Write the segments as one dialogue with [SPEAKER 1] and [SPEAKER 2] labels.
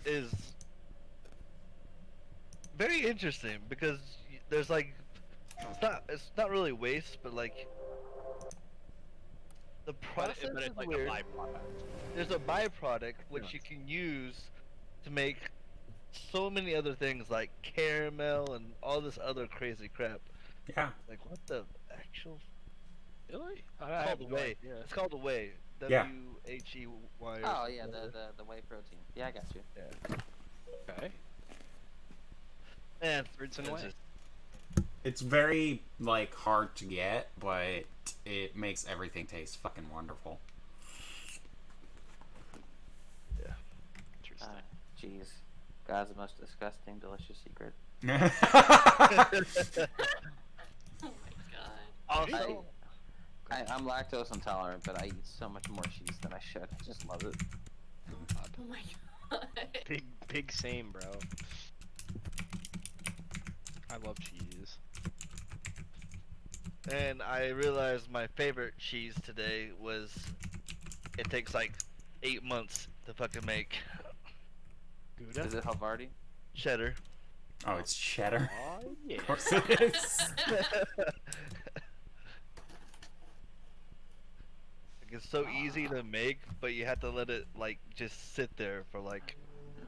[SPEAKER 1] is very interesting because there's like it's not really waste, but like the process
[SPEAKER 2] but
[SPEAKER 1] is
[SPEAKER 2] it's like
[SPEAKER 1] weird.
[SPEAKER 2] a byproduct.
[SPEAKER 1] There's a byproduct which
[SPEAKER 3] Yeah.
[SPEAKER 1] you can use to make so many other things like caramel and all this other crazy crap.
[SPEAKER 3] Yeah.
[SPEAKER 1] Like what the actual?
[SPEAKER 2] Really? I
[SPEAKER 1] It's
[SPEAKER 2] have
[SPEAKER 1] called
[SPEAKER 2] no
[SPEAKER 1] whey.
[SPEAKER 2] idea.
[SPEAKER 1] It's called the whey.
[SPEAKER 3] Yeah.
[SPEAKER 1] WHEY. Or
[SPEAKER 4] Oh
[SPEAKER 1] something
[SPEAKER 4] yeah,
[SPEAKER 1] like that.
[SPEAKER 4] the whey protein. Yeah, I got you.
[SPEAKER 1] Yeah.
[SPEAKER 2] Okay.
[SPEAKER 1] Man,
[SPEAKER 2] Fruits and
[SPEAKER 1] it's
[SPEAKER 2] whey.
[SPEAKER 1] just-
[SPEAKER 3] It's very, like, hard to get, but it makes everything taste fucking wonderful.
[SPEAKER 2] Interesting.
[SPEAKER 4] Cheese. God's most disgusting, delicious secret.
[SPEAKER 5] Oh my god.
[SPEAKER 1] Also,
[SPEAKER 4] I'm lactose intolerant, but I eat so much more cheese than I should. I just love it.
[SPEAKER 5] Oh my god.
[SPEAKER 2] Big same, bro. I love cheese.
[SPEAKER 1] and I realized my favorite cheese today was it takes like 8 months to fucking make
[SPEAKER 2] Gouda?
[SPEAKER 4] Is it Havarti?
[SPEAKER 1] cheddar.
[SPEAKER 3] Oh, it's cheddar.
[SPEAKER 2] Oh, yeah.
[SPEAKER 3] Of course it is.
[SPEAKER 1] It's so easy to make, but you have to let it like just sit there for like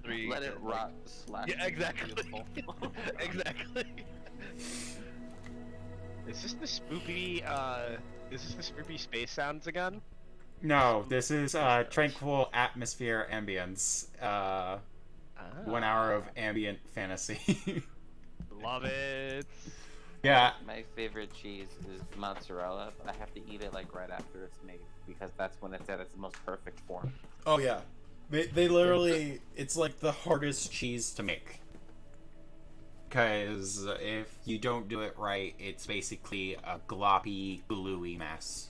[SPEAKER 1] 3.
[SPEAKER 4] Let it
[SPEAKER 1] to, like-
[SPEAKER 4] rot. Slash.
[SPEAKER 1] Yeah, exactly. Exactly.
[SPEAKER 2] Is this the spoopy, space sounds again?
[SPEAKER 3] No, this is tranquil atmosphere ambience. 1 hour of ambient fantasy.
[SPEAKER 2] Love it.
[SPEAKER 3] Yeah.
[SPEAKER 4] My favorite cheese is mozzarella, but I have to eat it like right after it's made because that's when it's at its most perfect form.
[SPEAKER 3] Oh yeah. They literally, it's like the hardest cheese to make. Because if you don't do it right, it's basically a gloppy, gluey mess.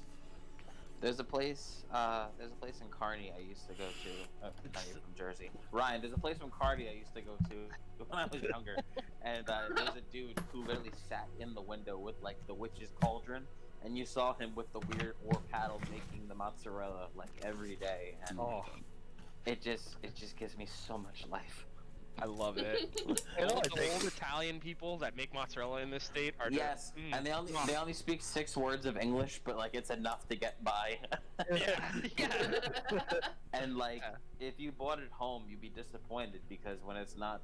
[SPEAKER 4] There's a place in Kearney I used to go to. Not even from Jersey. Ryan, there's a place from Kearney I used to go to when I was younger, and there's a dude who literally sat in the window with like the witch's cauldron, and you saw him with the weird oar paddle making the mozzarella like every day, and
[SPEAKER 2] Oh,
[SPEAKER 4] it just gives me so much life.
[SPEAKER 2] I love it. The old Italian people that make mozzarella in this state are
[SPEAKER 4] Yes,
[SPEAKER 2] just,
[SPEAKER 4] and they only speak 6 words of English, but like it's enough to get by.
[SPEAKER 2] yeah, yeah.
[SPEAKER 4] And like,
[SPEAKER 2] Yeah.
[SPEAKER 4] if you bought it home, you'd be disappointed because when it's not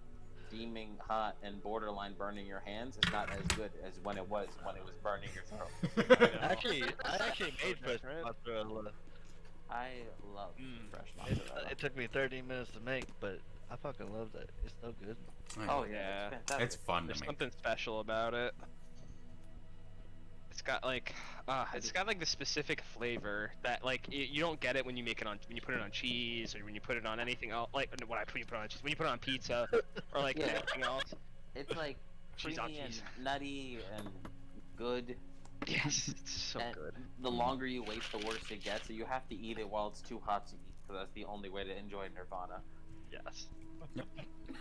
[SPEAKER 4] steaming hot and borderline burning your hands, it's not as good as when it was burning your throat.
[SPEAKER 1] I actually made fresh
[SPEAKER 2] Right?
[SPEAKER 1] mozzarella.
[SPEAKER 4] I love fresh
[SPEAKER 1] It,
[SPEAKER 4] mozzarella.
[SPEAKER 1] it took me 30 minutes to make, but I fucking loved it. It's so good.
[SPEAKER 4] Oh
[SPEAKER 2] Yeah.
[SPEAKER 4] yeah, it's fantastic.
[SPEAKER 3] It's fun to
[SPEAKER 2] There's
[SPEAKER 3] make.
[SPEAKER 2] something special about it. It's got like, the specific flavor that like you don't get it when you make it on when you put it on cheese or when you put it on anything else. Like when you put it on cheese, when you put it on pizza or like
[SPEAKER 4] Yeah.
[SPEAKER 2] anything else.
[SPEAKER 4] It's like
[SPEAKER 2] Cheese on
[SPEAKER 4] creamy and
[SPEAKER 2] cheese.
[SPEAKER 4] nutty and good.
[SPEAKER 2] Yes, it's so
[SPEAKER 4] and
[SPEAKER 2] good.
[SPEAKER 4] the longer you wait, the worse it gets. So you have to eat it while it's too hot to eat, because that's the only way to enjoy Nirvana.
[SPEAKER 2] Yes.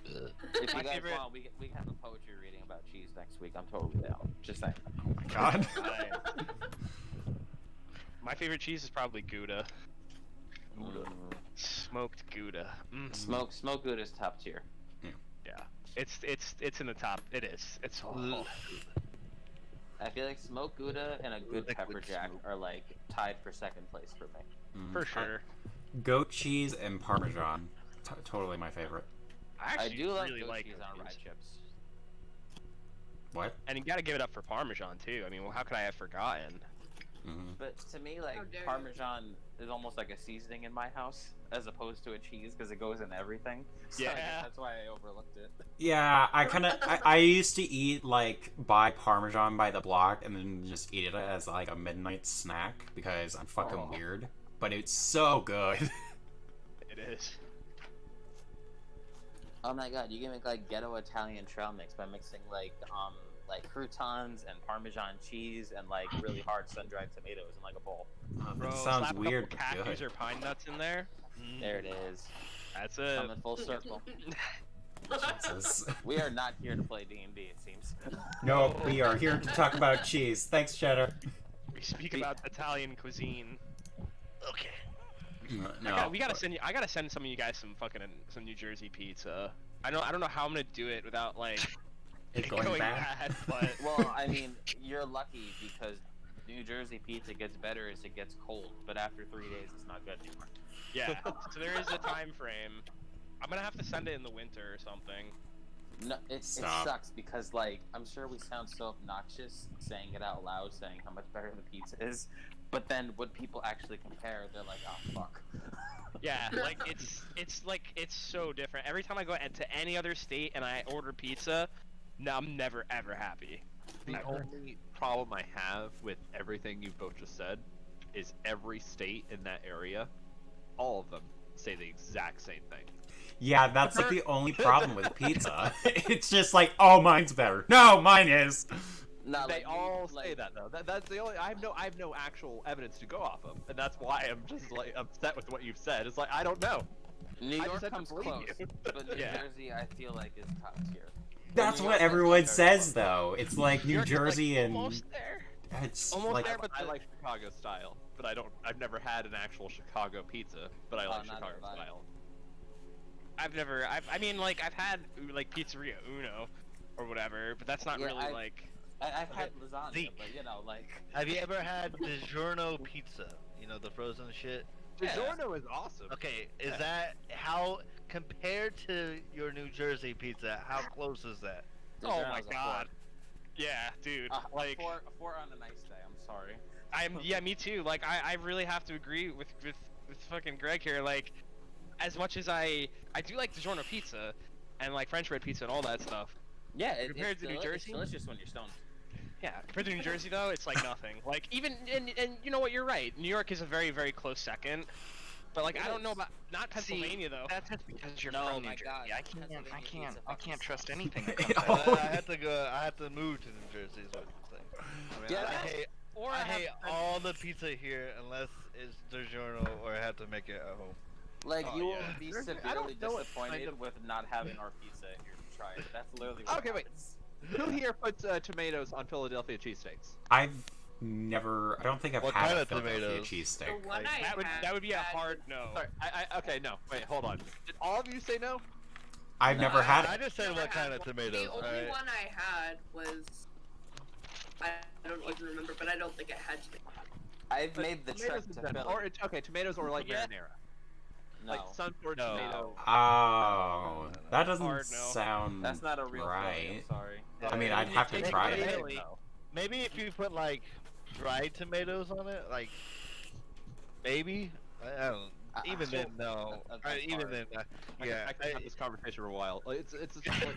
[SPEAKER 4] If you
[SPEAKER 2] My
[SPEAKER 4] guys
[SPEAKER 2] favorite-
[SPEAKER 4] want, we can have a poetry reading about cheese next week. I'm totally down. Just saying.
[SPEAKER 3] Oh my god.
[SPEAKER 2] My favorite cheese is probably Gouda.
[SPEAKER 4] Mm.
[SPEAKER 2] Smoked Gouda. Mm.
[SPEAKER 4] Smoke good is top tier.
[SPEAKER 2] Yeah. It's in the top. It is. It's oh.
[SPEAKER 4] I feel like smoked Gouda and a good
[SPEAKER 1] Liquid
[SPEAKER 4] pepper jack
[SPEAKER 1] smoke.
[SPEAKER 4] are like tied for second place for me.
[SPEAKER 3] Mhm.
[SPEAKER 2] For sure.
[SPEAKER 3] Goat cheese and Parmesan. Totally my favorite.
[SPEAKER 4] I
[SPEAKER 2] actually
[SPEAKER 4] do love
[SPEAKER 2] really
[SPEAKER 4] goat
[SPEAKER 2] like
[SPEAKER 4] cheese
[SPEAKER 2] goat
[SPEAKER 4] on rye
[SPEAKER 2] cheese.
[SPEAKER 4] chips.
[SPEAKER 3] What?
[SPEAKER 2] And you gotta give it up for Parmesan too. I mean, well, how could I have forgotten?
[SPEAKER 3] Mm-hmm.
[SPEAKER 4] But to me, like
[SPEAKER 5] How dare you.
[SPEAKER 4] Parmesan is almost like a seasoning in my house, as opposed to a cheese because it goes in everything. So I guess
[SPEAKER 2] Yeah.
[SPEAKER 4] that's why I overlooked it.
[SPEAKER 3] Yeah, I used to eat, like, buy Parmesan by the block and then just eat it as, like, a midnight snack because I'm fucking
[SPEAKER 4] Oh.
[SPEAKER 3] weird. But it's so good.
[SPEAKER 2] It is.
[SPEAKER 4] Oh my god, you can make like ghetto Italian trail mix by mixing like croutons and Parmesan cheese and like really hard sun-dried tomatoes in like a bowl.
[SPEAKER 2] Bro,
[SPEAKER 3] That sounds
[SPEAKER 2] slap
[SPEAKER 3] weird,
[SPEAKER 2] a
[SPEAKER 3] but
[SPEAKER 2] couple cactus
[SPEAKER 3] good.
[SPEAKER 2] or pine nuts in there.
[SPEAKER 4] There it is.
[SPEAKER 2] That's it.
[SPEAKER 4] Coming full circle.
[SPEAKER 3] Jesus.
[SPEAKER 4] We are not here to play D&D, it seems.
[SPEAKER 3] No, we are here to talk about cheese. Thanks, Cheddar.
[SPEAKER 2] We speak about Italian cuisine.
[SPEAKER 1] Okay.
[SPEAKER 3] No.
[SPEAKER 2] We gotta send you. I gotta send some of you guys some New Jersey pizza. I don't know how I'm gonna do it without like
[SPEAKER 3] It's going bad.
[SPEAKER 2] but
[SPEAKER 4] Well, I mean, you're lucky because New Jersey pizza gets better as it gets cold, but after 3 days, it's not good anymore.
[SPEAKER 2] yeah. So there is a time frame. I'm gonna have to send it in the winter or something.
[SPEAKER 4] No, it
[SPEAKER 3] Stop.
[SPEAKER 4] sucks because, like, I'm sure we sound so obnoxious saying it out loud, saying how much better the pizza is, but then when people actually compare, they're like, oh, fuck.
[SPEAKER 2] Yeah, like it's so different. Every time I go to any other state and I order pizza, no, I'm never ever happy.
[SPEAKER 6] The only problem I have with everything you've both just said is every state in that area, all of them say the exact same thing.
[SPEAKER 3] Yeah, that's like the only problem with pizza. It's just like, oh, mine's better. No, mine is.
[SPEAKER 4] No,
[SPEAKER 6] They
[SPEAKER 4] like,
[SPEAKER 6] all
[SPEAKER 4] like,
[SPEAKER 6] say that though. That's the only. I have no actual evidence to go off of, and that's why I'm just like upset with what you've said. It's like I don't know.
[SPEAKER 4] New
[SPEAKER 6] I
[SPEAKER 4] York
[SPEAKER 6] just have to
[SPEAKER 4] comes
[SPEAKER 6] believe
[SPEAKER 4] close,
[SPEAKER 6] you.
[SPEAKER 4] but New
[SPEAKER 2] Yeah.
[SPEAKER 4] Jersey, I feel like, is top tier.
[SPEAKER 3] That's
[SPEAKER 4] New
[SPEAKER 3] what
[SPEAKER 4] York
[SPEAKER 3] everyone
[SPEAKER 4] is
[SPEAKER 3] says,
[SPEAKER 4] very
[SPEAKER 3] though. It's like New
[SPEAKER 2] York's, like,
[SPEAKER 3] Jersey and
[SPEAKER 2] almost there.
[SPEAKER 3] it's
[SPEAKER 2] almost
[SPEAKER 3] like
[SPEAKER 2] there, but
[SPEAKER 6] I
[SPEAKER 2] the-
[SPEAKER 6] like Chicago style, but I've never had an actual Chicago pizza, but I like
[SPEAKER 4] neither
[SPEAKER 6] Chicago
[SPEAKER 4] have I.
[SPEAKER 6] style.
[SPEAKER 2] I mean, like I've had like Pizzeria Uno, or whatever, but that's not
[SPEAKER 4] Yeah,
[SPEAKER 2] really
[SPEAKER 4] I've-
[SPEAKER 2] like.
[SPEAKER 4] I've had lasagna,
[SPEAKER 1] Zeke.
[SPEAKER 4] but, you know, like...
[SPEAKER 1] Have you ever had DiGiorno pizza? You know, the frozen shit?
[SPEAKER 2] Yeah.
[SPEAKER 6] DiGiorno is awesome.
[SPEAKER 1] Okay, is that how, compared to your New Jersey pizza, how close is that?
[SPEAKER 2] Oh
[SPEAKER 4] DiGiorno's
[SPEAKER 2] my
[SPEAKER 4] a
[SPEAKER 2] god. Yeah, dude.
[SPEAKER 4] A
[SPEAKER 2] Like
[SPEAKER 4] a four on a nice day, I'm sorry.
[SPEAKER 2] yeah, me too. Like I really have to agree with fucking Greg here. Like, as much as I do like DiGiorno pizza, and like French bread pizza and all that stuff.
[SPEAKER 4] Yeah,
[SPEAKER 2] Compared to New
[SPEAKER 4] It's
[SPEAKER 2] Jersey?
[SPEAKER 4] delicious when you're stoned.
[SPEAKER 2] Yeah, compared to New Jersey though, it's like nothing. Like even and you know what, you're right. New York is a very very close second. But like
[SPEAKER 4] It
[SPEAKER 2] I don't know
[SPEAKER 4] is.
[SPEAKER 2] about not Pennsylvania though.
[SPEAKER 7] That's just because you're
[SPEAKER 4] No,
[SPEAKER 7] from New
[SPEAKER 4] my
[SPEAKER 7] Jersey.
[SPEAKER 4] God,
[SPEAKER 7] I
[SPEAKER 4] Pennsylvania pizza
[SPEAKER 7] I
[SPEAKER 4] fucking
[SPEAKER 7] can't trust
[SPEAKER 4] sucks.
[SPEAKER 7] anything that comes
[SPEAKER 3] Oh.
[SPEAKER 7] out.
[SPEAKER 1] I have to go. I have to move to New Jersey. Is what I'm saying. I mean,
[SPEAKER 4] Yeah,
[SPEAKER 1] I hate.
[SPEAKER 2] Or
[SPEAKER 1] I
[SPEAKER 2] have
[SPEAKER 1] hate
[SPEAKER 2] friends-
[SPEAKER 1] all the pizza here unless it's DiGiorno or I have to make it at home.
[SPEAKER 4] Like,
[SPEAKER 2] Oh,
[SPEAKER 4] you
[SPEAKER 2] yeah.
[SPEAKER 4] will be
[SPEAKER 6] There's- I
[SPEAKER 4] severely
[SPEAKER 6] don't know what
[SPEAKER 4] disappointed
[SPEAKER 6] kind of-
[SPEAKER 4] with not having our pizza here to try it. That's literally what
[SPEAKER 6] Okay, wait.
[SPEAKER 4] happens.
[SPEAKER 6] Who here puts tomatoes on Philadelphia cheesesteaks?
[SPEAKER 3] I've never. I don't think I've
[SPEAKER 1] What
[SPEAKER 3] had
[SPEAKER 1] kind
[SPEAKER 3] a
[SPEAKER 1] of
[SPEAKER 3] Philadelphia
[SPEAKER 1] tomatoes?
[SPEAKER 3] cheesesteak.
[SPEAKER 5] The one
[SPEAKER 1] Like,
[SPEAKER 5] I
[SPEAKER 2] that would be a
[SPEAKER 5] had
[SPEAKER 2] hard no.
[SPEAKER 6] Sorry, okay, no, wait, hold on. Did all of you say no?
[SPEAKER 3] I've never had
[SPEAKER 1] I
[SPEAKER 3] it.
[SPEAKER 1] just said
[SPEAKER 5] never
[SPEAKER 1] what kind
[SPEAKER 5] had
[SPEAKER 1] of
[SPEAKER 5] one.
[SPEAKER 1] tomatoes.
[SPEAKER 5] The only
[SPEAKER 1] Alright.
[SPEAKER 5] one I had was I don't even remember, but I don't think it had to be.
[SPEAKER 4] I've made the trek
[SPEAKER 6] Tomatoes
[SPEAKER 4] to
[SPEAKER 6] in general.
[SPEAKER 4] Philly.
[SPEAKER 6] Or okay, tomatoes or like
[SPEAKER 2] Yeah.
[SPEAKER 6] marinara.
[SPEAKER 4] No,
[SPEAKER 6] Like some sort
[SPEAKER 1] No.
[SPEAKER 6] of tomato.
[SPEAKER 3] Oh, that doesn't
[SPEAKER 2] Hard no.
[SPEAKER 3] sound
[SPEAKER 4] that's not a real Philly,
[SPEAKER 3] right.
[SPEAKER 4] I'm sorry.
[SPEAKER 3] I mean, I'd have to
[SPEAKER 1] Maybe-
[SPEAKER 3] try
[SPEAKER 1] maybe-
[SPEAKER 3] it.
[SPEAKER 1] Maybe if you put like dried tomatoes on it, like maybe. I don't. Even then, no.
[SPEAKER 4] That's
[SPEAKER 1] Even
[SPEAKER 4] hard.
[SPEAKER 1] then,
[SPEAKER 6] Yeah,
[SPEAKER 1] yeah.
[SPEAKER 6] I can have this conversation for a while. It's just like,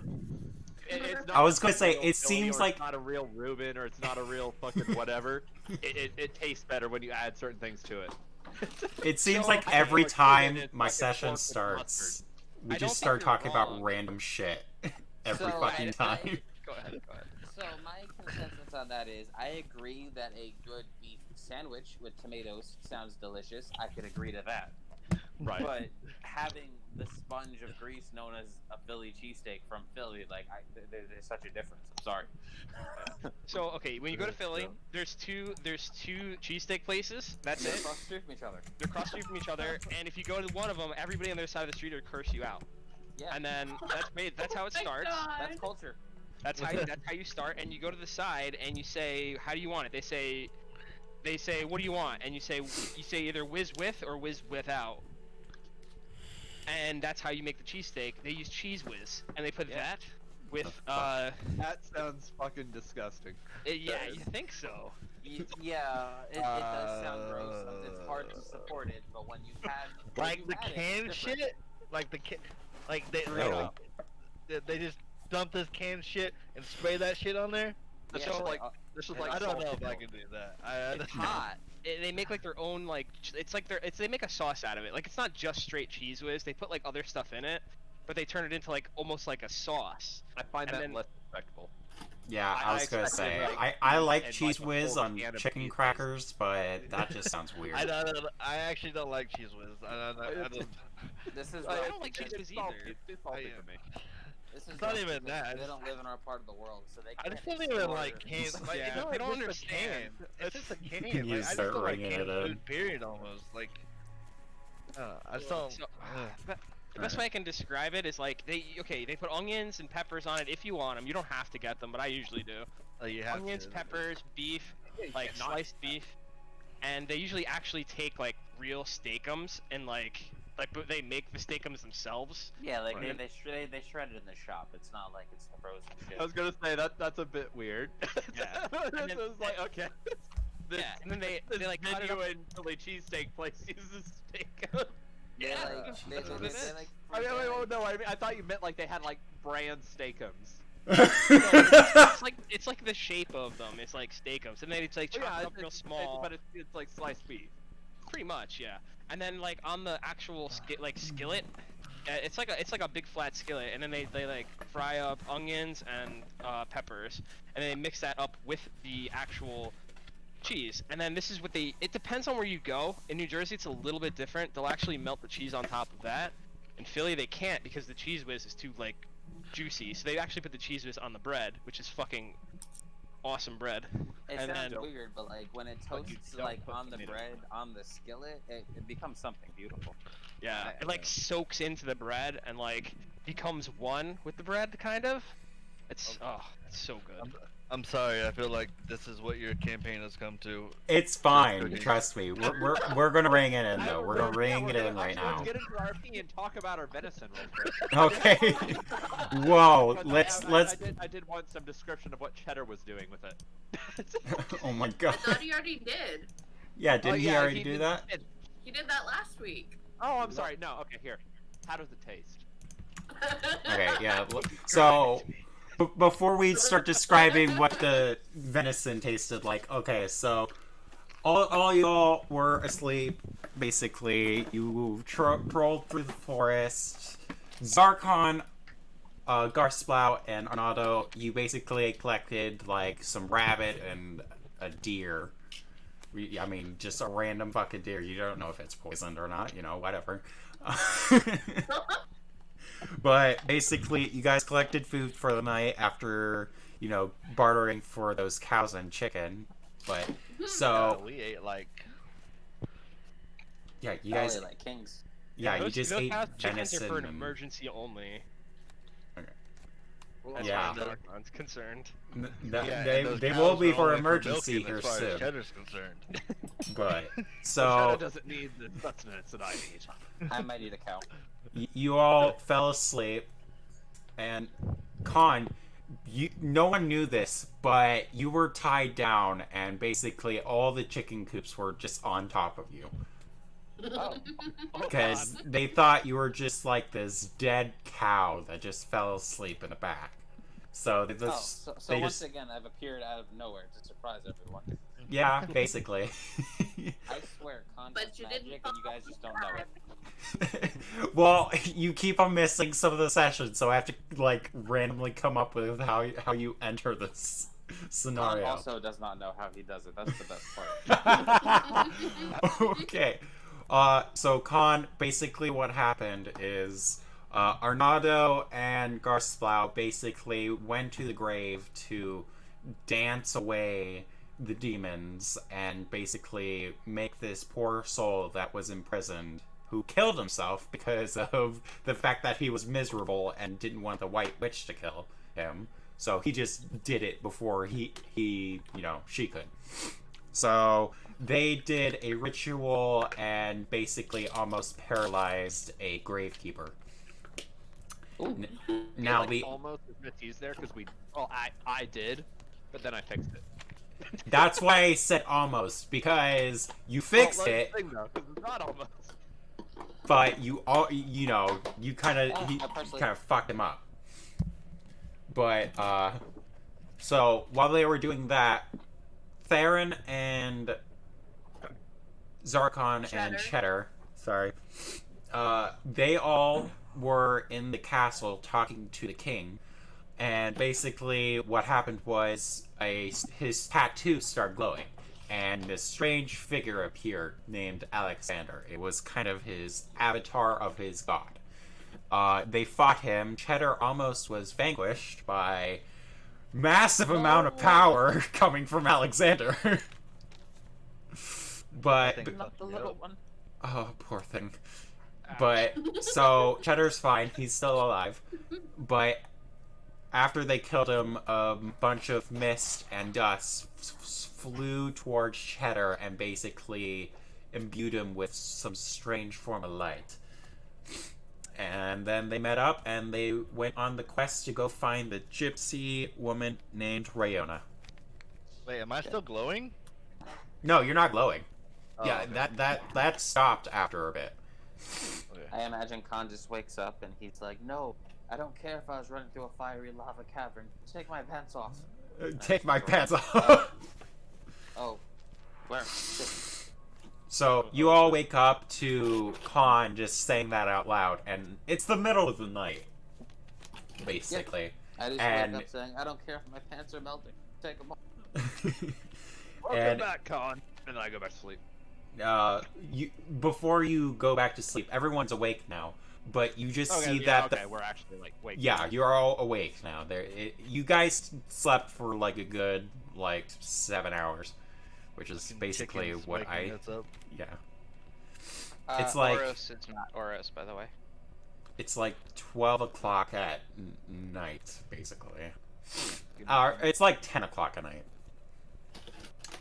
[SPEAKER 6] it's not
[SPEAKER 3] I was gonna
[SPEAKER 6] a
[SPEAKER 3] say,
[SPEAKER 6] real
[SPEAKER 3] it
[SPEAKER 6] Philly,
[SPEAKER 3] seems
[SPEAKER 6] or
[SPEAKER 3] like-
[SPEAKER 6] it's not a real Reuben or it's not a real fucking whatever. it tastes better when you add certain things to it.
[SPEAKER 3] It seems
[SPEAKER 6] So,
[SPEAKER 3] like
[SPEAKER 6] I
[SPEAKER 3] every
[SPEAKER 6] think
[SPEAKER 3] time
[SPEAKER 6] it's
[SPEAKER 3] my
[SPEAKER 6] fucking
[SPEAKER 3] session
[SPEAKER 6] pork with
[SPEAKER 3] starts,
[SPEAKER 6] mustard.
[SPEAKER 3] we
[SPEAKER 2] I don't
[SPEAKER 3] just
[SPEAKER 2] think
[SPEAKER 3] start
[SPEAKER 2] you're
[SPEAKER 3] talking about
[SPEAKER 4] wrong.
[SPEAKER 3] random shit every
[SPEAKER 4] So,
[SPEAKER 3] fucking
[SPEAKER 4] I-
[SPEAKER 3] time.
[SPEAKER 2] Go ahead.
[SPEAKER 4] So my consensus on that is, I agree that a good beef sandwich with tomatoes sounds delicious. I could agree to that.
[SPEAKER 6] Right.
[SPEAKER 4] But having the sponge of grease known as a Philly cheesesteak from Philly, like, there's such a difference. I'm sorry.
[SPEAKER 2] So okay, when you go to
[SPEAKER 1] That's
[SPEAKER 2] Philly,
[SPEAKER 1] true.
[SPEAKER 2] there's two cheesesteak places. That's
[SPEAKER 4] They're
[SPEAKER 2] it.
[SPEAKER 4] across the street from each other.
[SPEAKER 2] They're across the street from each other, and if you go to one of them, everybody on their side of the street will curse you out.
[SPEAKER 4] Yeah,
[SPEAKER 2] And then that's how it
[SPEAKER 5] Oh my
[SPEAKER 2] starts.
[SPEAKER 5] God.
[SPEAKER 4] that's culture.
[SPEAKER 2] That's how you start, and you go to the side and you say, "How do you want it?" They say, "What do you want?" And you say either whiz with or whiz without. And that's how you make the cheesesteak. They use cheese whiz, and they put
[SPEAKER 4] Yeah.
[SPEAKER 2] that with
[SPEAKER 3] The fuck?
[SPEAKER 6] That sounds fucking disgusting.
[SPEAKER 2] yeah,
[SPEAKER 6] That
[SPEAKER 2] you
[SPEAKER 6] is-
[SPEAKER 2] think so?
[SPEAKER 4] Yeah, it does sound gross. It's hard to support it, but when you've had
[SPEAKER 1] Like
[SPEAKER 4] when
[SPEAKER 1] the
[SPEAKER 4] you've had it,
[SPEAKER 1] canned
[SPEAKER 4] it's different.
[SPEAKER 1] shit, like like they
[SPEAKER 3] Ew.
[SPEAKER 1] they just dump this canned shit and spray that shit on there.
[SPEAKER 6] That's
[SPEAKER 4] Yeah,
[SPEAKER 6] just
[SPEAKER 4] but,
[SPEAKER 6] like this is
[SPEAKER 4] I
[SPEAKER 6] like
[SPEAKER 1] I don't know if
[SPEAKER 6] salted
[SPEAKER 1] I
[SPEAKER 6] milk.
[SPEAKER 1] can do that.
[SPEAKER 2] It's hot. They make like their own like it's like they make a sauce out of it. Like it's not just straight cheese whiz. They put like other stuff in it, but they turn it into like almost like a sauce.
[SPEAKER 6] I find
[SPEAKER 2] And
[SPEAKER 6] that
[SPEAKER 2] then-
[SPEAKER 6] less respectful.
[SPEAKER 3] Yeah,
[SPEAKER 6] I
[SPEAKER 3] I was gonna
[SPEAKER 6] expected,
[SPEAKER 3] say,
[SPEAKER 6] like,
[SPEAKER 3] I like
[SPEAKER 6] and,
[SPEAKER 3] cheese
[SPEAKER 6] like, a
[SPEAKER 3] whiz
[SPEAKER 6] full
[SPEAKER 3] on
[SPEAKER 6] can of
[SPEAKER 3] chicken
[SPEAKER 6] cheese
[SPEAKER 3] crackers, but that just sounds weird.
[SPEAKER 1] I actually don't like cheese whiz. I don't.
[SPEAKER 4] This is
[SPEAKER 2] I
[SPEAKER 4] rough
[SPEAKER 2] don't like cheese
[SPEAKER 4] because-
[SPEAKER 2] whiz either.
[SPEAKER 6] It's salty
[SPEAKER 1] I,
[SPEAKER 6] for me.
[SPEAKER 4] This is
[SPEAKER 1] It's not
[SPEAKER 4] rough
[SPEAKER 1] even
[SPEAKER 4] because
[SPEAKER 1] that,
[SPEAKER 4] They
[SPEAKER 1] it's-
[SPEAKER 4] don't live in our part of the world, so they
[SPEAKER 1] I
[SPEAKER 4] can't
[SPEAKER 1] just don't even
[SPEAKER 4] explore-
[SPEAKER 1] like canned. Like,
[SPEAKER 2] Yeah,
[SPEAKER 1] you know,
[SPEAKER 2] they
[SPEAKER 1] it's
[SPEAKER 2] don't
[SPEAKER 1] just a can.
[SPEAKER 2] understand.
[SPEAKER 1] It's just a can.
[SPEAKER 3] You
[SPEAKER 1] Like, I just
[SPEAKER 3] start
[SPEAKER 1] don't like
[SPEAKER 3] ringing
[SPEAKER 1] canned
[SPEAKER 3] it in.
[SPEAKER 1] food. Period. Almost like. I just don't.
[SPEAKER 2] So, the best way I can describe it is like they put onions and peppers on it if you want them. You don't have to get them, but I usually do.
[SPEAKER 1] Oh, you have
[SPEAKER 2] Onions,
[SPEAKER 1] to.
[SPEAKER 2] peppers, beef, like sliced beef, and they usually actually take like real steakums and like they make the steakums themselves.
[SPEAKER 4] Yeah, like
[SPEAKER 2] Right.
[SPEAKER 4] they shred it in the shop. It's not like it's frozen shit.
[SPEAKER 6] I was gonna say that's a bit weird.
[SPEAKER 2] Yeah. And then-
[SPEAKER 6] It was like okay. This,
[SPEAKER 2] Yeah, and then they like cut it up.
[SPEAKER 6] genuine Philly cheesesteak place uses steak.
[SPEAKER 4] They
[SPEAKER 2] Yeah,
[SPEAKER 4] like, they
[SPEAKER 2] that's what it is.
[SPEAKER 4] like.
[SPEAKER 6] I mean,
[SPEAKER 4] freak
[SPEAKER 6] wait,
[SPEAKER 4] out.
[SPEAKER 6] no, I thought you meant like they had like brand steakums.
[SPEAKER 2] It's like the shape of them. It's like steakums, and then it's like chopped up real small.
[SPEAKER 6] but it's like sliced beef.
[SPEAKER 2] Pretty much, yeah. And then like on the actual skillet, it's like a big flat skillet, and then they like fry up onions and peppers, and then they mix that up with the actual cheese. And then this is what it depends on where you go. In New Jersey, it's a little bit different. They'll actually melt the cheese on top of that. In Philly, they can't because the cheese whiz is too like juicy. So they actually put the cheese whiz on the bread, which is fucking awesome bread.
[SPEAKER 4] It
[SPEAKER 2] And
[SPEAKER 4] sounds
[SPEAKER 2] then-
[SPEAKER 4] weird, but like when it
[SPEAKER 6] But you
[SPEAKER 4] toasts
[SPEAKER 6] don't
[SPEAKER 4] like
[SPEAKER 6] put
[SPEAKER 4] on the
[SPEAKER 6] tomato.
[SPEAKER 4] bread on the skillet, it becomes something beautiful.
[SPEAKER 2] Yeah, it like soaks into the bread and like becomes one with the bread, kind of. It's so good.
[SPEAKER 1] I'm sorry. I feel like this is what your campaign has come to.
[SPEAKER 3] It's fine. Trust me. We're gonna ring it in though. We're gonna ring it in right now.
[SPEAKER 6] Let's get into our RP and talk about our venison real quick.
[SPEAKER 3] Okay. Whoa.
[SPEAKER 6] Because
[SPEAKER 3] Let's.
[SPEAKER 6] I did want some description of what Cheddar was doing with it.
[SPEAKER 3] Oh my
[SPEAKER 5] I
[SPEAKER 3] god.
[SPEAKER 5] thought he already did.
[SPEAKER 3] Yeah. Didn't
[SPEAKER 6] Oh,
[SPEAKER 3] he
[SPEAKER 6] yeah,
[SPEAKER 3] already do
[SPEAKER 6] did-
[SPEAKER 3] that?
[SPEAKER 6] did.
[SPEAKER 5] He did that last week.
[SPEAKER 6] Oh, I'm sorry. No, okay, here. How does it taste?
[SPEAKER 3] Okay. Yeah. So. Before we start describing what the venison tasted like, okay, so all y'all were asleep. Basically, you trolled through the forest. Zarkon, Garsplow, and Arnado, you basically collected like some rabbit and a deer. I mean, just a random fucking deer. You don't know if it's poisoned or not. You know, whatever. But basically, you guys collected food for the night after, you know, bartering for those cows and chicken. But, so,
[SPEAKER 1] We ate like.
[SPEAKER 3] yeah, you guys,
[SPEAKER 4] Probably like kings.
[SPEAKER 3] yeah, you
[SPEAKER 2] those,
[SPEAKER 3] just
[SPEAKER 2] those
[SPEAKER 3] ate
[SPEAKER 2] house chickens are
[SPEAKER 3] venison
[SPEAKER 2] for an
[SPEAKER 3] and,
[SPEAKER 2] emergency only. As
[SPEAKER 3] Yeah.
[SPEAKER 2] far as Darkon's concerned.
[SPEAKER 1] And
[SPEAKER 3] they
[SPEAKER 1] those
[SPEAKER 3] will
[SPEAKER 1] cows
[SPEAKER 3] be
[SPEAKER 1] are
[SPEAKER 3] for
[SPEAKER 1] only
[SPEAKER 3] emergency
[SPEAKER 1] milking
[SPEAKER 3] here
[SPEAKER 1] as far as
[SPEAKER 3] soon.
[SPEAKER 1] Cheddar's concerned.
[SPEAKER 3] But,
[SPEAKER 6] Cheddar
[SPEAKER 3] so,
[SPEAKER 6] doesn't need the sustenance that I need.
[SPEAKER 4] I might eat a cow.
[SPEAKER 3] you all fell asleep, and Khan, no one knew this, but you were tied down, and basically all the chicken coops were just on top of you.
[SPEAKER 4] Oh,
[SPEAKER 3] Because they thought you were just like this dead cow that just fell asleep in the back. So they
[SPEAKER 4] oh
[SPEAKER 3] just,
[SPEAKER 4] so
[SPEAKER 3] they
[SPEAKER 4] once
[SPEAKER 3] just
[SPEAKER 4] again, I've appeared out of nowhere to surprise everyone.
[SPEAKER 3] yeah, basically.
[SPEAKER 4] I swear,
[SPEAKER 5] But
[SPEAKER 4] concept's
[SPEAKER 5] you
[SPEAKER 4] magic,
[SPEAKER 5] didn't.
[SPEAKER 4] and you guys just don't know it.
[SPEAKER 3] Well, you keep on missing some of the sessions, so I have to like randomly come up with how you enter this
[SPEAKER 4] Khan
[SPEAKER 3] scenario.
[SPEAKER 4] also does not know how he does it. That's the best part.
[SPEAKER 3] Okay. So Khan, basically what happened is Arnado and Garsplow basically went to the grave to dance away the demons and basically make this poor soul that was imprisoned, who killed himself because of the fact that he was miserable and didn't want the White Witch to kill him. So he just did it before she could. So they did a ritual and basically almost paralyzed a gravekeeper. Now
[SPEAKER 6] like,
[SPEAKER 3] the
[SPEAKER 6] almost as Mitty's there because I did, but then I fixed it.
[SPEAKER 3] that's why I said almost, because you fixed
[SPEAKER 6] Well,
[SPEAKER 3] it,
[SPEAKER 6] that's the thing, though, 'cause it's not almost.
[SPEAKER 3] but you kind of fucked him up. But so while they were doing that, Theron and Zarkon and Cheddar, sorry, they all were in the castle talking to the king, and basically what happened was his tattoo started glowing, and this strange figure appeared named Alexander. It was kind of his avatar of his god. They fought him. Cheddar almost was vanquished by massive amount of power coming from Alexander. But
[SPEAKER 1] think-
[SPEAKER 4] Not the little one.
[SPEAKER 3] oh, poor thing. But so Cheddar's fine. He's still alive. But after they killed him, a bunch of mist and dust flew towards Cheddar and basically imbued him with some strange form of light. And then they met up and they went on the quest to go find the gypsy woman named Rayona.
[SPEAKER 1] Wait, am I still glowing?
[SPEAKER 3] No, you're not glowing.
[SPEAKER 1] Oh,
[SPEAKER 3] Yeah,
[SPEAKER 1] okay.
[SPEAKER 3] that stopped after a bit.
[SPEAKER 1] Okay.
[SPEAKER 4] I imagine Khan just wakes up and he's like, "No, I don't care if I was running through a fiery lava cavern. Take my pants off."
[SPEAKER 3] Take my pants off.
[SPEAKER 4] Oh, where? Shit.
[SPEAKER 3] So you all wake up to Khan just saying that out loud, and it's the middle of the night, basically.
[SPEAKER 4] I just
[SPEAKER 3] And-
[SPEAKER 4] wake up saying, "I don't care if my pants are melting. Take them off."
[SPEAKER 6] Welcome
[SPEAKER 3] And-
[SPEAKER 6] back, Con. And then I go back to sleep.
[SPEAKER 3] you before you go back to sleep, everyone's awake now, but you just see that the
[SPEAKER 6] we're actually like wait.
[SPEAKER 3] yeah, you're all awake now. You guys slept for like a good 7 hours, which is
[SPEAKER 1] Fucking
[SPEAKER 3] basically
[SPEAKER 1] chickens
[SPEAKER 3] what
[SPEAKER 1] waking
[SPEAKER 3] I
[SPEAKER 1] us up.
[SPEAKER 3] yeah. It's like-
[SPEAKER 2] Oros is not Oros, by the way.
[SPEAKER 3] It's like 12 o'clock at night, basically. It's like 10 o'clock at night.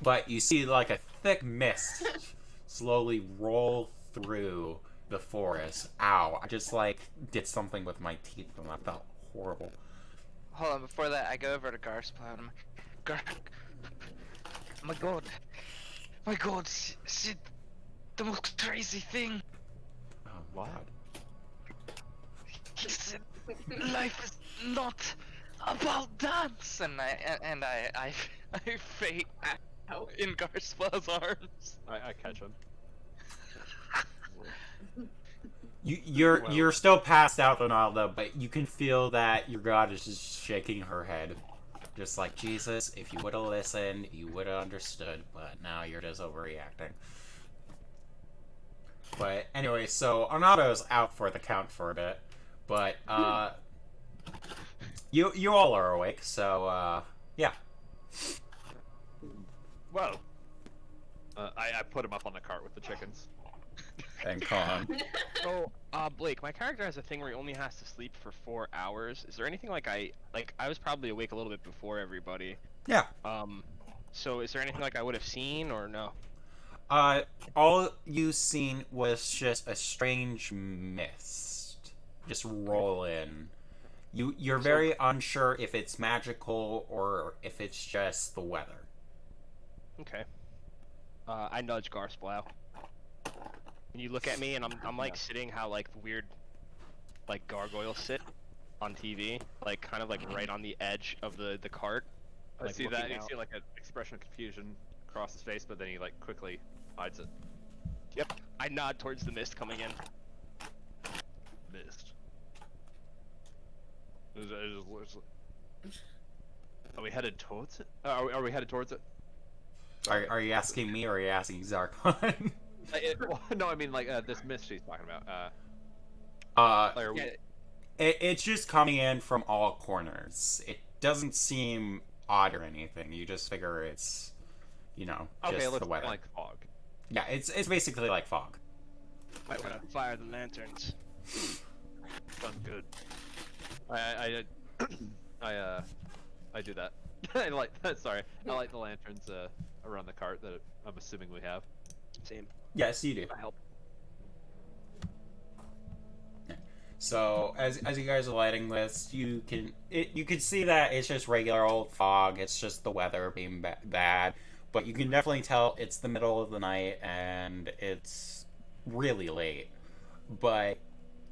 [SPEAKER 3] But you see like a thick mist slowly roll through the forest. Ow, I just did something with my teeth and that felt horrible.
[SPEAKER 2] Hold on, before that, I go over to Garsplow and I'm like, my god, see the most crazy thing.
[SPEAKER 3] Oh, what?
[SPEAKER 2] He said, life is not about dance, and I fade out in Garsplow's arms.
[SPEAKER 6] I catch him.
[SPEAKER 3] You're still passed out, Ronaldo, but you can feel that your god is just shaking her head. Just like, Jesus, if you would have listened, you would have understood, but now you're just overreacting. But anyway, so Arnado's out for the count for a bit, but you all are awake, so yeah.
[SPEAKER 6] Whoa. I put him up on the cart with the chickens.
[SPEAKER 3] And Khan.
[SPEAKER 2] So, Blake, my character has a thing where he only has to sleep for 4 hours. Is there anything I was probably awake a little bit before everybody.
[SPEAKER 3] Yeah.
[SPEAKER 2] So is there anything I would have seen or no?
[SPEAKER 3] All you seen was just a strange mist just roll in. You're very unsure if it's magical or if it's just the weather.
[SPEAKER 2] Okay. I nudge Garsplow. And you look at me and I'm sitting how weird gargoyles sit on TV, kind of right on the edge of the cart.
[SPEAKER 6] I see that.
[SPEAKER 2] looking
[SPEAKER 6] You
[SPEAKER 2] out.
[SPEAKER 6] see an expression of confusion across his face, but then he quickly hides it.
[SPEAKER 2] Yep. I nod towards the mist coming in.
[SPEAKER 6] Missed. Are we headed towards it? Are we headed towards it?
[SPEAKER 3] Are you asking me or are you asking Zarkon?
[SPEAKER 6] No, I mean this mist she's talking about. Are we...
[SPEAKER 2] Yeah,
[SPEAKER 3] It's just coming in from all corners. It doesn't seem odd or anything. You just figure it's,
[SPEAKER 6] Okay,
[SPEAKER 3] just
[SPEAKER 6] let's
[SPEAKER 3] the weather.
[SPEAKER 6] like fog.
[SPEAKER 3] Yeah, it's basically like fog.
[SPEAKER 2] might want to fire the lanterns.
[SPEAKER 6] Sounds good. I do that. I light the lanterns around the cart that I'm assuming we have.
[SPEAKER 2] Same.
[SPEAKER 3] Yes, you do.
[SPEAKER 2] I help.
[SPEAKER 3] So as you guys are lighting this, you can see that it's just regular old fog. It's just the weather being bad, but you can definitely tell it's the middle of the night and it's really late. But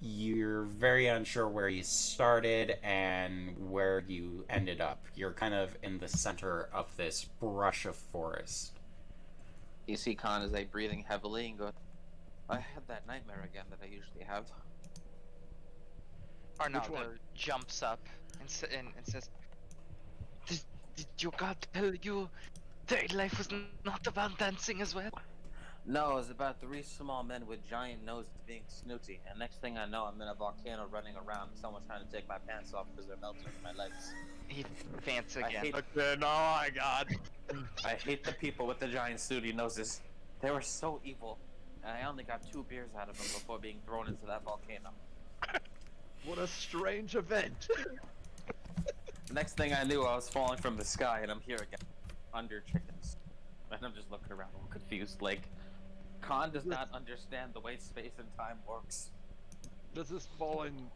[SPEAKER 3] you're very unsure where you started and where you ended up. You're kind of in the center of this brush of forest.
[SPEAKER 4] You see Khan is breathing heavily and go, "I had that nightmare again that I usually have."
[SPEAKER 2] Arnaldo jumps up and says, did your god tell you that life was not about dancing as well?
[SPEAKER 4] No, it was about 3 small men with giant noses being snooty, and next thing I know, I'm in a volcano running around and someone's trying to take my pants off because they're melting in my legs.
[SPEAKER 2] He pants
[SPEAKER 4] I
[SPEAKER 2] again.
[SPEAKER 4] hate-
[SPEAKER 6] Okay, no, I got.
[SPEAKER 4] I hate the people with the giant snooty noses. They were so evil. and I only got 2 beers out of him before being thrown into that volcano.
[SPEAKER 6] What a strange event.
[SPEAKER 4] Next thing I knew, I was falling from the sky, and I'm here again, under chickens. And I'm just looking around, all confused. Like, Khan does not understand the way space and time works.
[SPEAKER 6] Does this falling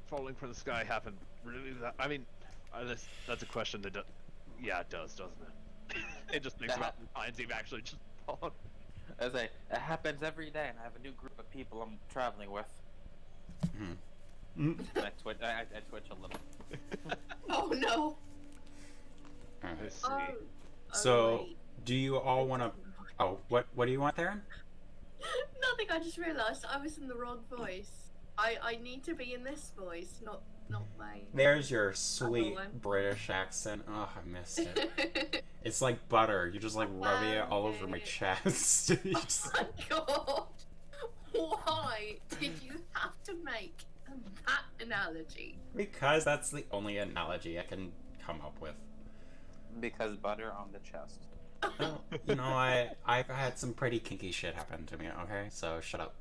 [SPEAKER 6] from the sky happen really? I mean, that's a question that yeah, it does, doesn't it? It just thinks about the times you've actually just fallen.
[SPEAKER 4] As it happens every day, and I have a new group of people I'm traveling with.
[SPEAKER 3] Mm.
[SPEAKER 4] I twitch a little.
[SPEAKER 5] Oh no.
[SPEAKER 3] Alright.
[SPEAKER 6] see.
[SPEAKER 5] Oh,
[SPEAKER 3] So,
[SPEAKER 5] wait.
[SPEAKER 3] do you all want to? Oh, what do you want, Theron?
[SPEAKER 5] Nothing. I just realised I was in the wrong voice. I need to be in this voice, not my.
[SPEAKER 3] There's your sweet
[SPEAKER 5] one.
[SPEAKER 3] British accent. Oh, I missed it. It's like butter. You're just like rubbing it all over my chest. You
[SPEAKER 5] Oh
[SPEAKER 3] just-
[SPEAKER 5] my god! Why did you have to make that analogy?
[SPEAKER 3] Because that's the only analogy I can come up with.
[SPEAKER 4] Because butter on the chest.
[SPEAKER 3] Well, you know, I've had some pretty kinky shit happen to me. Okay, so shut up.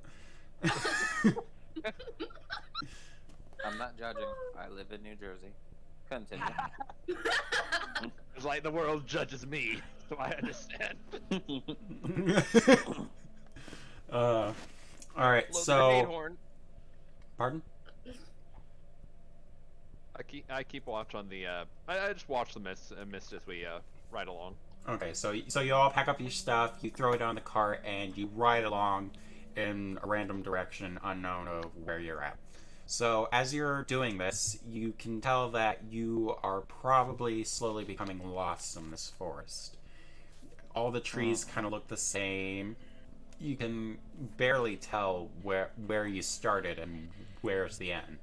[SPEAKER 4] I'm not judging. I live in New Jersey. Continue.
[SPEAKER 6] It's like the world judges me, so I understand.
[SPEAKER 3] All right.
[SPEAKER 2] Blow the grenade
[SPEAKER 3] So,
[SPEAKER 2] horn.
[SPEAKER 3] pardon?
[SPEAKER 6] I keep watch on the I just watch the mist as we ride along.
[SPEAKER 3] Okay, so you all pack up your stuff, you throw it on the cart, and you ride along in a random direction unknown of where you're at. So as you're doing this, you can tell that you are probably slowly becoming lost in this forest. All the trees kind of look the same. You can barely tell where you started and where's the end.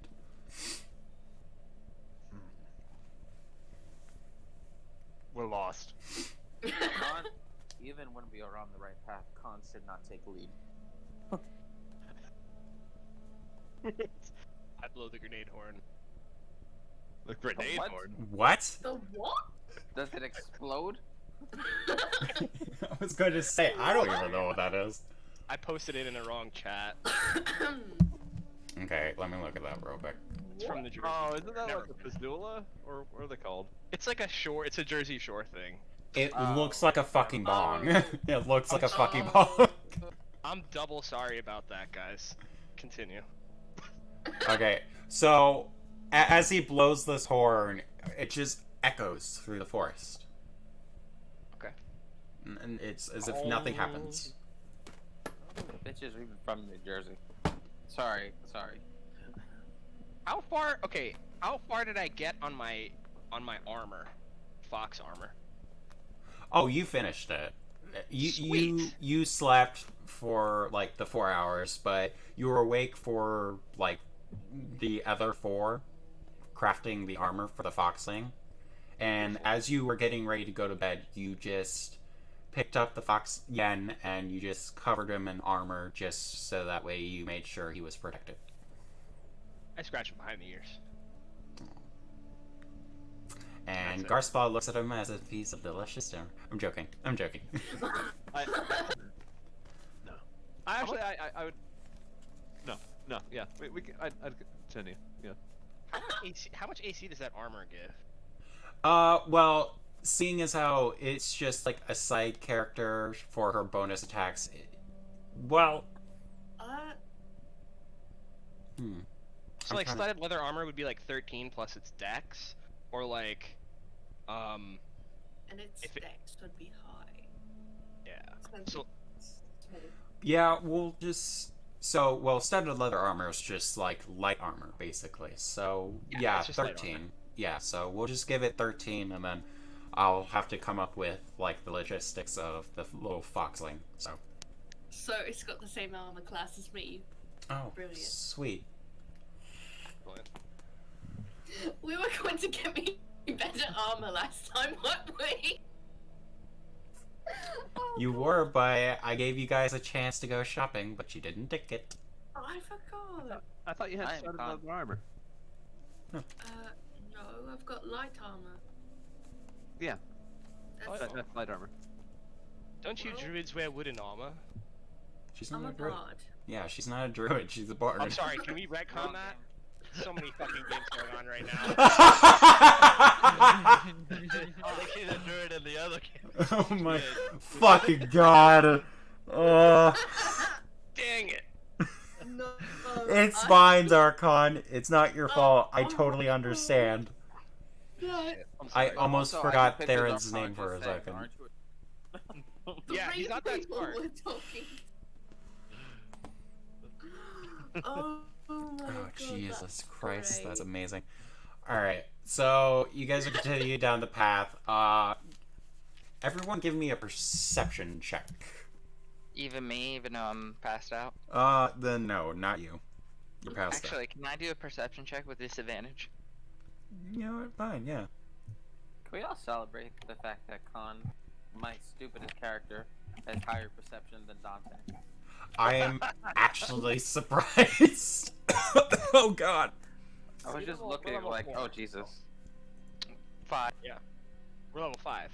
[SPEAKER 6] We're lost.
[SPEAKER 4] Khan, even when we are on the right path, Khan should not take lead.
[SPEAKER 2] I blow the grenade horn.
[SPEAKER 6] The grenade
[SPEAKER 4] What?
[SPEAKER 6] horn.
[SPEAKER 3] What?
[SPEAKER 5] The what?
[SPEAKER 4] Does it explode?
[SPEAKER 3] I was going to say, I don't even know what that is.
[SPEAKER 2] I posted it in the wrong chat.
[SPEAKER 3] Okay, let me look at that real quick.
[SPEAKER 2] It's from the Jersey.
[SPEAKER 6] Oh, isn't that
[SPEAKER 2] Never
[SPEAKER 6] like a
[SPEAKER 2] mind.
[SPEAKER 6] Pizdula? Or what are they called?
[SPEAKER 2] It's like a shore. It's a Jersey Shore thing.
[SPEAKER 3] It
[SPEAKER 4] Oh.
[SPEAKER 3] looks like a fucking bong. It looks like a fucking
[SPEAKER 5] Oh.
[SPEAKER 3] bong.
[SPEAKER 2] I'm double sorry about that, guys. Continue.
[SPEAKER 3] Okay, so as he blows this horn, it just echoes through the forest.
[SPEAKER 2] Okay.
[SPEAKER 3] And it's as if nothing happens.
[SPEAKER 4] Bitches, we're from New Jersey. Sorry.
[SPEAKER 2] How far? Okay. How far did I get on my armor? Fox armor.
[SPEAKER 3] Oh, you finished it.
[SPEAKER 2] Sweet.
[SPEAKER 3] You slept for like the 4 hours, but you were awake for like the other 4, crafting the armor for the foxling. And as you were getting ready to go to bed, you just picked up the fox yen and you just covered him in armor just so that way you made sure he was protected.
[SPEAKER 2] I scratch him behind the ears.
[SPEAKER 3] And
[SPEAKER 6] That's
[SPEAKER 3] Garspa looks at him as if he's a delicious dinner. I'm joking.
[SPEAKER 6] I actually I would. No, yeah. We can, I'd continue. Yeah.
[SPEAKER 2] How much AC does that armor give?
[SPEAKER 3] Well, seeing as how it's just like a side character for her bonus attacks, well,
[SPEAKER 2] So
[SPEAKER 3] I'm
[SPEAKER 2] like
[SPEAKER 3] trying to-
[SPEAKER 2] studded leather armor would be like 13 plus its dex, or like,
[SPEAKER 5] and its
[SPEAKER 2] If it-
[SPEAKER 5] dex would be high.
[SPEAKER 2] yeah.
[SPEAKER 5] So,
[SPEAKER 2] So
[SPEAKER 3] yeah, we'll just studded leather armor is just like light armor basically. So yeah,
[SPEAKER 2] it's just light
[SPEAKER 3] 13. Yeah, so we'll just give it 13, and then I'll have to come up with like the logistics of the little foxling. So
[SPEAKER 5] so it's got the same armor class as me.
[SPEAKER 3] oh,
[SPEAKER 5] Brilliant.
[SPEAKER 3] sweet.
[SPEAKER 5] We were going to get me better armor last time, weren't we? Oh,
[SPEAKER 3] You were, but I gave you guys a chance to go shopping, but you didn't take it.
[SPEAKER 5] I forgot.
[SPEAKER 6] I thought you had
[SPEAKER 4] I am
[SPEAKER 6] studded
[SPEAKER 4] Khan.
[SPEAKER 6] leather armor.
[SPEAKER 5] No, I've got light armor.
[SPEAKER 6] Yeah.
[SPEAKER 5] That's
[SPEAKER 6] That's light armor.
[SPEAKER 2] don't you
[SPEAKER 5] Well-
[SPEAKER 2] druids wear wooden armor?
[SPEAKER 3] She's
[SPEAKER 5] I'm
[SPEAKER 3] not
[SPEAKER 5] a
[SPEAKER 3] a druid.
[SPEAKER 5] bard.
[SPEAKER 3] Yeah, she's not a druid. She's a bard.
[SPEAKER 2] I'm sorry, can we retcon that? So many fucking games going on right now.
[SPEAKER 1] I think she's a druid in the other game.
[SPEAKER 3] Oh my fucking god.
[SPEAKER 2] Dang it.
[SPEAKER 5] No.
[SPEAKER 3] It's fine, Zarkon. It's not your fault. I totally understand.
[SPEAKER 5] No.
[SPEAKER 2] I'm
[SPEAKER 3] I
[SPEAKER 2] sorry.
[SPEAKER 3] almost
[SPEAKER 4] Also,
[SPEAKER 3] forgot
[SPEAKER 4] can picture
[SPEAKER 3] Theron's
[SPEAKER 4] Zarkon
[SPEAKER 3] name for a
[SPEAKER 4] just saying,
[SPEAKER 3] second.
[SPEAKER 4] "Aren't you a-"
[SPEAKER 2] Yeah, he's not that
[SPEAKER 5] Three people
[SPEAKER 2] smart.
[SPEAKER 5] were talking. Oh my
[SPEAKER 3] Oh,
[SPEAKER 5] god.
[SPEAKER 3] Jesus
[SPEAKER 5] that's
[SPEAKER 3] Christ,
[SPEAKER 5] great.
[SPEAKER 3] that's amazing. Alright, so you guys are continuing down the path. Everyone give me a perception check.
[SPEAKER 7] Even me, even though I'm passed out.
[SPEAKER 3] Then no, not you. You're past
[SPEAKER 7] Actually, can I do a perception check with disadvantage?
[SPEAKER 3] that. You know what? Fine, yeah.
[SPEAKER 4] Can we all celebrate the fact that Khan, my stupidest character, has higher perception than Dante?
[SPEAKER 3] I am actually surprised. Oh god.
[SPEAKER 4] I was just
[SPEAKER 2] We're
[SPEAKER 4] looking
[SPEAKER 2] level
[SPEAKER 4] like,
[SPEAKER 2] 4.
[SPEAKER 4] oh Jesus.
[SPEAKER 7] 5.
[SPEAKER 2] We're level 5.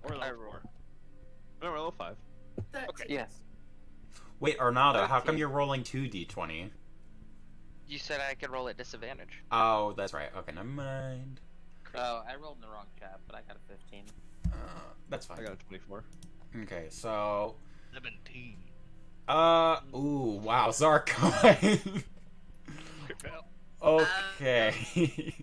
[SPEAKER 2] Or
[SPEAKER 7] I
[SPEAKER 2] level
[SPEAKER 7] roll.
[SPEAKER 2] 4.
[SPEAKER 6] No, we're level 5.
[SPEAKER 5] 13.
[SPEAKER 4] Yes.
[SPEAKER 3] Wait, Arnado, how come
[SPEAKER 4] 13.
[SPEAKER 3] you're rolling 2d20?
[SPEAKER 7] You said I could roll at disadvantage.
[SPEAKER 3] Oh, that's right. Okay, never mind.
[SPEAKER 4] Oh, I rolled in the wrong chat, but I got a 15.
[SPEAKER 3] That's
[SPEAKER 6] I
[SPEAKER 3] fine.
[SPEAKER 6] got a 24.
[SPEAKER 3] Okay, so
[SPEAKER 1] 17.
[SPEAKER 3] ooh, wow, Zarkon. Okay.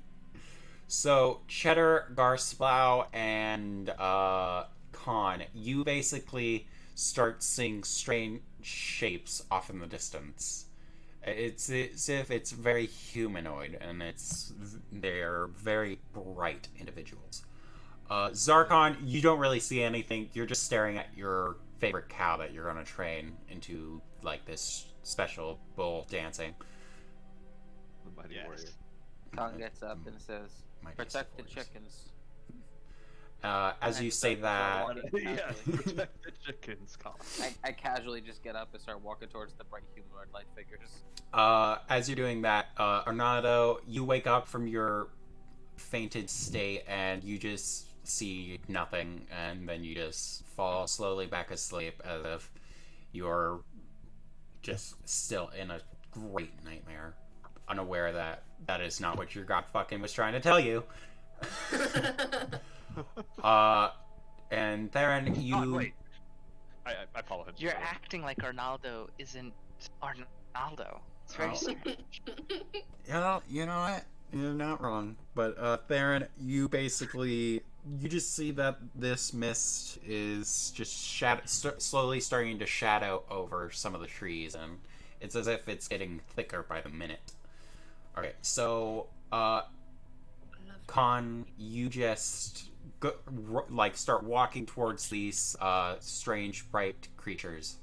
[SPEAKER 3] So Cheddar, Garsplow, and Khan, you basically start seeing strange shapes off in the distance. It's as if it's very humanoid, and they're very bright individuals. Zarkon, you don't really see anything. You're just staring at your favorite cow that you're gonna train into like this special bull dancing.
[SPEAKER 6] The mighty warrior.
[SPEAKER 2] Yes.
[SPEAKER 4] Khan gets up and says,
[SPEAKER 3] Mighty
[SPEAKER 4] protect the
[SPEAKER 3] Swords.
[SPEAKER 4] chickens.
[SPEAKER 3] As you say that,
[SPEAKER 6] Yeah, protect the chickens, Colin.
[SPEAKER 4] I casually just get up and start walking towards the bright humanoid light figures.
[SPEAKER 3] as you're doing that, Arnado, you wake up from your fainted state and you just see nothing, and then you just fall slowly back asleep as if you're just still in a great nightmare, unaware that that is not what your god fucking was trying to tell you. And Theron, you...
[SPEAKER 6] Oh, wait. I follow him.
[SPEAKER 7] You're
[SPEAKER 6] so-
[SPEAKER 7] acting like Arnaldo isn't Arnaldo. It's very
[SPEAKER 3] Oh.
[SPEAKER 7] strange.
[SPEAKER 3] Yeah, you know what? You're not wrong. But, Theron, you basically... You just see that this mist is just slowly starting to shadow over some of the trees, and it's as if it's getting thicker by the minute. Okay, so, Khan, you just start walking towards these strange bright creatures,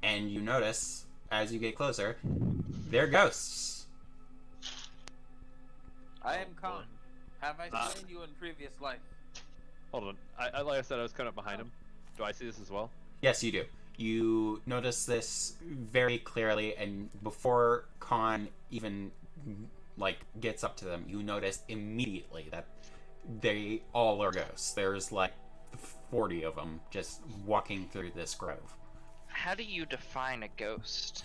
[SPEAKER 3] and you notice as you get closer, they're ghosts.
[SPEAKER 4] I am Khan. Have I slain you in previous life?
[SPEAKER 6] Hold on. I like I said, I was kind of behind him. Do I see this as well?
[SPEAKER 3] Yes, you do. You notice this very clearly, and before Khan even gets up to them, you notice immediately that they all are ghosts. There's 40 of them just walking through this grove.
[SPEAKER 7] How do you define a ghost?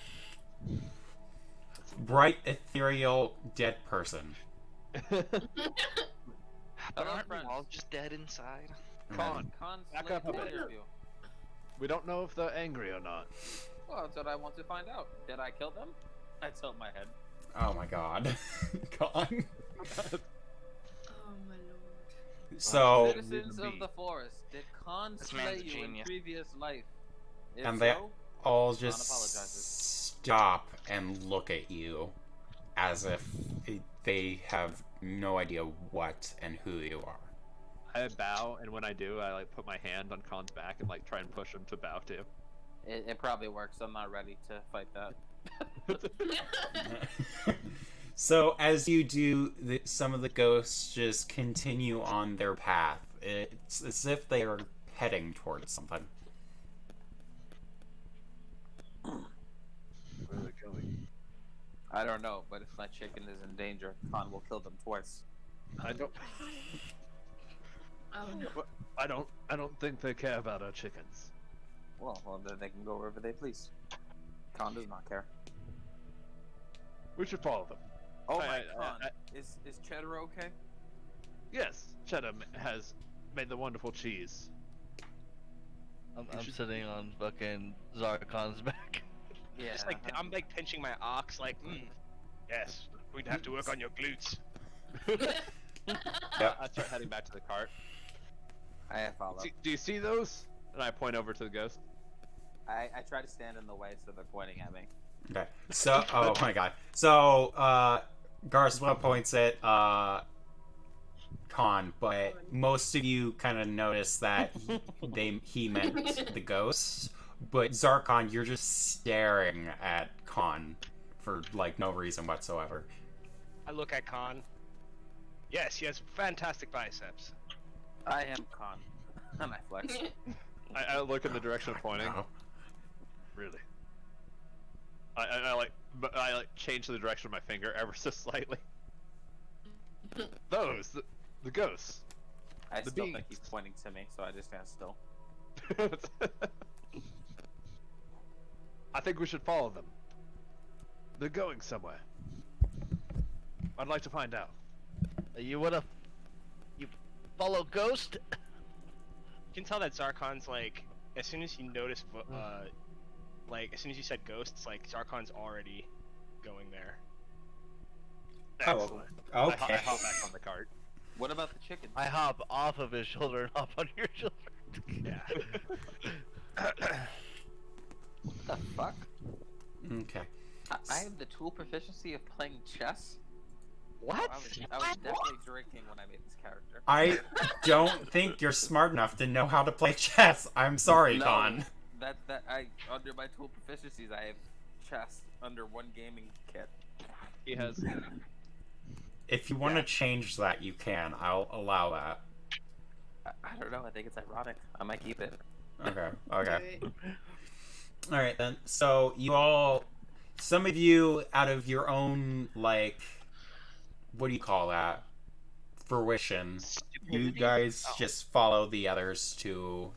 [SPEAKER 3] Bright, ethereal, dead person.
[SPEAKER 7] But
[SPEAKER 4] Hello,
[SPEAKER 7] aren't we
[SPEAKER 4] friends.
[SPEAKER 7] all just dead inside?
[SPEAKER 6] Con.
[SPEAKER 4] Khan
[SPEAKER 6] Back
[SPEAKER 4] slayed
[SPEAKER 6] up a
[SPEAKER 4] the
[SPEAKER 6] bit.
[SPEAKER 4] interview.
[SPEAKER 6] We don't know if they're angry or not.
[SPEAKER 4] Well, that's what I want to find out. Did I kill them? I tilt my head.
[SPEAKER 3] Oh my god. Khan.
[SPEAKER 5] Oh my lord.
[SPEAKER 3] So,
[SPEAKER 4] Citizens of the forest, did Khan
[SPEAKER 7] This
[SPEAKER 4] slay
[SPEAKER 7] man's a
[SPEAKER 4] you in
[SPEAKER 7] genius.
[SPEAKER 4] previous life? If
[SPEAKER 3] And they
[SPEAKER 4] so,
[SPEAKER 3] all
[SPEAKER 4] Khan
[SPEAKER 3] just
[SPEAKER 4] apologizes.
[SPEAKER 3] stop and look at you as if they have no idea what and who you are.
[SPEAKER 6] I bow, and when I do, I put my hand on Khan's back and try and push him to bow too.
[SPEAKER 4] It probably works. I'm not ready to fight that.
[SPEAKER 3] So as you do, some of the ghosts just continue on their path. It's as if they are heading towards something.
[SPEAKER 6] Where are they going?
[SPEAKER 4] I don't know, but if my chicken is in danger, Khan will kill them twice.
[SPEAKER 6] I don't.
[SPEAKER 5] Oh no.
[SPEAKER 6] I don't think they care about our chickens.
[SPEAKER 4] Well, then they can go wherever they please. Khan does not care.
[SPEAKER 6] We should follow them.
[SPEAKER 4] Oh my
[SPEAKER 6] I-
[SPEAKER 4] Khan, is Cheddar okay?
[SPEAKER 6] Yes, Cheddar has made the wonderful cheese.
[SPEAKER 1] I'm sitting on fucking Zarkon's back.
[SPEAKER 4] Yeah.
[SPEAKER 2] Just like I'm like pinching my ox, like, yes, we'd have to work on your glutes.
[SPEAKER 6] I start heading back to the cart.
[SPEAKER 4] I follow.
[SPEAKER 6] Do you see those? And I point over to the ghost.
[SPEAKER 4] I try to stand in the way so they're pointing at me.
[SPEAKER 3] Okay. So, oh my god. So, Garswell points at Khan, but most of you kind of notice that he meant the ghosts. But Zarkon, you're just staring at Khan for like no reason whatsoever.
[SPEAKER 2] I look at Khan. Yes, he has fantastic biceps.
[SPEAKER 4] I am Khan. And I flex.
[SPEAKER 6] I look in the direction of pointing.
[SPEAKER 3] Oh.
[SPEAKER 6] Really? I like change the direction of my finger ever so slightly. Those, the ghosts.
[SPEAKER 4] I
[SPEAKER 6] The
[SPEAKER 4] still think
[SPEAKER 6] beings.
[SPEAKER 4] he's pointing to me, so I just stand still.
[SPEAKER 6] I think we should follow them. They're going somewhere. I'd like to find out.
[SPEAKER 1] You follow Ghost?
[SPEAKER 2] You can tell that Zarkon's like, as soon as he noticed, like as soon as you said ghosts, like Zarkon's already going there.
[SPEAKER 6] Excellent.
[SPEAKER 3] Oh,
[SPEAKER 6] I
[SPEAKER 3] okay.
[SPEAKER 6] hop back on the cart.
[SPEAKER 4] What about the chicken?
[SPEAKER 1] I hop off of his shoulder and hop on your shoulder.
[SPEAKER 6] Yeah.
[SPEAKER 4] What the fuck?
[SPEAKER 3] Okay.
[SPEAKER 4] I have the tool proficiency of playing chess?
[SPEAKER 2] What?
[SPEAKER 4] I was definitely drinking when I made this character.
[SPEAKER 3] I don't think you're smart enough to know how to play chess. I'm sorry,
[SPEAKER 4] No.
[SPEAKER 3] Khan.
[SPEAKER 4] That I under my tool proficiencies I have chess under one gaming kit.
[SPEAKER 6] He has.
[SPEAKER 3] If you want to change that, you can. I'll allow that.
[SPEAKER 4] I don't know. I think it's ironic. I might keep it.
[SPEAKER 3] Okay. Okay.
[SPEAKER 5] Do it.
[SPEAKER 3] All right then. So you all, some of you, out of your own like, what do you call that? Fruition. You guys just follow the others to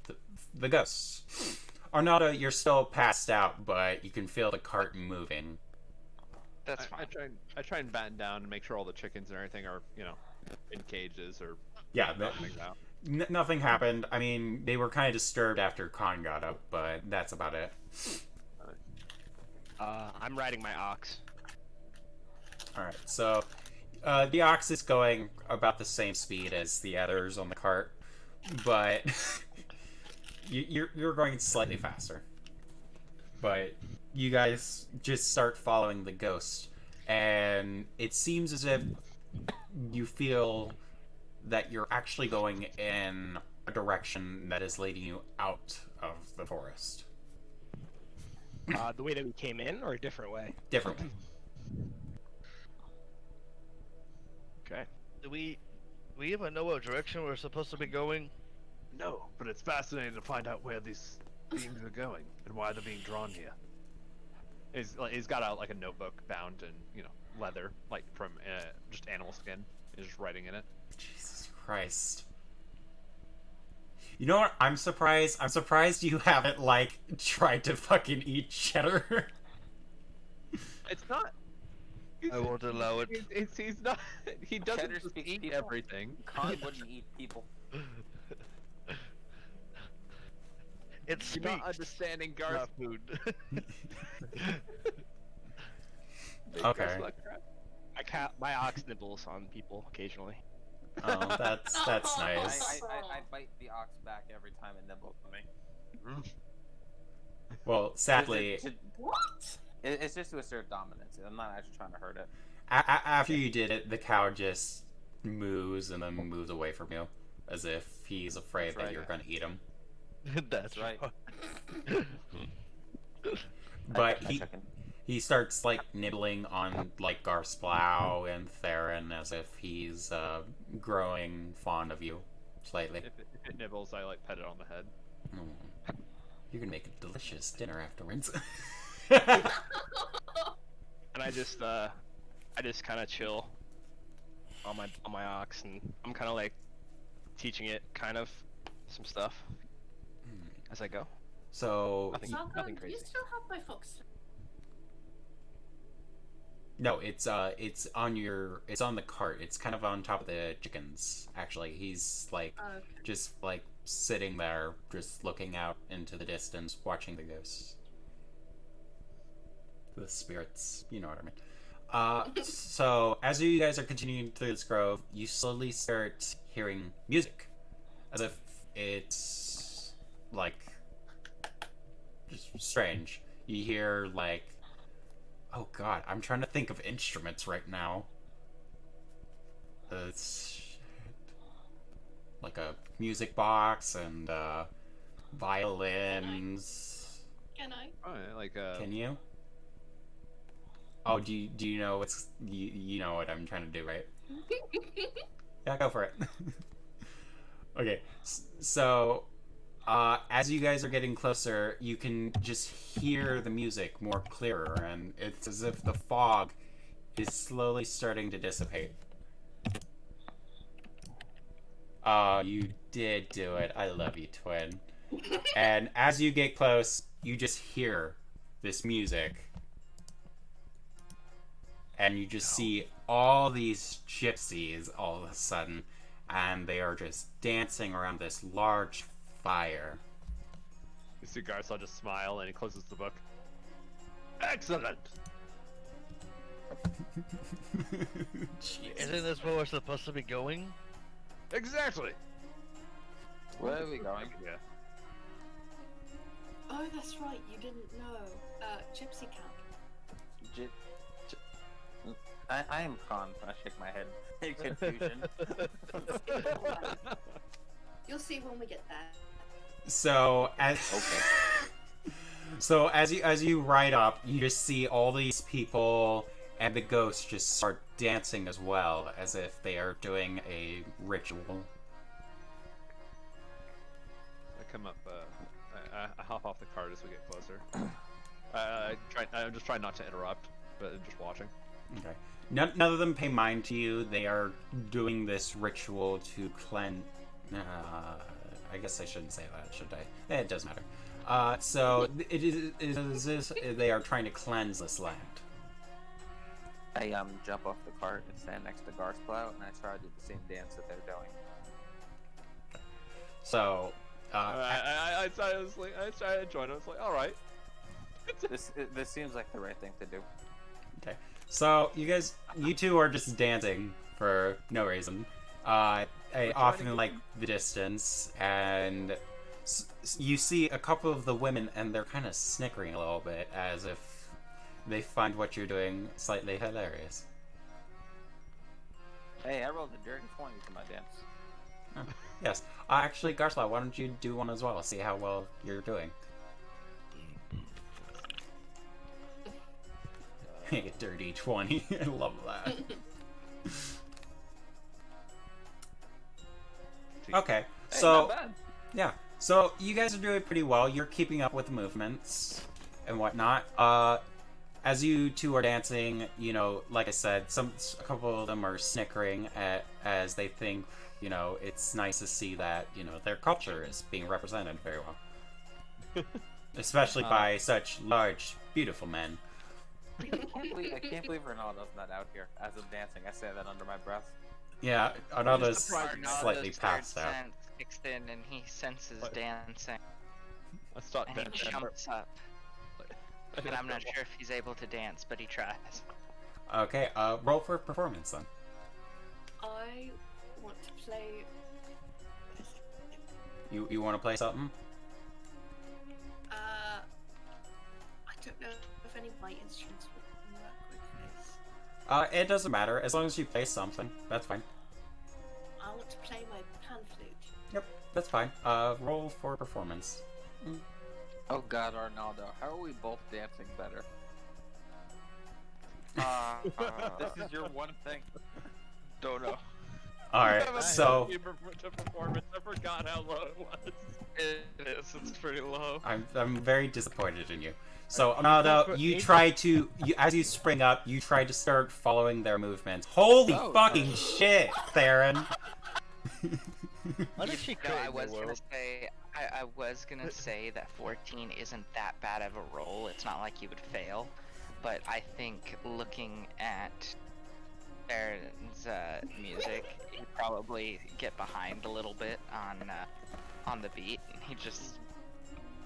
[SPEAKER 3] the ghosts. Arnaldo, you're still passed out, but you can feel the cart moving.
[SPEAKER 7] That's fine.
[SPEAKER 6] I try and batten down and make sure all the chickens and everything are, in cages or
[SPEAKER 3] Yeah,
[SPEAKER 6] nothing out.
[SPEAKER 3] nothing happened. I mean, they were kind of disturbed after Khan got up, but that's about it.
[SPEAKER 2] I'm riding my ox.
[SPEAKER 3] All right, so the ox is going about the same speed as the others on the cart, but you're going slightly faster. But you guys just start following the ghost, and it seems as if you feel that you're actually going in a direction that is leading you out of the forest.
[SPEAKER 2] The way that we came in, or a different way?
[SPEAKER 3] Different way.
[SPEAKER 2] Okay.
[SPEAKER 1] Do we even know what direction we're supposed to be going?
[SPEAKER 6] No, but it's fascinating to find out where these beings are going and why they're being drawn here. He's got a notebook bound in leather, like from just animal skin. He's just writing in it.
[SPEAKER 3] Jesus Christ. You know what? I'm surprised. I'm surprised you haven't tried to fucking eat cheddar.
[SPEAKER 6] It's not.
[SPEAKER 1] I won't allow it.
[SPEAKER 6] He's not. He doesn't
[SPEAKER 4] Cheddar
[SPEAKER 6] just
[SPEAKER 4] speaks
[SPEAKER 6] eat
[SPEAKER 4] people.
[SPEAKER 6] everything.
[SPEAKER 4] Khan wouldn't eat people.
[SPEAKER 1] It's
[SPEAKER 6] You're
[SPEAKER 1] speech,
[SPEAKER 6] not understanding Garth.
[SPEAKER 1] not food.
[SPEAKER 3] Okay.
[SPEAKER 2] My ox nibbles on people occasionally.
[SPEAKER 3] Oh, that's nice.
[SPEAKER 4] I bite the ox back every time it nibbles on me.
[SPEAKER 3] Well, sadly,
[SPEAKER 5] What?
[SPEAKER 4] It's just to assert dominance. I'm not actually trying to hurt it.
[SPEAKER 3] after you did it, the cow just moves and then moves away from you, as if he's afraid
[SPEAKER 4] That's
[SPEAKER 3] that
[SPEAKER 4] right,
[SPEAKER 3] you're
[SPEAKER 4] yeah.
[SPEAKER 3] going to eat him.
[SPEAKER 1] That's
[SPEAKER 4] right.
[SPEAKER 3] But
[SPEAKER 4] I check in.
[SPEAKER 3] he starts nibbling on Garsplow and Theron as if he's growing fond of you slightly.
[SPEAKER 6] If it nibbles, I pet it on the head.
[SPEAKER 3] Mm. You can make a delicious dinner afterwards.
[SPEAKER 2] And I just kind of chill on my ox, and I'm kind of teaching it some stuff as I go.
[SPEAKER 3] So
[SPEAKER 2] Nothing-
[SPEAKER 5] Sargon,
[SPEAKER 2] nothing
[SPEAKER 5] do you
[SPEAKER 2] crazy.
[SPEAKER 5] still have my fox?
[SPEAKER 3] no, it's on the cart. It's kind of on top of the chickens. Actually, he's like
[SPEAKER 5] Oh, okay.
[SPEAKER 3] just like sitting there, just looking out into the distance, watching the ghosts, the spirits. You know what I mean. So as you guys are continuing through this grove, you slowly start hearing music, as if it's like just strange. You hear like, oh god, I'm trying to think of instruments right now. It's like a music box and violins.
[SPEAKER 5] Can I?
[SPEAKER 6] Oh, yeah, like
[SPEAKER 3] Can you? Oh, do you know what's you know what I'm trying to do, right? Yeah, go for it. Okay, so as you guys are getting closer, you can just hear the music more clearer, and it's as if the fog is slowly starting to dissipate. You did do it. I love you, twin. And as you get close, you just hear this music. And you just see all these gypsies all of a sudden, and they are just dancing around this large fire.
[SPEAKER 6] you see Garcelle just smile and he closes the book. Excellent.
[SPEAKER 1] Isn't this where we're supposed to be going?
[SPEAKER 6] Exactly.
[SPEAKER 4] Where are we going?
[SPEAKER 6] Yeah.
[SPEAKER 5] Oh, that's right. You didn't know. Gypsy camp.
[SPEAKER 4] J- I am Khan. I shake my head in confusion.
[SPEAKER 5] You'll see when we get there.
[SPEAKER 3] So as so as you ride up, you just see all these people and the ghosts just start dancing as well, as if they are doing a ritual.
[SPEAKER 6] I come up. I hop off the cart as we get closer. I'm just trying not to interrupt, but I'm just watching.
[SPEAKER 3] Okay. None of them pay mind to you. They are doing this ritual to cleanse. I guess I shouldn't say that, should I? It doesn't matter. So it is they are trying to cleanse this land.
[SPEAKER 4] I jump off the cart and stand next to Garsplow, and I try to do the same dance that they're doing.
[SPEAKER 3] So
[SPEAKER 6] I tried to join. I was like, all right.
[SPEAKER 4] This seems like the right thing to do.
[SPEAKER 3] okay. So you two are just dancing for no reason. Off in like the distance, and you see a couple of the women, and they're kind of snickering a little bit, as if they find what you're doing slightly hilarious.
[SPEAKER 4] Hey, I rolled a dirty 20 for my dance.
[SPEAKER 3] Yes. Actually, Garslaw, why don't you do one as well? See how well you're doing. A dirty 20. I love that. Okay,
[SPEAKER 4] Hey,
[SPEAKER 3] so
[SPEAKER 4] not bad.
[SPEAKER 3] yeah, so you guys are doing pretty well. You're keeping up with the movements and whatnot. As you two are dancing, you know, like I said, a couple of them are snickering as they think, you know, it's nice to see that, you know, their culture is being represented very well, especially by such large, beautiful men.
[SPEAKER 4] I can't believe Ronaldo's not out here as I'm dancing. I say that under my breath.
[SPEAKER 3] Yeah, Arnaldo's
[SPEAKER 6] surprised
[SPEAKER 3] slightly
[SPEAKER 7] Arnaldo's
[SPEAKER 3] passed
[SPEAKER 7] third
[SPEAKER 3] out.
[SPEAKER 7] sense kicks in and he senses
[SPEAKER 6] What?
[SPEAKER 7] dancing
[SPEAKER 6] I start
[SPEAKER 7] and he
[SPEAKER 6] dancing.
[SPEAKER 7] jumps up. But I'm not sure if he's able to dance, but he tries.
[SPEAKER 3] Okay, roll for performance then.
[SPEAKER 5] I want to play.
[SPEAKER 3] You want to play something?
[SPEAKER 5] I don't know if any of my instruments would work with this.
[SPEAKER 3] It doesn't matter as long as you play something. That's fine.
[SPEAKER 5] I want to play my pan flute.
[SPEAKER 3] Yep, that's fine. Roll for performance.
[SPEAKER 4] Oh God, Arnaldo, how are we both dancing better? This is your one thing.
[SPEAKER 1] Don't know.
[SPEAKER 3] All right, so
[SPEAKER 6] To performance, I forgot how low it was.
[SPEAKER 2] It is. It's pretty low.
[SPEAKER 3] I'm very disappointed in you. So Arnaldo, you try to as you spring up, you try to start following their movements. Holy
[SPEAKER 4] Oh,
[SPEAKER 3] fucking shit, Theron!
[SPEAKER 1] Why did she
[SPEAKER 7] No,
[SPEAKER 1] create
[SPEAKER 7] I
[SPEAKER 1] a
[SPEAKER 7] was
[SPEAKER 1] new
[SPEAKER 7] gonna
[SPEAKER 1] world?
[SPEAKER 7] say, I was gonna say that 14 isn't that bad of a roll. It's not like you would fail, but I think looking at Aaron's music, he'd probably get behind a little bit on the beat. He just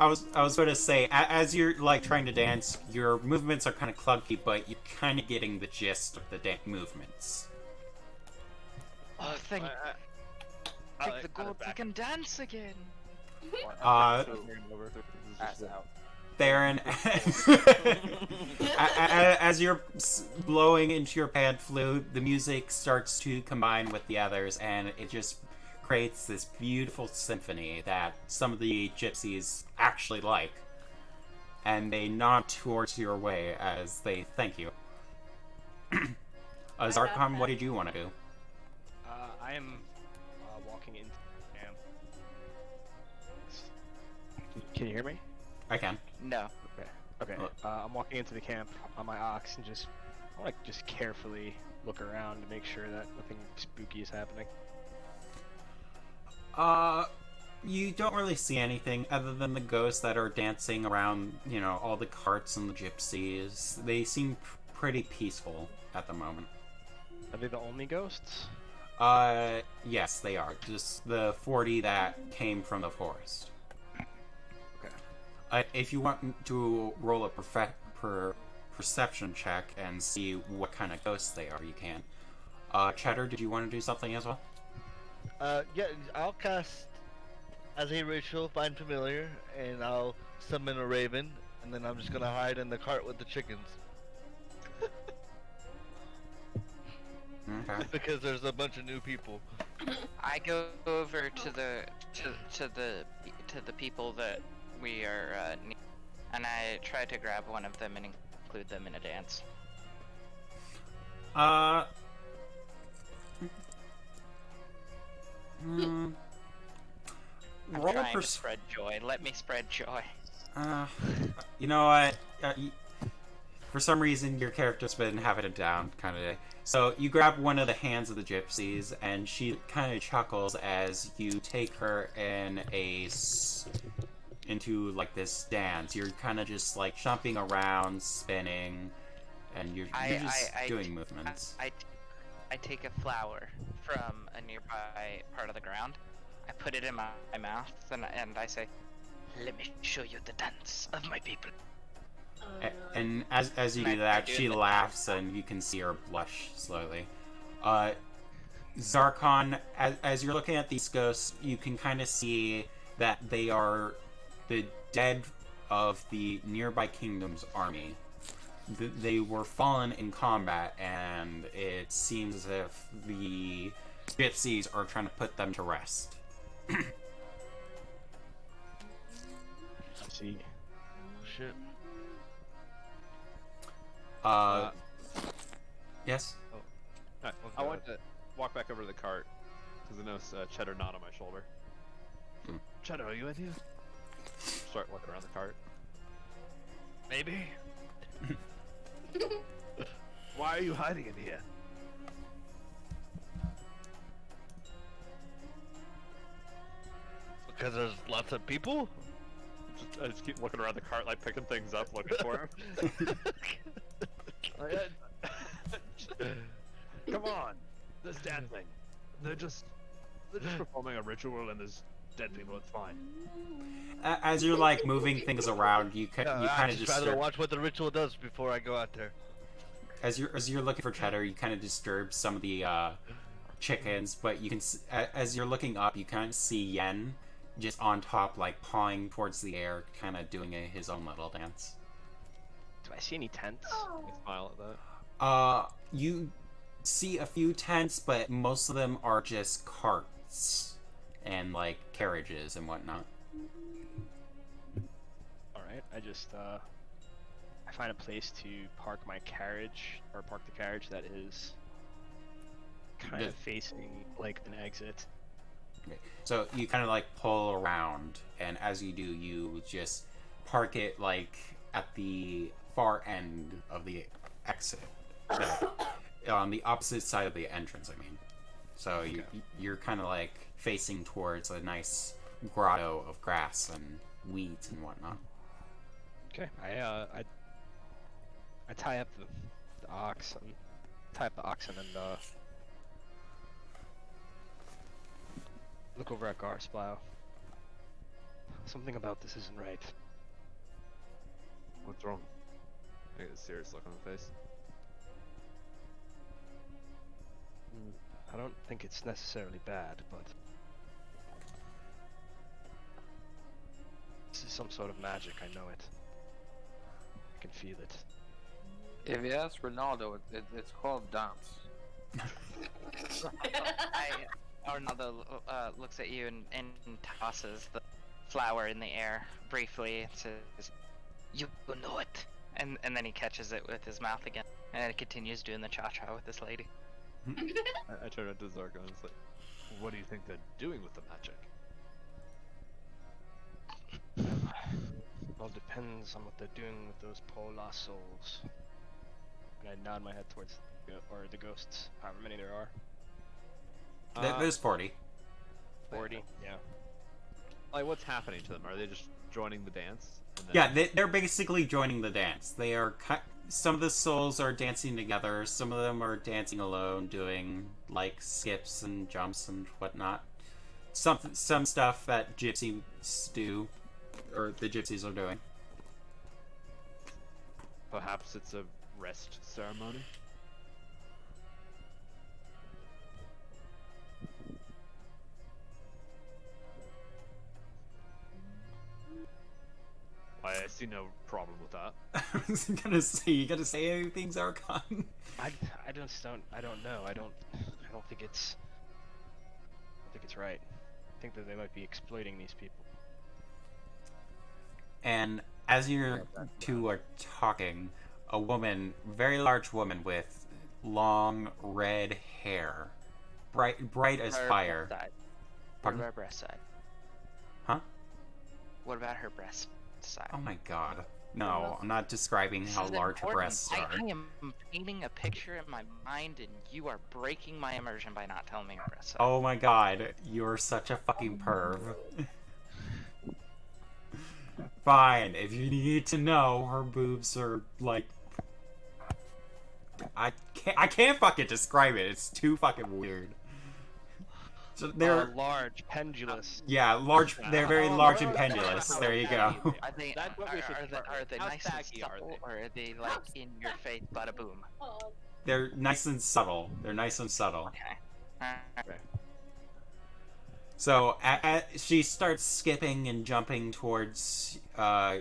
[SPEAKER 3] I was going to say, as you're like trying to dance, your movements are kind of clunky, but you're kind of getting the gist of the movements.
[SPEAKER 7] oh thank
[SPEAKER 6] I
[SPEAKER 7] the
[SPEAKER 6] like,
[SPEAKER 7] gods, I can dance again.
[SPEAKER 4] Pass out.
[SPEAKER 3] Theron, as you're blowing into your pan flute, the music starts to combine with the others, and it just creates this beautiful symphony that some of the gypsies actually like. And they nod towards your way as they thank you. Zarkon, what did you want to do?
[SPEAKER 2] I am walking into camp. Can you hear me?
[SPEAKER 3] I can.
[SPEAKER 7] No.
[SPEAKER 2] Okay. I'm walking into the camp on my ox and I want to just carefully look around to make sure that nothing spooky is happening.
[SPEAKER 3] You don't really see anything other than the ghosts that are dancing around, you know, all the carts and the gypsies. They seem pretty peaceful at the moment.
[SPEAKER 2] Are they the only ghosts?
[SPEAKER 3] Yes, they are. Just the 40 that came from the forest.
[SPEAKER 2] Okay.
[SPEAKER 3] If you want to roll a perception check and see what kind of ghosts they are, you can. Cheddar, did you want to do something as well?
[SPEAKER 1] Yeah, I'll cast as a ritual, find familiar, and I'll summon a raven, and then I'm just gonna hide in the cart with the chickens.
[SPEAKER 3] Okay.
[SPEAKER 1] Because there's a bunch of new people.
[SPEAKER 7] I go over to the people that we are near, and I try to grab one of them and include them in a dance. I'm
[SPEAKER 3] Roll
[SPEAKER 7] trying to spread joy. Let me spread joy.
[SPEAKER 3] You know what? For some reason, your character's been having it down kind of day. So you grab one of the hands of the gypsies, and she kind of chuckles as you take her in into like this dance. You're kind of just like jumping around, spinning, and you're just doing movements.
[SPEAKER 7] I take a flower from a nearby part of the ground. I put it in my mouth, and I say, "Let me show you the dance of my people."
[SPEAKER 3] And as you do that, she laughs, and you can see her blush slowly. Zarkon, as you're looking at these ghosts, you can kind of see that they are the dead of the nearby kingdom's army. They were fallen in combat, and it seems as if the gypsies are trying to put them to rest.
[SPEAKER 2] I see.
[SPEAKER 1] Shit.
[SPEAKER 3] Yes?
[SPEAKER 6] I want to walk back over to the cart because I notice Cheddar nod on my shoulder. Cheddar, are you in here? Start looking around the cart.
[SPEAKER 1] Maybe.
[SPEAKER 6] Why are you hiding in here?
[SPEAKER 1] Because there's lots of people?
[SPEAKER 6] I just keep looking around the cart, like picking things up, looking for him. Come on, this dancing. They're just performing a ritual, and there's dead people. It's fine.
[SPEAKER 3] As you're like moving things around, you kind
[SPEAKER 1] I
[SPEAKER 3] of
[SPEAKER 1] just
[SPEAKER 3] just
[SPEAKER 1] rather watch what the ritual does before I go out there.
[SPEAKER 3] as you're looking for Cheddar, you kind of disturb some of the chickens, but you can as you're looking up, you kind of see Yen just on top, like pawing towards the air, kind of doing his own little dance.
[SPEAKER 2] Do I see any tents?
[SPEAKER 6] I smile at that.
[SPEAKER 3] You see a few tents, but most of them are just carts and like carriages and whatnot.
[SPEAKER 2] Alright, I just I find a place to park my carriage, or park the carriage that is kind of facing like an exit.
[SPEAKER 3] Okay. So you kind of like pull around, and as you do, you just park it like at the far end of the exit, on the opposite side of the entrance. I mean, So
[SPEAKER 6] Okay.
[SPEAKER 3] you're kind of like facing towards a nice grotto of grass and weeds and whatnot.
[SPEAKER 2] Okay. I tie up the oxen. Tie up the oxen and look over at Garsplow. Something about this isn't right.
[SPEAKER 6] What's wrong? I get a serious look on the face.
[SPEAKER 2] I don't think it's necessarily bad, but this is some sort of magic. I know it. I can feel it.
[SPEAKER 4] If you ask Ronaldo, it's called dance.
[SPEAKER 7] Arnaldo looks at you and tosses the flower in the air briefly and says, "You know it." And then he catches it with his mouth again, and continues doing the cha-cha with this lady.
[SPEAKER 6] I turn to Zarko and it's like, what do you think they're doing with the magic?
[SPEAKER 2] Well, depends on what they're doing with those poor lost souls. And I nod my head towards the ghosts, however many there are.
[SPEAKER 3] There's 40.
[SPEAKER 2] 40, yeah.
[SPEAKER 6] Like, what's happening to them? Are they just joining the dance? And then...
[SPEAKER 3] Yeah, they're basically joining the dance. They are some of the souls are dancing together. Some of them are dancing alone, doing like skips and jumps and whatnot. Some stuff that gypsies do, or the gypsies are doing.
[SPEAKER 6] Perhaps it's a rest ceremony? I see no problem with that.
[SPEAKER 3] I was gonna say, you gotta say anything, Zarkon?
[SPEAKER 2] I don't know. I don't think it's right. I think that they might be exploiting these people.
[SPEAKER 3] And as you two are talking, a woman, very large woman with long red hair, bright as
[SPEAKER 7] Her
[SPEAKER 3] fire.
[SPEAKER 7] breast side. What
[SPEAKER 3] Pardon?
[SPEAKER 7] about her breast side?
[SPEAKER 3] Huh?
[SPEAKER 7] What about her breast side?
[SPEAKER 3] Oh my god. No, I'm not describing
[SPEAKER 7] This
[SPEAKER 3] how
[SPEAKER 7] is
[SPEAKER 3] large her
[SPEAKER 7] important.
[SPEAKER 3] breasts are.
[SPEAKER 7] I am painting a picture in my mind, and you are breaking my immersion by not telling me her breast size.
[SPEAKER 3] Oh my god, you're such a fucking perv. Fine, if you need to know, her boobs are like... I can't fucking describe it, it's too fucking weird. So they're...
[SPEAKER 2] large, pendulous.
[SPEAKER 3] Yeah, large. They're very large and
[SPEAKER 6] well,
[SPEAKER 3] pendulous. There you go.
[SPEAKER 7] Are they,
[SPEAKER 6] That's what we should start
[SPEAKER 7] are
[SPEAKER 6] with.
[SPEAKER 7] they
[SPEAKER 6] How
[SPEAKER 7] nice and
[SPEAKER 6] saggy are
[SPEAKER 7] supple,
[SPEAKER 6] they?
[SPEAKER 7] or are they like in your face, bada boom?
[SPEAKER 5] Oh,
[SPEAKER 3] They're nice and subtle. They're nice and subtle.
[SPEAKER 7] Okay.
[SPEAKER 3] So she starts skipping and jumping towards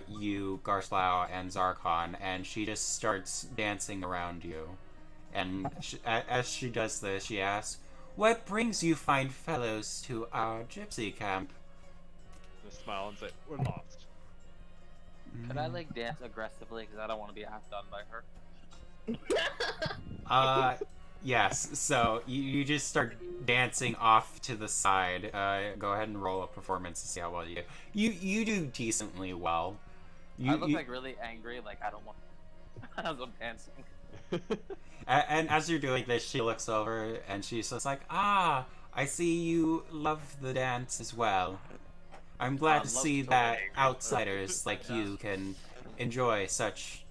[SPEAKER 3] you, Garslau, and Zarkon, and she just starts dancing around you. And as she does this, she asks, "What brings you fine fellows to our gypsy camp?"
[SPEAKER 6] Just smile and say, we're lost.
[SPEAKER 4] Could I like dance aggressively because I don't want to be outdone by her?
[SPEAKER 3] Yes. So you just start dancing off to the side. Go ahead and roll a performance to see how well you do. You do decently well.
[SPEAKER 4] I look like really angry, like I don't want as I'm dancing.
[SPEAKER 3] And as you're doing this, she looks over and she's just like, "Ah, I see you love the dance as well. I'm glad to
[SPEAKER 4] love
[SPEAKER 3] see
[SPEAKER 4] to
[SPEAKER 3] that
[SPEAKER 4] angry.
[SPEAKER 3] outsiders like you can enjoy such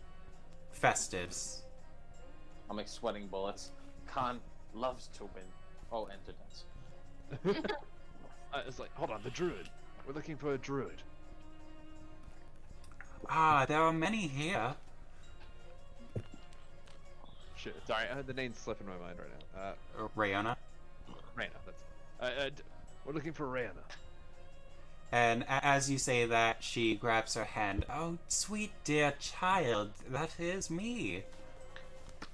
[SPEAKER 3] festives."
[SPEAKER 4] I'm like sweating bullets. Khan loves to win. Oh, and to dance.
[SPEAKER 6] It's like, hold on, the druid. We're looking for a druid.
[SPEAKER 3] Ah, there are many here.
[SPEAKER 6] Shit, sorry, the name's slipping my mind right now.
[SPEAKER 3] Rayona.
[SPEAKER 6] Reyna, that's... we're looking for Reyna.
[SPEAKER 3] And as you say that, she grabs her hand. "Oh, sweet dear child, that is me."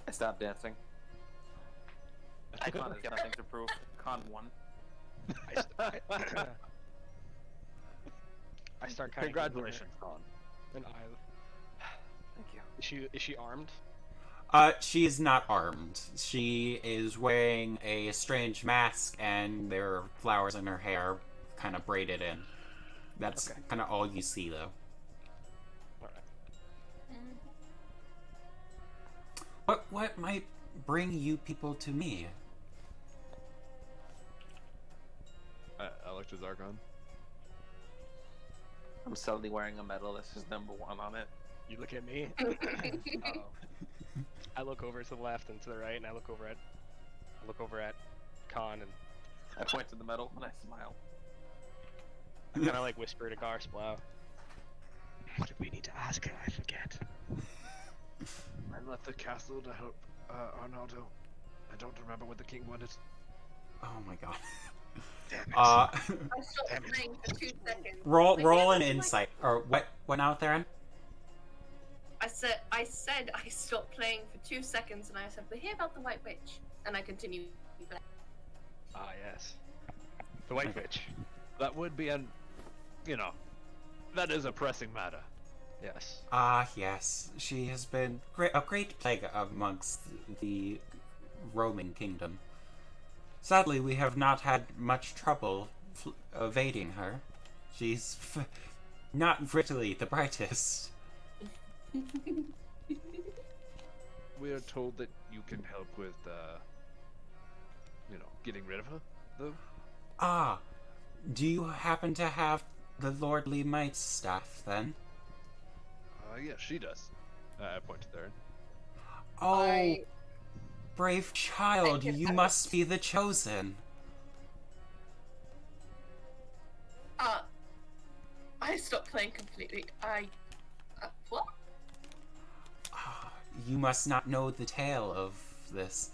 [SPEAKER 4] I stop dancing. Khan has nothing to prove. Khan won.
[SPEAKER 2] I start kind of
[SPEAKER 6] Congratulations, Khan.
[SPEAKER 2] an eye.
[SPEAKER 4] Thank you.
[SPEAKER 2] Is she armed?
[SPEAKER 3] She is not armed. She is wearing a strange mask, and there are flowers in her hair, kind of braided in. That's
[SPEAKER 2] Okay.
[SPEAKER 3] kind of all you see, though.
[SPEAKER 5] mm.
[SPEAKER 3] What might bring you people to me?
[SPEAKER 6] point to Zarkon.
[SPEAKER 4] I'm suddenly wearing a medal that says #1 on it.
[SPEAKER 2] You look at me. I look over to the left and to the right, and I look over at Khan, and
[SPEAKER 4] I point to the medal and I smile.
[SPEAKER 2] I kind of like whisper to Garsplow. What did we need to ask her? I forget.
[SPEAKER 6] I left the castle to help Arnaldo. I don't remember what the king wanted.
[SPEAKER 3] Oh my god.
[SPEAKER 2] Damn it.
[SPEAKER 5] I stopped playing for 2 seconds.
[SPEAKER 3] Roll
[SPEAKER 5] I
[SPEAKER 3] roll
[SPEAKER 5] hear
[SPEAKER 3] an
[SPEAKER 5] about the
[SPEAKER 3] insight. Or what now, Theron?
[SPEAKER 5] I said I stopped playing for 2 seconds, and I said, "We hear about the White Witch," and I continued.
[SPEAKER 2] Ah, yes. The White Witch.
[SPEAKER 6] That would be that is a pressing matter.
[SPEAKER 2] Yes.
[SPEAKER 3] Ah, yes. She has been a great plague amongst the Roman kingdom. Sadly, we have not had much trouble evading her. She's not really the brightest.
[SPEAKER 6] We are told that you can help with, getting rid of her, though.
[SPEAKER 3] Ah, do you happen to have the Lordly Might's staff, then?
[SPEAKER 6] Yeah, she does. I point to Theron.
[SPEAKER 3] Oh, brave child, you must be the chosen.
[SPEAKER 5] I stopped playing completely. What?
[SPEAKER 3] Ah, you must not know the tale of this.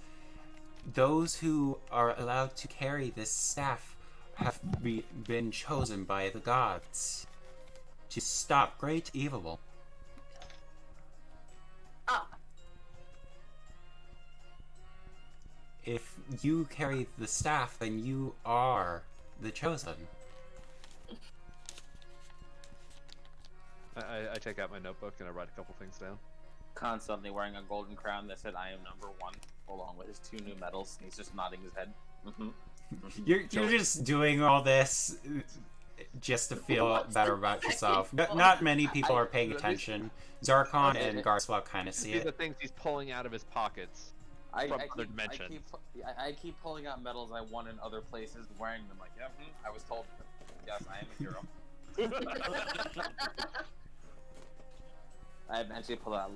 [SPEAKER 3] Those who are allowed to carry this staff have been chosen by the gods to stop great evil. If you carry the staff, then you are the chosen.
[SPEAKER 6] I take out my notebook and I write a couple things down.
[SPEAKER 4] Khan suddenly wearing a golden crown that said "I am #1," along with his 2 new medals, and he's just nodding his head.
[SPEAKER 3] You're just doing all this just to feel better about yourself. Not many people are paying attention. Zarkon and Garsplow kind of see
[SPEAKER 6] These are
[SPEAKER 3] it.
[SPEAKER 6] things he's pulling out of his pockets. From other dimensions.
[SPEAKER 4] I keep pulling out medals I won in other places, wearing them like, I was told. Yes, I am a hero. I eventually pull out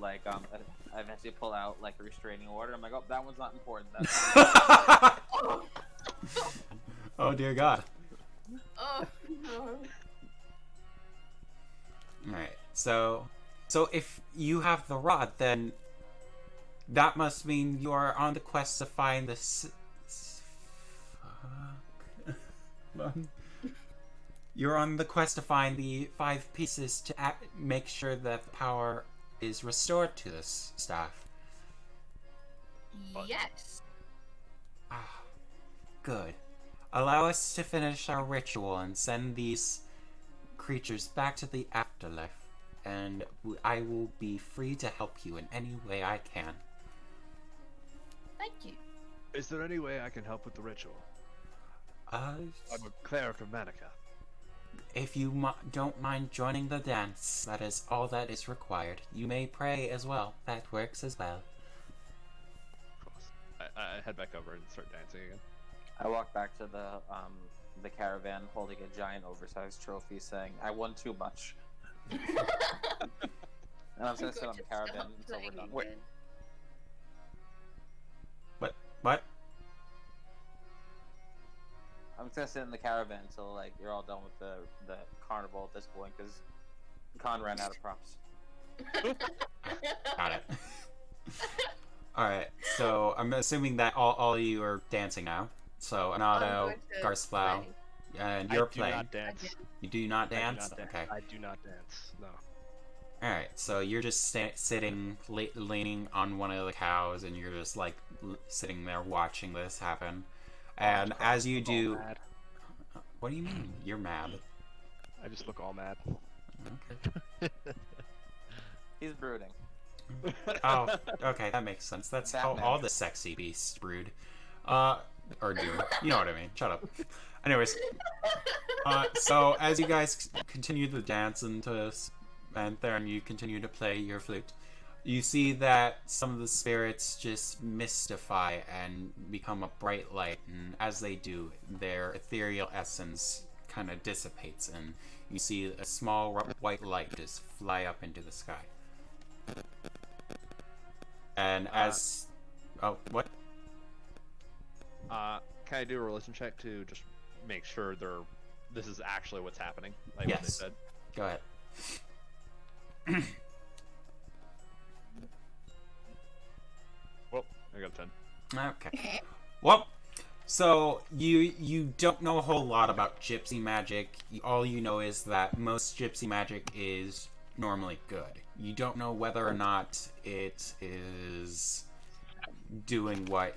[SPEAKER 4] like a restraining order. I'm like, oh, that one's not important. That's not
[SPEAKER 3] Oh dear God.
[SPEAKER 5] Oh no.
[SPEAKER 3] Alright, so if you have the rod, then that must mean you are on the quest to find the You're on the quest to find the 5 pieces to make sure that the power is restored to this staff.
[SPEAKER 5] Yes.
[SPEAKER 3] Ah, good. Allow us to finish our ritual and send these creatures back to the afterlife, and I will be free to help you in any way I can.
[SPEAKER 5] Thank you.
[SPEAKER 6] Is there any way I can help with the ritual? I'm a cleric of Manica.
[SPEAKER 3] If you don't mind joining the dance, that is all that is required. You may pray as well. That works as well.
[SPEAKER 6] Of course. I head back over and start dancing again.
[SPEAKER 4] I walk back to the caravan holding a giant oversized trophy saying, "I won too much." And I'm just gonna sit on the caravan until we're done.
[SPEAKER 3] Wait. What?
[SPEAKER 4] I'm just gonna sit in the caravan until like you're all done with the carnival at this point, because Khan ran out of props.
[SPEAKER 3] Got it. Alright, so I'm assuming that all of you are dancing now. So, Anado, Garsplow, and you're playing.
[SPEAKER 2] I do not dance.
[SPEAKER 3] You do not
[SPEAKER 2] I do
[SPEAKER 3] dance?
[SPEAKER 2] not
[SPEAKER 3] Okay.
[SPEAKER 2] I do not dance. No.
[SPEAKER 3] Alright, so you're just sitting, leaning on one of the cows, and you're just like sitting there watching this happen. And as you do,
[SPEAKER 2] Mad.
[SPEAKER 3] what do you mean? You're mad?
[SPEAKER 2] I just look all mad.
[SPEAKER 3] Okay.
[SPEAKER 4] He's brooding.
[SPEAKER 3] Oh, okay, that makes sense. That's how
[SPEAKER 4] Batman.
[SPEAKER 3] all the sexy beasts brood. Or do. You know what I mean. Shut up. Anyways, so as you guys continue to dance and Theron, you continue to play your flute, you see that some of the spirits just mystify and become a bright light, and as they do, their ethereal essence kind of dissipates, and you see a small white light just fly up into the sky. And as... oh, what?
[SPEAKER 6] Can I do a religion check to just make sure this is actually what's happening? Like what they
[SPEAKER 3] Yes.
[SPEAKER 6] said?
[SPEAKER 3] Go ahead.
[SPEAKER 6] Well, I got a 10.
[SPEAKER 3] Okay. Well, so you don't know a whole lot about gypsy magic. All you know is that most gypsy magic is normally good. You don't know whether or not it is doing what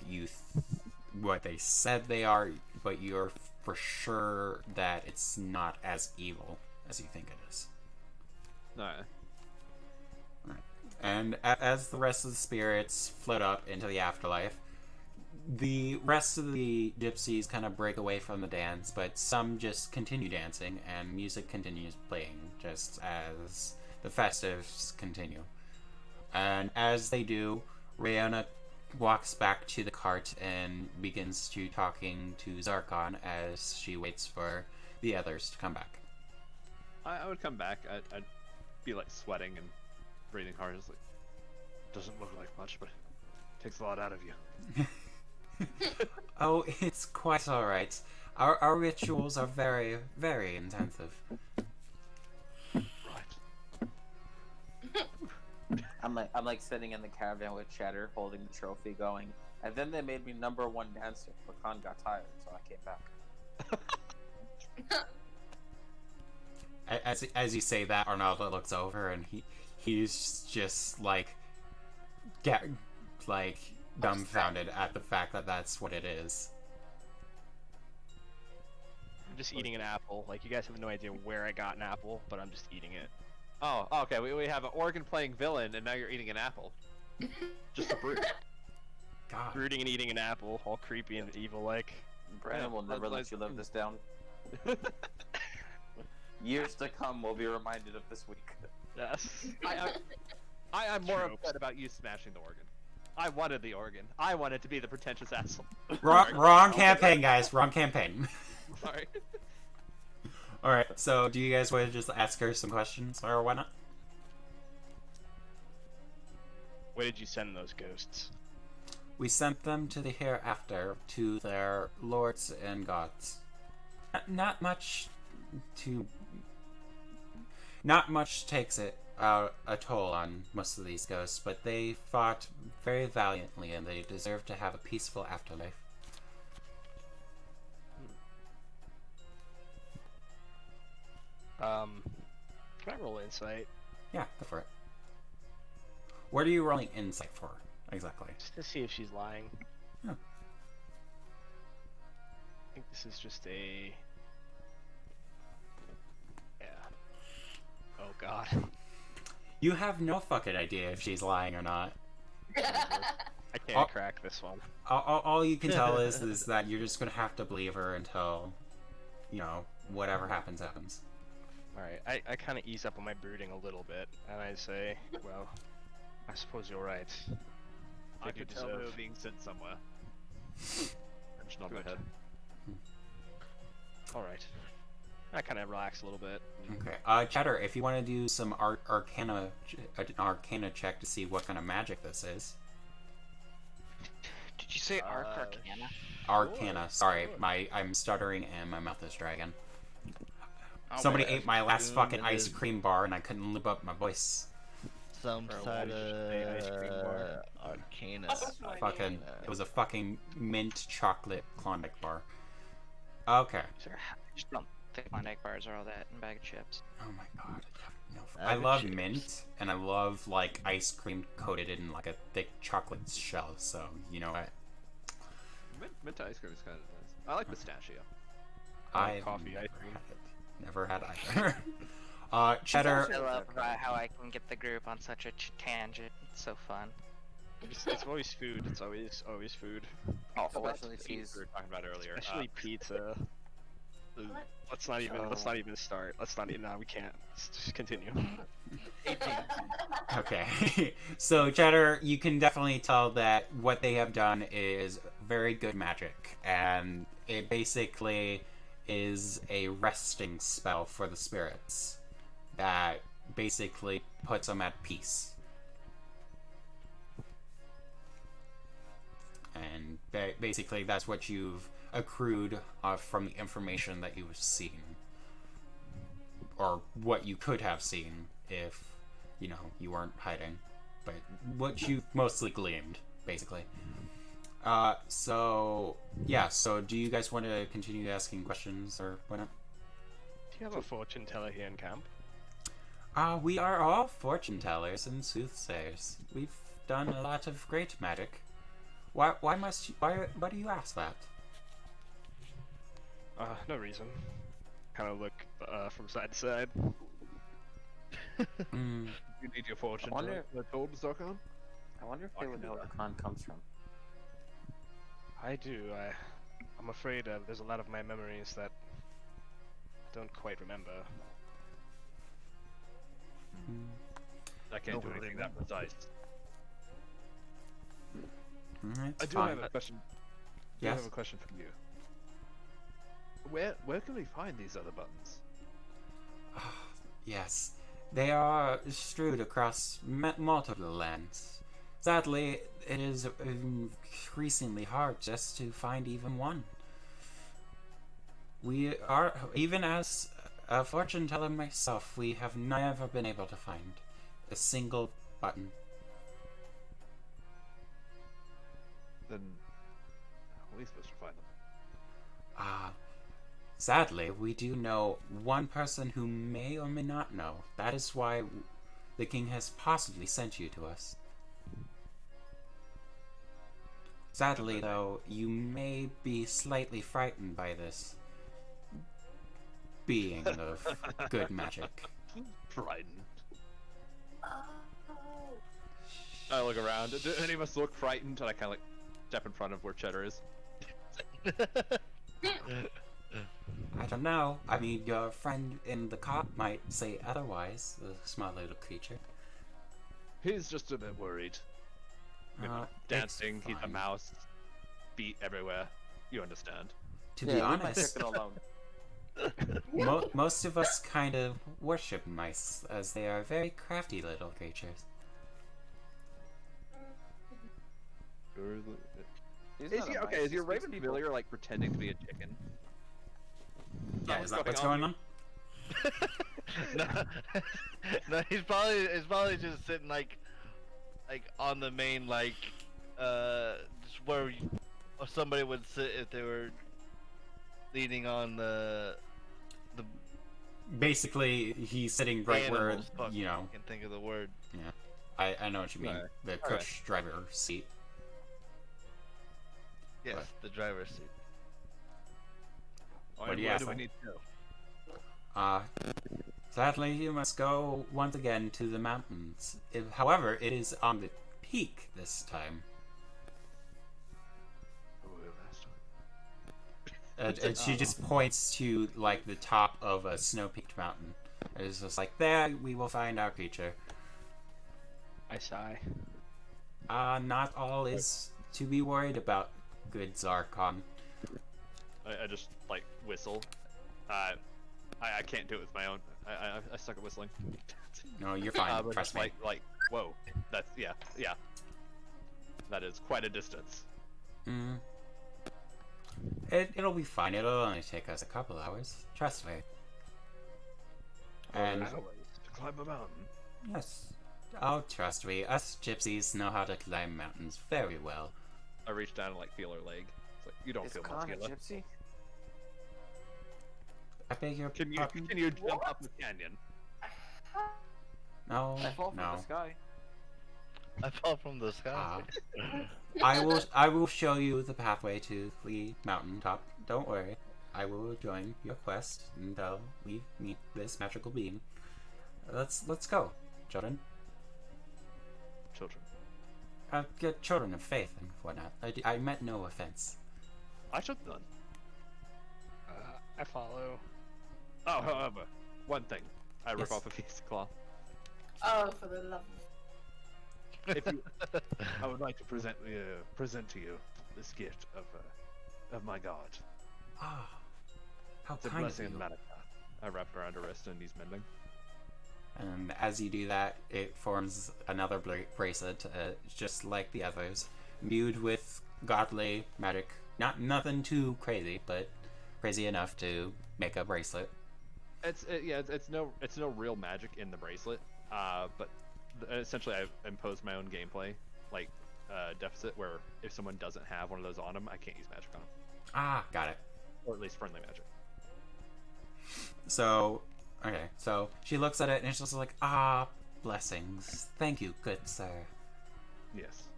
[SPEAKER 3] what they said they are, but you're for sure that it's not as evil as you think it is.
[SPEAKER 6] No.
[SPEAKER 3] And as the rest of the spirits float up into the afterlife, the rest of the gypsies kind of break away from the dance, but some just continue dancing, and music continues playing just as the festives continue. And as they do, Rihanna walks back to the cart and begins to talking to Zarkon as she waits for the others to come back.
[SPEAKER 6] I would come back. I'd be like sweating and breathing hard. It's like, doesn't look like much, but it takes a lot out of you.
[SPEAKER 3] Oh, it's quite alright. Our rituals are very, very intensive.
[SPEAKER 6] Right.
[SPEAKER 4] I'm like sitting in the caravan with Cheddar, holding the trophy, going. And then they made me #1 dancer, but Khan got tired, so I came back.
[SPEAKER 3] As you say that, Arnaldo looks over and he's just like dumbfounded at the fact that that's what it is.
[SPEAKER 2] I'm just eating an apple. Like, you guys have no idea where I got an apple, but I'm just eating it.
[SPEAKER 6] Oh, okay. We have an organ playing villain, and now you're eating an apple. Just a brute.
[SPEAKER 3] God.
[SPEAKER 2] Brooding and eating an apple, all creepy and evil-like.
[SPEAKER 4] Brandon will never let you live this down. Years to come, we'll be reminded of this week.
[SPEAKER 2] Yes.
[SPEAKER 6] I'm more
[SPEAKER 2] Tropes.
[SPEAKER 6] upset about you smashing the organ. I wanted the organ. I wanted to be the pretentious asshole.
[SPEAKER 3] Wrong campaign, guys. Wrong campaign.
[SPEAKER 6] Sorry.
[SPEAKER 3] Alright, so do you guys want to just ask her some questions, or why not?
[SPEAKER 2] Where did you send those ghosts?
[SPEAKER 3] We sent them to the hereafter, to their lords and gods. Not much takes it a toll on most of these ghosts, but they fought very valiantly and they deserve to have a peaceful afterlife.
[SPEAKER 2] Can I roll insight?
[SPEAKER 3] Yeah, go for it. What are you rolling insight for, exactly?
[SPEAKER 2] Just to see if she's lying.
[SPEAKER 3] Oh.
[SPEAKER 2] I think this is just a... Yeah. Oh god.
[SPEAKER 3] You have no fucking idea if she's lying or not.
[SPEAKER 2] I can't crack this one.
[SPEAKER 3] All you can tell is that you're just gonna have to believe her until, whatever happens, happens.
[SPEAKER 2] Alright, I kind of ease up on my brooding a little bit, and I say, well, I suppose you're right.
[SPEAKER 6] I
[SPEAKER 2] do
[SPEAKER 6] could tell they
[SPEAKER 2] deserve-
[SPEAKER 6] were being sent somewhere. I just nod my
[SPEAKER 2] Good.
[SPEAKER 6] head.
[SPEAKER 2] Alright. I kind of relax a little bit.
[SPEAKER 3] Okay, Cheddar, if you want to do some arcana check to see what kind of magic this is.
[SPEAKER 7] Did you say Arcana?
[SPEAKER 3] Arcana, sorry, I'm stuttering and my mouth is dragging.
[SPEAKER 7] Oh,
[SPEAKER 3] Somebody
[SPEAKER 7] my
[SPEAKER 3] ate my last
[SPEAKER 1] Boom,
[SPEAKER 3] fucking
[SPEAKER 1] it
[SPEAKER 3] ice
[SPEAKER 1] is.
[SPEAKER 3] cream bar and I couldn't live up my voice.
[SPEAKER 1] Some
[SPEAKER 2] Bro, why
[SPEAKER 1] sort
[SPEAKER 2] did you say ice cream bar?
[SPEAKER 1] of arcana.
[SPEAKER 5] Oh my
[SPEAKER 3] Fucking,
[SPEAKER 1] Arcana.
[SPEAKER 3] it was a fucking mint chocolate Klondike bar. Okay.
[SPEAKER 7] Sure, I just don't think Klondike bars are all that in a bag of chips.
[SPEAKER 3] Oh my god. No,
[SPEAKER 1] Bag
[SPEAKER 3] I
[SPEAKER 1] of
[SPEAKER 3] love
[SPEAKER 1] chips.
[SPEAKER 3] mint, and I love like ice cream coated in like a thick chocolate shell. So you know what?
[SPEAKER 6] Mint ice cream is kind of nice. I like pistachio.
[SPEAKER 2] I like
[SPEAKER 3] I've
[SPEAKER 2] coffee
[SPEAKER 3] never
[SPEAKER 2] ice cream.
[SPEAKER 3] had it. Never had either. Cheddar.
[SPEAKER 7] I love how I can get the group on such a tangent. It's so fun.
[SPEAKER 2] It's always food. It's always food.
[SPEAKER 4] Especially
[SPEAKER 6] Cheese
[SPEAKER 4] cheese.
[SPEAKER 6] we were talking about earlier.
[SPEAKER 2] Especially pizza. Ooh, Let's not even start. Let's not even. No, we can't. Let's just continue.
[SPEAKER 3] Okay. So Cheddar, you can definitely tell that what they have done is very good magic, and it basically is a resting spell for the spirits that basically puts them at peace. And basically, that's what you've accrued from the information that you've seen. Or what you could have seen if, you know, you weren't hiding. But what you mostly gleaned, basically. So do you guys want to continue asking questions or whatnot?
[SPEAKER 2] Do you have a fortune teller here in camp?
[SPEAKER 3] We are all fortune tellers and soothsayers. We've done a lot of great magic. Why do you ask that?
[SPEAKER 2] No reason. Kind of look from side to side.
[SPEAKER 3] Mm,
[SPEAKER 6] You need your fortune
[SPEAKER 4] I wonder-
[SPEAKER 6] to told Zarkon?
[SPEAKER 4] I wonder if
[SPEAKER 6] I
[SPEAKER 4] they
[SPEAKER 6] can
[SPEAKER 4] would
[SPEAKER 6] do
[SPEAKER 4] know where
[SPEAKER 6] that.
[SPEAKER 4] Khan comes from.
[SPEAKER 2] I do. I'm afraid there's a lot of my memories that I don't quite remember.
[SPEAKER 6] I can't do
[SPEAKER 1] Nobody
[SPEAKER 6] anything that precise.
[SPEAKER 3] it's
[SPEAKER 6] I do
[SPEAKER 3] fine.
[SPEAKER 6] have a question. I
[SPEAKER 3] Yes?
[SPEAKER 6] have a question for you. Where can we find these other buttons?
[SPEAKER 3] Yes, they are strewed across multiple lands. Sadly, it is increasingly hard just to find even one. We are, even as a fortune teller myself, we have never been able to find a single button.
[SPEAKER 6] Then how are we supposed to find them?
[SPEAKER 3] Sadly, we do know one person who may or may not know. That is why the king has possibly sent you to us. Sadly, though, you may be slightly frightened by this being of good magic.
[SPEAKER 6] Frightened.
[SPEAKER 5] Oh.
[SPEAKER 6] I look around. Do any of us look frightened? And I kind of like step in front of where Cheddar is.
[SPEAKER 3] I don't know. I mean, your friend in the cop might say otherwise, the small little creature.
[SPEAKER 6] He's just a bit worried. You know,
[SPEAKER 3] It's
[SPEAKER 6] dancing, he's a
[SPEAKER 3] fine.
[SPEAKER 6] mouse, beat everywhere. You understand.
[SPEAKER 3] To be
[SPEAKER 4] leave my
[SPEAKER 3] honest,
[SPEAKER 4] chicken alone.
[SPEAKER 3] most of us kind of worship mice, as they are very crafty little creatures.
[SPEAKER 4] He's
[SPEAKER 6] Is
[SPEAKER 4] not
[SPEAKER 6] he
[SPEAKER 4] a
[SPEAKER 6] okay?
[SPEAKER 4] mice,
[SPEAKER 6] Is
[SPEAKER 4] he
[SPEAKER 6] your
[SPEAKER 4] speaks
[SPEAKER 6] Raven
[SPEAKER 4] people.
[SPEAKER 6] familiar like pretending to be a chicken?
[SPEAKER 3] Yeah,
[SPEAKER 6] what's
[SPEAKER 3] is that
[SPEAKER 6] going
[SPEAKER 3] what's
[SPEAKER 6] on
[SPEAKER 3] going on?
[SPEAKER 1] no, no, he's probably just sitting like on the main just where somebody would sit if they were leaning on the
[SPEAKER 3] Basically, he's sitting right where,
[SPEAKER 1] animals. Fuck,
[SPEAKER 3] you know,
[SPEAKER 1] I can think of the word.
[SPEAKER 3] I know what you mean.
[SPEAKER 6] Alright.
[SPEAKER 3] The coach driver seat.
[SPEAKER 1] Yes,
[SPEAKER 3] What?
[SPEAKER 1] the driver's seat.
[SPEAKER 3] What do you
[SPEAKER 6] Where
[SPEAKER 3] ask
[SPEAKER 6] do we
[SPEAKER 3] them?
[SPEAKER 6] need to go?
[SPEAKER 3] Sadly, you must go once again to the mountains. However, it is on the peak this time.
[SPEAKER 6] Where we were last time.
[SPEAKER 3] And she just points to, like, the top of a snow-peaked mountain. It's just like, there we will find our creature.
[SPEAKER 2] I sigh.
[SPEAKER 3] Not all is to be worried about, good Zarkon.
[SPEAKER 6] I just like whistle. I can't do it with my own. I suck at whistling.
[SPEAKER 3] No, you're fine,
[SPEAKER 6] But
[SPEAKER 3] trust
[SPEAKER 6] just
[SPEAKER 3] me.
[SPEAKER 6] like whoa, that's yeah. That is quite a distance.
[SPEAKER 3] Mm. It'll be fine. It'll only take us a couple hours. Trust me. And
[SPEAKER 6] To climb a mountain.
[SPEAKER 3] yes, oh, trust me. Us gypsies know how to climb mountains very well.
[SPEAKER 6] I reach down and like feel her leg. It's like you don't
[SPEAKER 4] Is
[SPEAKER 6] feel
[SPEAKER 4] Khan a
[SPEAKER 6] muscular.
[SPEAKER 4] gypsy?
[SPEAKER 3] I beg your
[SPEAKER 6] Can
[SPEAKER 3] pardon?
[SPEAKER 6] you jump up the canyon?
[SPEAKER 3] No,
[SPEAKER 4] I fall from
[SPEAKER 3] no.
[SPEAKER 4] the sky.
[SPEAKER 1] I fell from the sky.
[SPEAKER 3] I will show you the pathway to the mountaintop. Don't worry. I will join your quest until we meet this magical being. Let's go, children.
[SPEAKER 6] Children.
[SPEAKER 3] Good children of faith and whatnot. I meant no offense.
[SPEAKER 6] I should none.
[SPEAKER 2] I follow.
[SPEAKER 6] Oh, however, one thing. I rip
[SPEAKER 3] Yes.
[SPEAKER 6] off a piece of cloth.
[SPEAKER 5] Oh, for the love
[SPEAKER 6] If you, I would like to present to you this gift of my god.
[SPEAKER 3] Ah, How
[SPEAKER 6] It's a
[SPEAKER 3] kind of
[SPEAKER 6] blessing of
[SPEAKER 3] you.
[SPEAKER 6] Manica. I wrap around her wrist and he's mending.
[SPEAKER 3] And as you do that, it forms another bracelet, just like the others, imbued with godly magic. Nothing too crazy, but crazy enough to make a bracelet.
[SPEAKER 6] It's no real magic in the bracelet. But essentially I imposed my own gameplay deficit where if someone doesn't have one of those on them, I can't use magic on them,
[SPEAKER 3] Ah, got it.
[SPEAKER 6] or at least friendly magic.
[SPEAKER 3] So, okay, so she looks at it and it's just like, ah, blessings. Thank you, good sir.
[SPEAKER 6] Yes.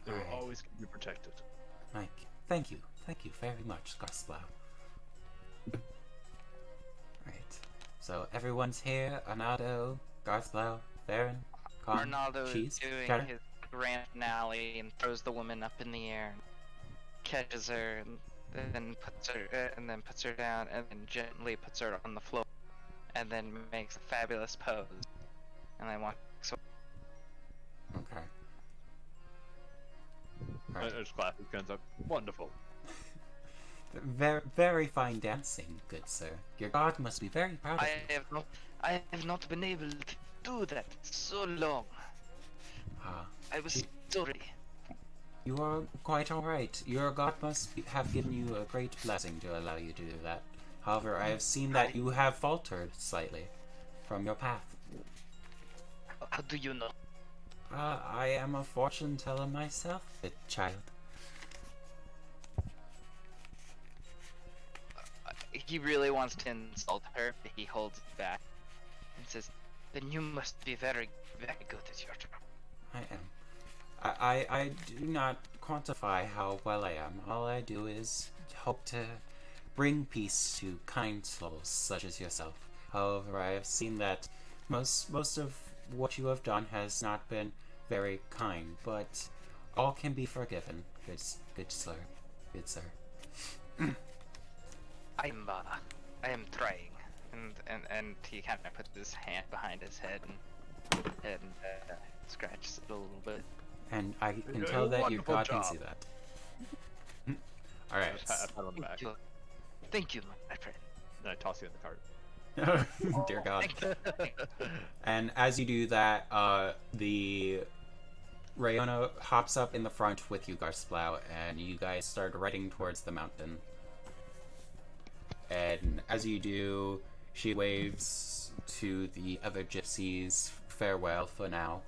[SPEAKER 6] They will
[SPEAKER 3] Alright.
[SPEAKER 6] always keep you protected.
[SPEAKER 3] Like, thank you very much, Garsplow. Right, so everyone's here. Arnado, Garsplow, Baron, Con,
[SPEAKER 7] Arnaldo
[SPEAKER 3] Cheese,
[SPEAKER 7] is doing
[SPEAKER 3] Cheddar.
[SPEAKER 7] his grand finale and throws the woman up in the air, catches her, and then puts her down, and then gently puts her on the floor, and then makes a fabulous pose, and then walks away.
[SPEAKER 3] Okay.
[SPEAKER 6] I
[SPEAKER 3] Alright.
[SPEAKER 6] just clap his guns up. Wonderful.
[SPEAKER 3] Very, very fine dancing, good sir. Your god must be very proud of you.
[SPEAKER 7] I have not been able to do that in so long.
[SPEAKER 3] Ah,
[SPEAKER 7] I was sorry.
[SPEAKER 3] you are quite alright. Your god must have given you a great blessing to allow you to do that. However, I have seen that you have faltered slightly from your path.
[SPEAKER 7] How do you know?
[SPEAKER 3] I am a fortune teller myself, good child.
[SPEAKER 7] He really wants to insult her, but he holds it back and says, "Then you must be very, very good at your job."
[SPEAKER 3] I am. I do not quantify how well I am. All I do is hope to bring peace to kind souls such as yourself. However, I have seen that most of what you have done has not been very kind, but all can be forgiven. Good sir. Good sir.
[SPEAKER 7] I am trying, and he kind of puts his hand behind his head and scratches it a little bit.
[SPEAKER 3] And I can
[SPEAKER 6] You're
[SPEAKER 3] tell
[SPEAKER 6] doing a
[SPEAKER 3] that your
[SPEAKER 6] wonderful
[SPEAKER 3] god can
[SPEAKER 6] job.
[SPEAKER 3] see that. Alright.
[SPEAKER 6] I pat him on the back.
[SPEAKER 7] Thank you, my friend.
[SPEAKER 6] And I toss you in the cart.
[SPEAKER 3] Dear god.
[SPEAKER 7] Thank you.
[SPEAKER 3] And as you do that, the Rayona hops up in the front with you, Garsplow, and you guys start riding towards the mountain. And as you do, she waves to the other gypsies farewell for now,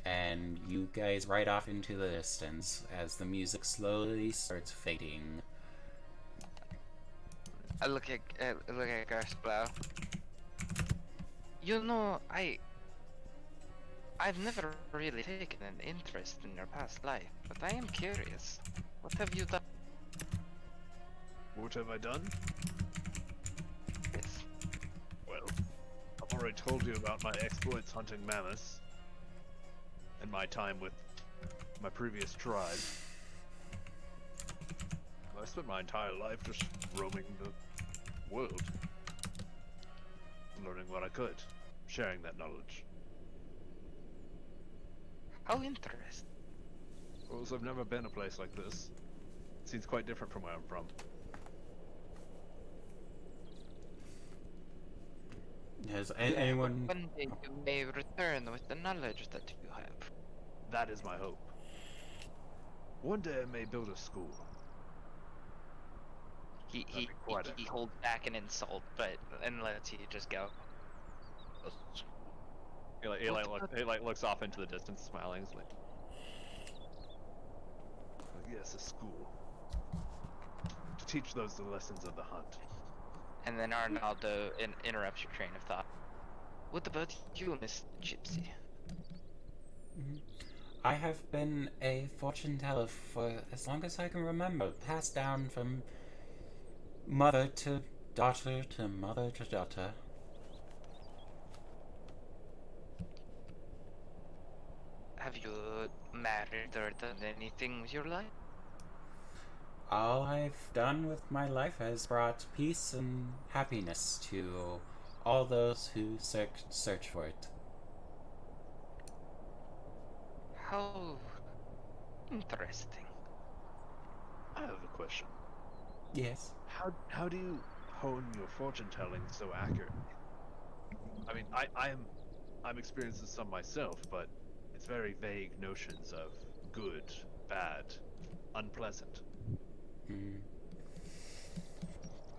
[SPEAKER 3] and you guys ride off into the distance as the music slowly starts fading.
[SPEAKER 7] I look at Garsplow. You know, I've never really taken an interest in your past life, but I am curious. What have you done?
[SPEAKER 6] What have I done?
[SPEAKER 7] Yes.
[SPEAKER 6] Well, I've already told you about my exploits hunting mammoths and my time with my previous tribe. I spent my entire life just roaming the world, learning what I could, sharing that knowledge.
[SPEAKER 7] How interesting.
[SPEAKER 6] Well, I've never been a place like this. It seems quite different from where I'm from.
[SPEAKER 3] Has anyone...
[SPEAKER 7] One day you may return with the knowledge that you have.
[SPEAKER 6] That is my hope. One day I may build a school.
[SPEAKER 7] He
[SPEAKER 6] That'd be quite
[SPEAKER 7] he holds back an insult, and lets you just go.
[SPEAKER 6] He looks off into the distance, smiling. He's like, yes, a school to teach those the lessons of the hunt.
[SPEAKER 7] And then Arnaldo interrupts your train of thought. What about you, Miss Gypsy?
[SPEAKER 3] I have been a fortune teller for as long as I can remember, passed down from mother to daughter to mother to daughter.
[SPEAKER 7] Have you married or done anything with your life?
[SPEAKER 3] All I've done with my life has brought peace and happiness to all those who search for it.
[SPEAKER 7] How interesting.
[SPEAKER 6] I have a question.
[SPEAKER 3] Yes.
[SPEAKER 6] How do you hone your fortune telling so accurately? I mean, I'm experienced with some myself, but it's very vague notions of good, bad, unpleasant.
[SPEAKER 3] Mm.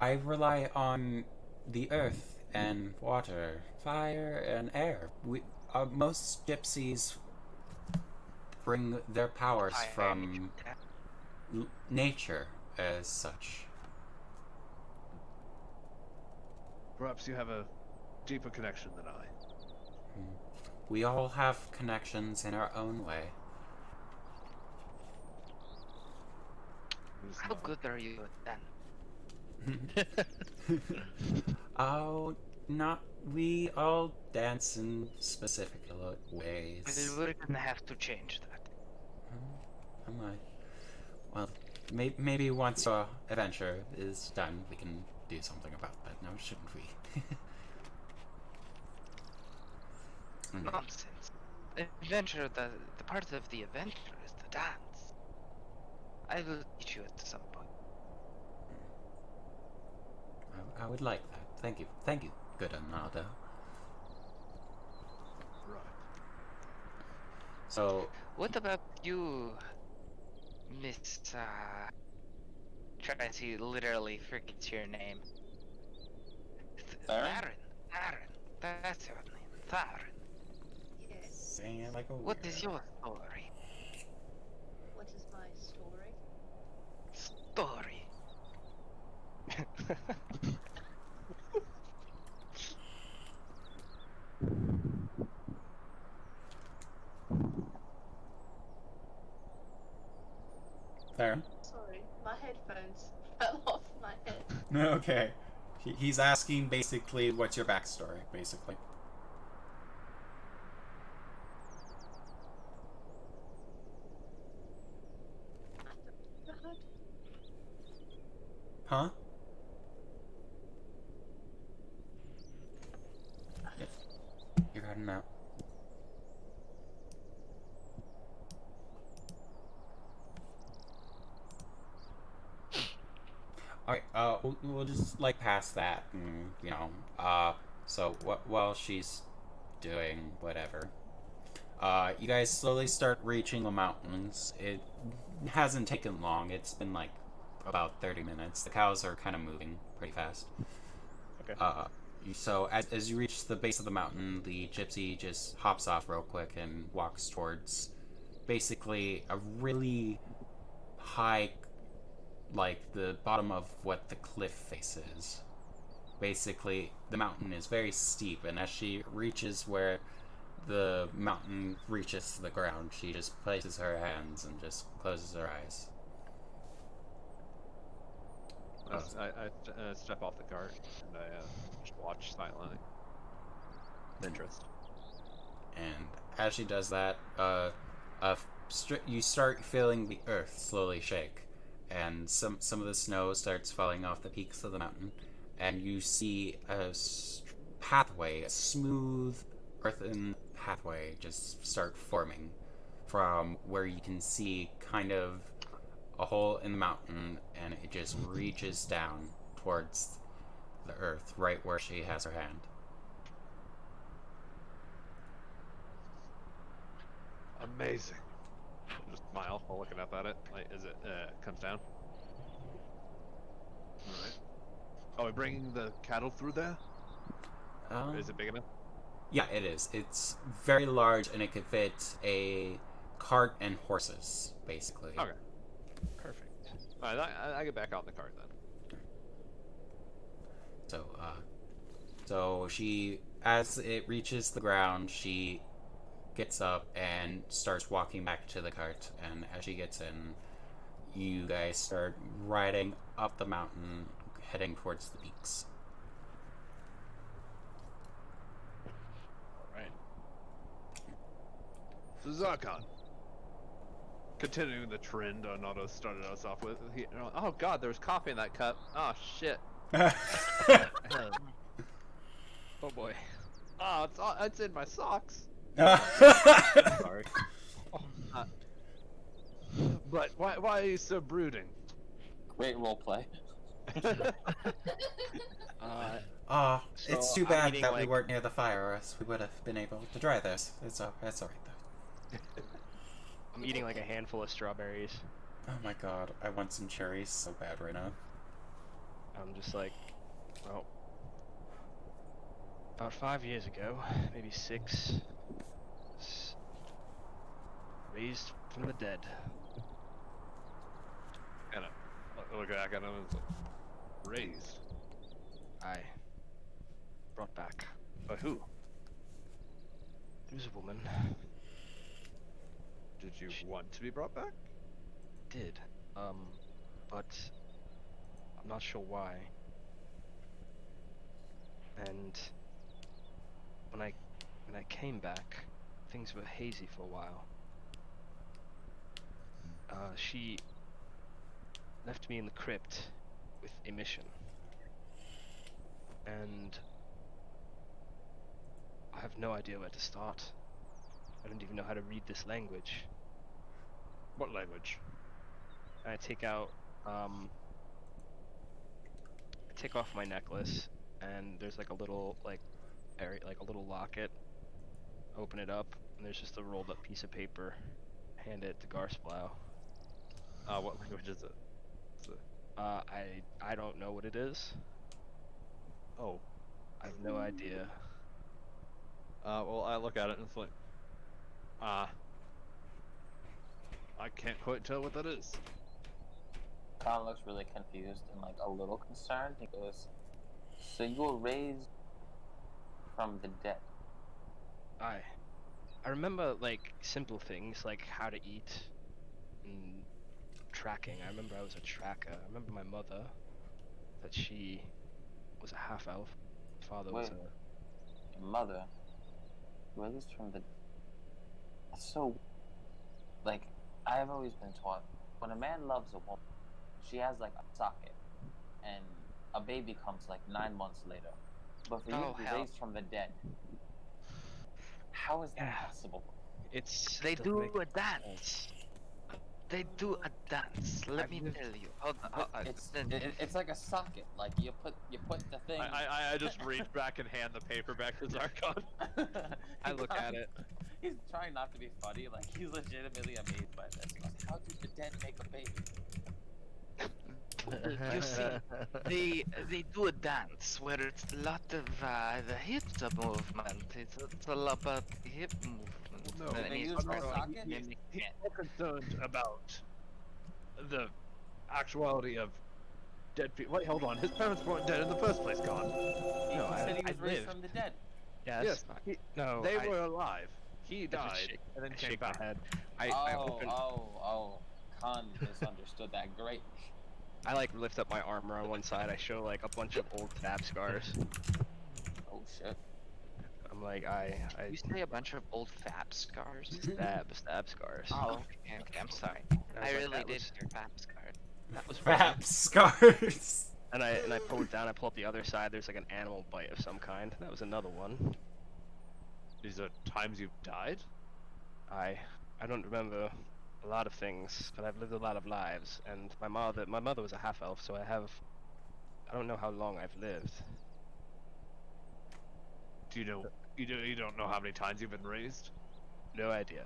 [SPEAKER 3] I rely on the earth and water, fire and air. Most gypsies bring their powers
[SPEAKER 7] I
[SPEAKER 3] from nature as such.
[SPEAKER 6] Perhaps you have a deeper connection than I.
[SPEAKER 3] We all have connections in our own way.
[SPEAKER 7] How good are you at then?
[SPEAKER 3] Oh, not we all dance in specific ways.
[SPEAKER 7] We're gonna have to change that.
[SPEAKER 3] I might. Well, maybe once our adventure is done, we can do something about that. No, shouldn't we?
[SPEAKER 7] Nonsense. Adventure, the part of the adventure is the dance. I will teach you at some point.
[SPEAKER 3] I would like that. Thank you. Thank you, good Anada.
[SPEAKER 6] Right.
[SPEAKER 3] So,
[SPEAKER 7] What about you, Miss, trying to literally forget your name?
[SPEAKER 4] Theron?
[SPEAKER 7] Theron. That's your name. Theron.
[SPEAKER 5] Yes.
[SPEAKER 3] saying it like a
[SPEAKER 7] What
[SPEAKER 3] weirdo.
[SPEAKER 7] is your story?
[SPEAKER 5] What is my story?
[SPEAKER 7] Story.
[SPEAKER 3] Theron?
[SPEAKER 5] Sorry, my headphones fell off my head.
[SPEAKER 3] Okay. He's asking basically what's your backstory, basically.
[SPEAKER 5] God.
[SPEAKER 3] Huh? Yep. You're heading out. Alright, we'll just, like, pass that, and, you know, so, while she's doing whatever, you guys slowly start reaching the mountains. It hasn't taken long, it's been, like, about 30 minutes. The cows are kind of moving pretty fast.
[SPEAKER 6] Okay.
[SPEAKER 3] So, as you reach the base of the mountain, the gypsy just hops off real quick and walks towards, basically, a really high, like the bottom of what the cliff face is. Basically, the mountain is very steep, and as she reaches where the mountain reaches to the ground, she just places her hands and just closes her eyes.
[SPEAKER 6] I step off the cart and I just watch silently. With interest.
[SPEAKER 3] And as she does that, you start feeling the earth slowly shake, and some of the snow starts falling off the peaks of the mountain, and you see a pathway, a smooth earthen pathway, just start forming from where you can see kind of a hole in the mountain, and it just reaches down towards the earth, right where she has her hand.
[SPEAKER 6] Amazing. Just smile while looking up at it, like as it comes down. Alright. Are we bringing the cattle through there? Is it big enough?
[SPEAKER 3] Yeah, it is. It's very large, and it could fit a cart and horses, basically.
[SPEAKER 6] Okay. Perfect. Alright, I get back out in the cart then.
[SPEAKER 3] So she, as it reaches the ground, she gets up and starts walking back to the cart, and as she gets in, you guys start riding up the mountain, heading towards the peaks.
[SPEAKER 6] Alright. So Zarkon. Continuing the trend Otto started us off with. Oh god, there was coffee in that cup. Oh shit. Oh boy. Oh, it's in my socks. Sorry. But why are you so brooding?
[SPEAKER 4] Great roleplay.
[SPEAKER 3] It's
[SPEAKER 2] So
[SPEAKER 3] too
[SPEAKER 2] I'm
[SPEAKER 3] bad
[SPEAKER 2] eating,
[SPEAKER 3] that we
[SPEAKER 2] like-
[SPEAKER 3] weren't near the fire, or else we would have been able to dry this. It's alright though.
[SPEAKER 2] I'm eating like a handful of strawberries.
[SPEAKER 3] Oh my god, I want some cherries so bad right now.
[SPEAKER 2] I'm just like, well, about 5 years ago, maybe 6, was raised from the dead.
[SPEAKER 6] Kind of look back at him and say, raised.
[SPEAKER 2] I brought back. By who? It was a woman.
[SPEAKER 6] Did you want to be brought back?
[SPEAKER 2] Did, but I'm not sure why. And when I came back, things were hazy for a while. She left me in the crypt with a mission. And I have no idea where to start. I don't even know how to read this language.
[SPEAKER 6] What language?
[SPEAKER 2] I take out, I take off my necklace, and there's like a little, like, area, like a little locket. Open it up, and there's just a rolled up piece of paper. Hand it to Garsplow.
[SPEAKER 6] What language is it?
[SPEAKER 2] I don't know what it is.
[SPEAKER 6] Oh.
[SPEAKER 2] I have no idea.
[SPEAKER 6] Well, I look at it and it's like, I can't quite tell what that is.
[SPEAKER 4] Khan looks really confused and like a little concerned. He goes, "So you were raised from the dead?"
[SPEAKER 2] I remember like simple things like how to eat and tracking. I remember I was a tracker. I remember my mother, that she was a half elf. Father was
[SPEAKER 4] Wait.
[SPEAKER 2] a
[SPEAKER 4] Your mother raised from the. That's so. Like, I've always been taught when a man loves a woman, she has like a socket, and a baby comes like 9 months later. But for you
[SPEAKER 7] Oh,
[SPEAKER 4] to be
[SPEAKER 7] hell.
[SPEAKER 4] raised from the dead, how is that
[SPEAKER 2] Yeah.
[SPEAKER 4] possible?
[SPEAKER 2] It's
[SPEAKER 7] They
[SPEAKER 2] doesn't
[SPEAKER 7] do
[SPEAKER 2] make
[SPEAKER 7] a
[SPEAKER 2] sense.
[SPEAKER 7] dance. They do a dance. Let
[SPEAKER 2] I've
[SPEAKER 7] me
[SPEAKER 2] lived-
[SPEAKER 7] tell you. Hold on.
[SPEAKER 4] But it's like a socket. Like you put the thing.
[SPEAKER 6] I just reach back and hand the paper back to Zarkon.
[SPEAKER 2] I look at it.
[SPEAKER 4] He's trying not to be funny. Like he's legitimately amazed by this. He goes, "How do the dead make a baby?"
[SPEAKER 7] You see, they do a dance where it's a lot of the hip movement. It's a lot about the hip movement.
[SPEAKER 6] No,
[SPEAKER 7] And
[SPEAKER 4] they
[SPEAKER 7] he's
[SPEAKER 4] use
[SPEAKER 7] trying
[SPEAKER 4] the
[SPEAKER 7] to
[SPEAKER 4] socket?
[SPEAKER 7] mimic
[SPEAKER 6] He's
[SPEAKER 7] it.
[SPEAKER 6] more concerned about the actuality of dead people. Wait, hold on. His parents weren't dead in the first place, Khan.
[SPEAKER 4] He
[SPEAKER 2] No,
[SPEAKER 4] said he
[SPEAKER 2] I
[SPEAKER 4] was raised
[SPEAKER 2] lived.
[SPEAKER 4] from the dead.
[SPEAKER 6] Yes,
[SPEAKER 2] No,
[SPEAKER 6] they
[SPEAKER 2] I-
[SPEAKER 6] were alive. He
[SPEAKER 2] I just
[SPEAKER 6] died
[SPEAKER 2] shake-
[SPEAKER 6] and then
[SPEAKER 2] I
[SPEAKER 6] came
[SPEAKER 2] shake my
[SPEAKER 6] back.
[SPEAKER 2] head. I open.
[SPEAKER 4] Khan misunderstood that greatly.
[SPEAKER 2] I like lift up my armor on one side. I show like a bunch of old stab scars.
[SPEAKER 4] Oh shit.
[SPEAKER 2] I'm like I
[SPEAKER 7] You say a bunch of old fat scars?
[SPEAKER 2] stab scars.
[SPEAKER 7] Oh, okay, I'm sorry.
[SPEAKER 2] I was
[SPEAKER 7] I
[SPEAKER 2] like,
[SPEAKER 7] really
[SPEAKER 2] that
[SPEAKER 7] did
[SPEAKER 2] was-
[SPEAKER 7] hear fat scars.
[SPEAKER 2] That was
[SPEAKER 3] Fap scars!
[SPEAKER 2] And I pull it down. I pull up the other side. There's like an animal bite of some kind. That was another one.
[SPEAKER 6] These are times you've died?
[SPEAKER 2] I don't remember a lot of things, but I've lived a lot of lives. And my mother was a half elf, so I don't know how long I've lived.
[SPEAKER 6] Do you know? You don't know how many times you've been raised?
[SPEAKER 2] No idea.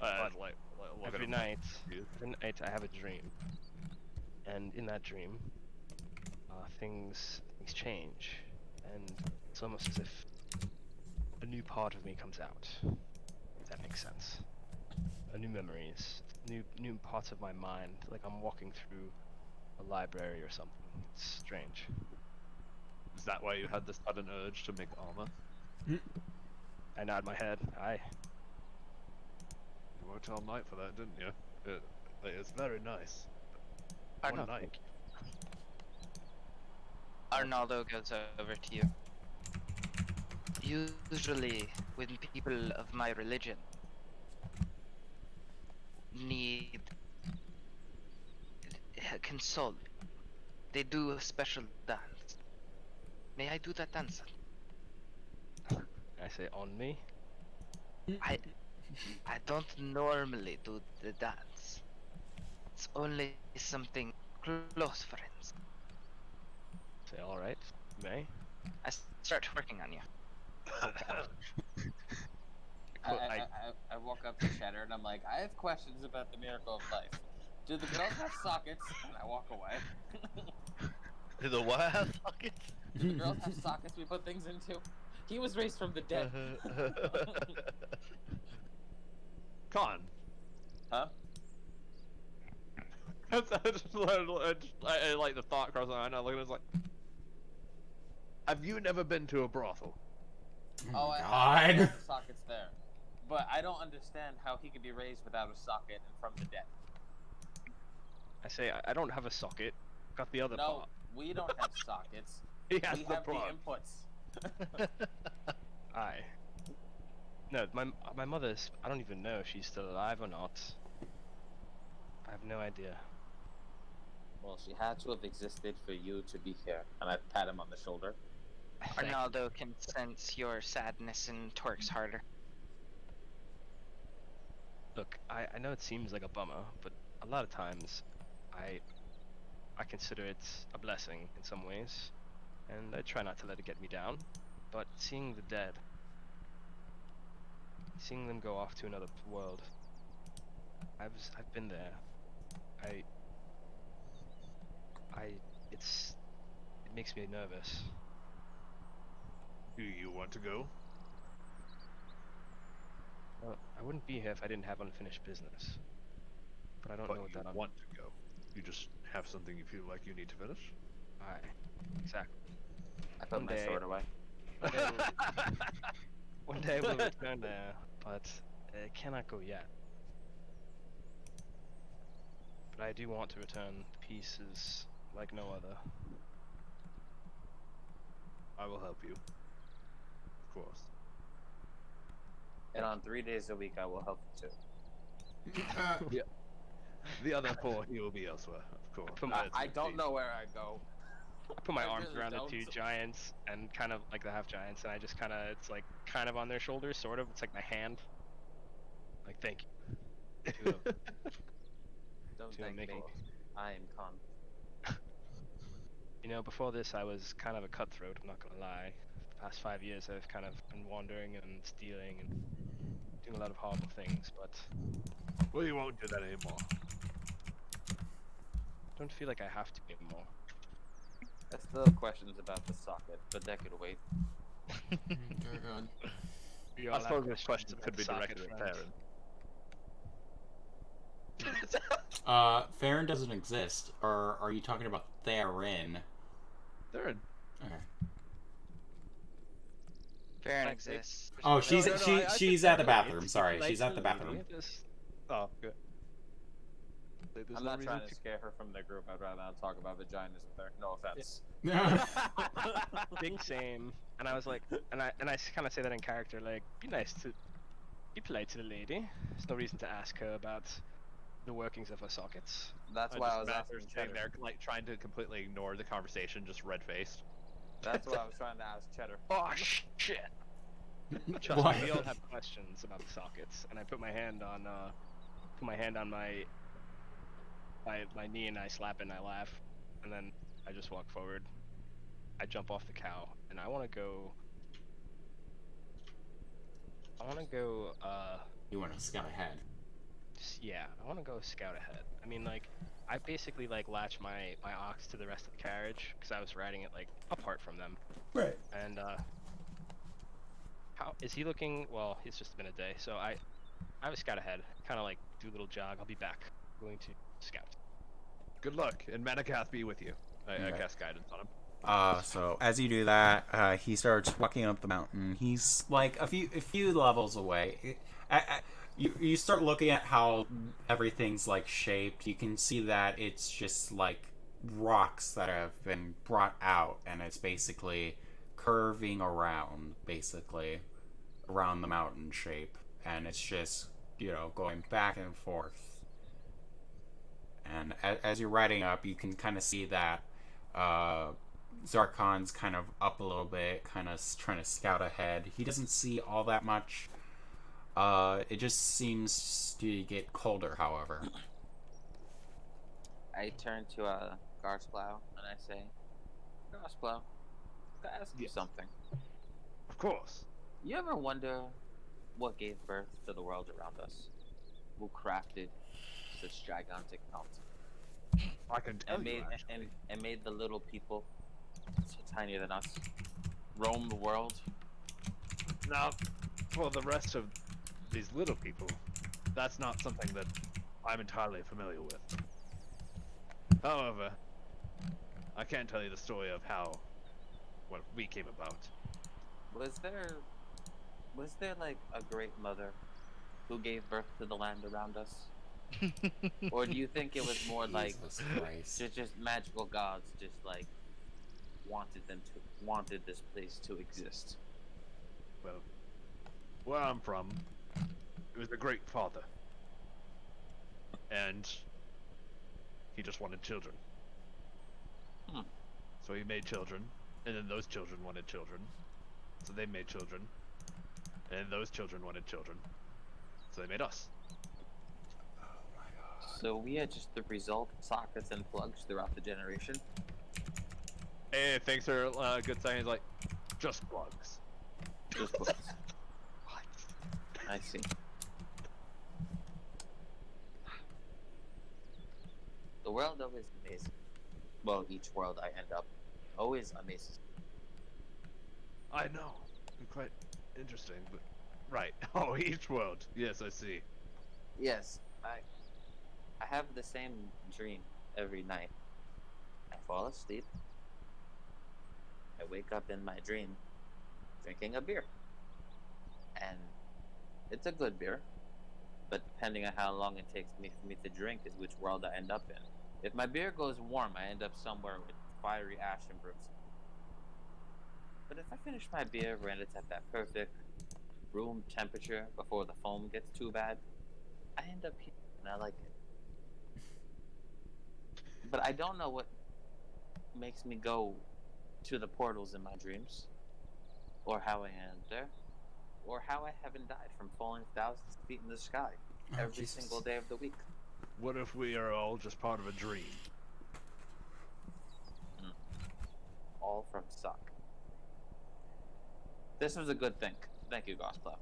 [SPEAKER 6] Look at
[SPEAKER 2] Every
[SPEAKER 6] him.
[SPEAKER 2] night,
[SPEAKER 6] Dude.
[SPEAKER 2] every night I have a dream, and in that dream, things change, and it's almost as if a new part of me comes out. If that makes sense. New memories, new parts of my mind, like I'm walking through a library or something. It's strange.
[SPEAKER 6] Is that why you had this sudden urge to make armor?
[SPEAKER 2] I nod my head. Aye.
[SPEAKER 6] You worked all night for that, didn't you? It's very nice.
[SPEAKER 7] Pardon?
[SPEAKER 6] One night.
[SPEAKER 7] Arnaldo goes over to you. Usually, when people of my religion need console, they do a special dance. May I do that dance?
[SPEAKER 2] I say on me.
[SPEAKER 7] I don't normally do the dance. It's only something close friends.
[SPEAKER 2] Say all right, May.
[SPEAKER 7] I start working on you.
[SPEAKER 4] I walk up to Cheddar and I'm like, I have questions about the miracle of life. Do the girls have sockets? And I walk away.
[SPEAKER 1] Do the what have sockets?
[SPEAKER 4] Do the girls have sockets we put things into? He was raised from the dead.
[SPEAKER 6] Con.
[SPEAKER 4] Huh?
[SPEAKER 6] I like the thought crossing my mind. I look at it, it's like, have you never been to a brothel?
[SPEAKER 4] Oh, I
[SPEAKER 3] God.
[SPEAKER 4] have sockets there. But I don't understand how he could be raised without a socket and from the dead.
[SPEAKER 2] I say I don't have a socket. Got the other
[SPEAKER 4] No,
[SPEAKER 2] part.
[SPEAKER 4] we don't have sockets.
[SPEAKER 6] He has
[SPEAKER 4] We
[SPEAKER 6] the
[SPEAKER 4] have the
[SPEAKER 6] plug.
[SPEAKER 4] inputs.
[SPEAKER 2] Aye. No, my mother's. I don't even know if she's still alive or not. I have no idea.
[SPEAKER 4] Well, she had to have existed for you to be here. And I pat him on the shoulder.
[SPEAKER 7] Arnaldo can sense your sadness and twerks harder.
[SPEAKER 2] Look, I know it seems like a bummer, but a lot of times I consider it a blessing in some ways, and I try not to let it get me down. But seeing the dead, seeing them go off to another world, I've been there. It makes me nervous.
[SPEAKER 6] Do you want to go?
[SPEAKER 2] Well, I wouldn't be here if I didn't have unfinished business. But I don't
[SPEAKER 6] But
[SPEAKER 2] know what
[SPEAKER 6] you
[SPEAKER 2] that
[SPEAKER 6] want to go. You just have something you feel like you need to finish?
[SPEAKER 2] Aye, exactly.
[SPEAKER 4] I put
[SPEAKER 2] One
[SPEAKER 4] my
[SPEAKER 2] day-
[SPEAKER 4] sword away.
[SPEAKER 2] One day we'll return there, but it cannot go yet. But I do want to return. Peace is like no other.
[SPEAKER 6] I will help you. Of course.
[SPEAKER 4] And on 3 days a week, I will help you too.
[SPEAKER 6] The other 4, he will be elsewhere, of course.
[SPEAKER 2] Put my,
[SPEAKER 4] I don't know where I go.
[SPEAKER 2] put my
[SPEAKER 4] I
[SPEAKER 2] arms
[SPEAKER 4] really
[SPEAKER 2] around the
[SPEAKER 4] don't.
[SPEAKER 2] two giants and kind of like the half giants, and I just it's like kind of on their shoulders, sort of. It's like my hand. Like, thank you. To them.
[SPEAKER 4] Don't
[SPEAKER 2] To
[SPEAKER 4] thank me.
[SPEAKER 2] making-
[SPEAKER 4] I am Con.
[SPEAKER 2] You know, before this, I was kind of a cutthroat. I'm not gonna lie. The past 5 years, I've kind of been wandering and stealing and doing a lot of horrible things, but
[SPEAKER 6] Well, you won't do that anymore.
[SPEAKER 2] I don't feel like I have to anymore.
[SPEAKER 4] I still have questions about the socket, but that could wait.
[SPEAKER 2] We
[SPEAKER 6] I
[SPEAKER 2] all
[SPEAKER 6] suppose
[SPEAKER 2] have
[SPEAKER 6] this question
[SPEAKER 2] about
[SPEAKER 6] could be
[SPEAKER 2] socket
[SPEAKER 6] directed at
[SPEAKER 2] friends.
[SPEAKER 6] Farron.
[SPEAKER 3] Farron doesn't exist. Or are you talking about Theron?
[SPEAKER 6] They're in.
[SPEAKER 3] Okay.
[SPEAKER 7] Farron
[SPEAKER 2] Like,
[SPEAKER 7] exists.
[SPEAKER 3] Oh, she's
[SPEAKER 6] no, I
[SPEAKER 3] she's
[SPEAKER 6] think
[SPEAKER 3] at the
[SPEAKER 6] that's
[SPEAKER 3] bathroom.
[SPEAKER 6] right.
[SPEAKER 3] Sorry,
[SPEAKER 2] Nice
[SPEAKER 3] she's at the
[SPEAKER 2] little
[SPEAKER 3] bathroom.
[SPEAKER 2] lady, just-
[SPEAKER 6] Oh, good. There's
[SPEAKER 4] I'm
[SPEAKER 6] no
[SPEAKER 4] not
[SPEAKER 6] reason
[SPEAKER 4] trying to scare her from the group. I'd rather not talk about vaginas with her. No offense.
[SPEAKER 2] Big same. And I was like, and I kind of say that in character, like, be polite to the lady. There's no reason to ask her about the workings of her sockets.
[SPEAKER 4] That's
[SPEAKER 6] I
[SPEAKER 4] why
[SPEAKER 6] just
[SPEAKER 4] I was
[SPEAKER 6] imagine her
[SPEAKER 4] asking
[SPEAKER 6] sitting
[SPEAKER 4] Cheddar.
[SPEAKER 6] there, like, trying to completely ignore the conversation, just red-faced.
[SPEAKER 4] That's what I was trying to ask Cheddar.
[SPEAKER 2] Oh shit! Trust
[SPEAKER 3] What?
[SPEAKER 2] me, we all have questions about the sockets, and I put my hand on my knee and I slap it and I laugh, and then I just walk forward. I jump off the cow, and I want to go.
[SPEAKER 3] You want to scout ahead.
[SPEAKER 2] Yeah, I want to go scout ahead. I mean, like, I basically like latch my ox to the rest of the carriage because I was riding it like apart from them.
[SPEAKER 3] Right.
[SPEAKER 2] And how is he looking? Well, it's just been a day, so I would scout ahead, kind of like do a little jog. I'll be back. Going to scout.
[SPEAKER 6] Good luck, and Manakath be with you. I
[SPEAKER 3] Okay.
[SPEAKER 6] cast guidance on him.
[SPEAKER 3] So as you do that, he starts walking up the mountain. He's like a few levels away. You start looking at how everything's like shaped. You can see that it's just like rocks that have been brought out, and it's basically curving around, basically around the mountain shape, and it's just going back and forth. And as you're riding up, you can kind of see that Zarkon's kind of up a little bit, kind of trying to scout ahead. He doesn't see all that much. It just seems to get colder, however.
[SPEAKER 4] I turn to Garsplow and I say, Garsplow, can I ask you
[SPEAKER 6] Yes.
[SPEAKER 4] something?
[SPEAKER 6] Of course.
[SPEAKER 4] You ever wonder what gave birth to the world around us? Who crafted such gigantic mountains?
[SPEAKER 6] I can tell
[SPEAKER 4] And
[SPEAKER 6] you.
[SPEAKER 4] made
[SPEAKER 6] Actually.
[SPEAKER 4] and made the little people so tinier than us roam the world?
[SPEAKER 6] Now, for the rest of these little people, that's not something that I'm entirely familiar with. However, I can tell you the story of what we came about.
[SPEAKER 4] Was there like a great mother who gave birth to the land around us? Or do you think it was more like
[SPEAKER 3] Jesus Christ.
[SPEAKER 4] just magical gods just like wanted this place to exist?
[SPEAKER 6] Well, where I'm from, it was a great father. And he just wanted children.
[SPEAKER 4] Hmm.
[SPEAKER 6] So he made children, and then those children wanted children. So they made children. And then those children wanted children. So they made us.
[SPEAKER 3] Oh my god.
[SPEAKER 4] So we are just the result of sockets and plugs throughout the generation.
[SPEAKER 6] Hey, thanks for a good sign. He's like, just plugs.
[SPEAKER 4] Just plugs.
[SPEAKER 2] What?
[SPEAKER 4] I see. The world always amazes. Well, each world I end up always amazes.
[SPEAKER 6] I know. Quite interesting, but right. Oh, each world. Yes, I see.
[SPEAKER 4] Yes, I have the same dream every night. I fall asleep. I wake up in my dream drinking a beer. And it's a good beer. But depending on how long it takes for me to drink is which world I end up in. If my beer goes warm, I end up somewhere with fiery ash and brimstone. But if I finish my beer and it's at that perfect room temperature before the foam gets too bad, I end up here and I like it. But I don't know what makes me go to the portals in my dreams, or how I end there, or how I haven't died from falling thousands of feet in the sky
[SPEAKER 3] Oh,
[SPEAKER 4] every
[SPEAKER 3] Jesus.
[SPEAKER 4] single day of the week.
[SPEAKER 6] What if we are all just part of a dream?
[SPEAKER 4] All from suck. This was a good thing. Thank you, Gospel.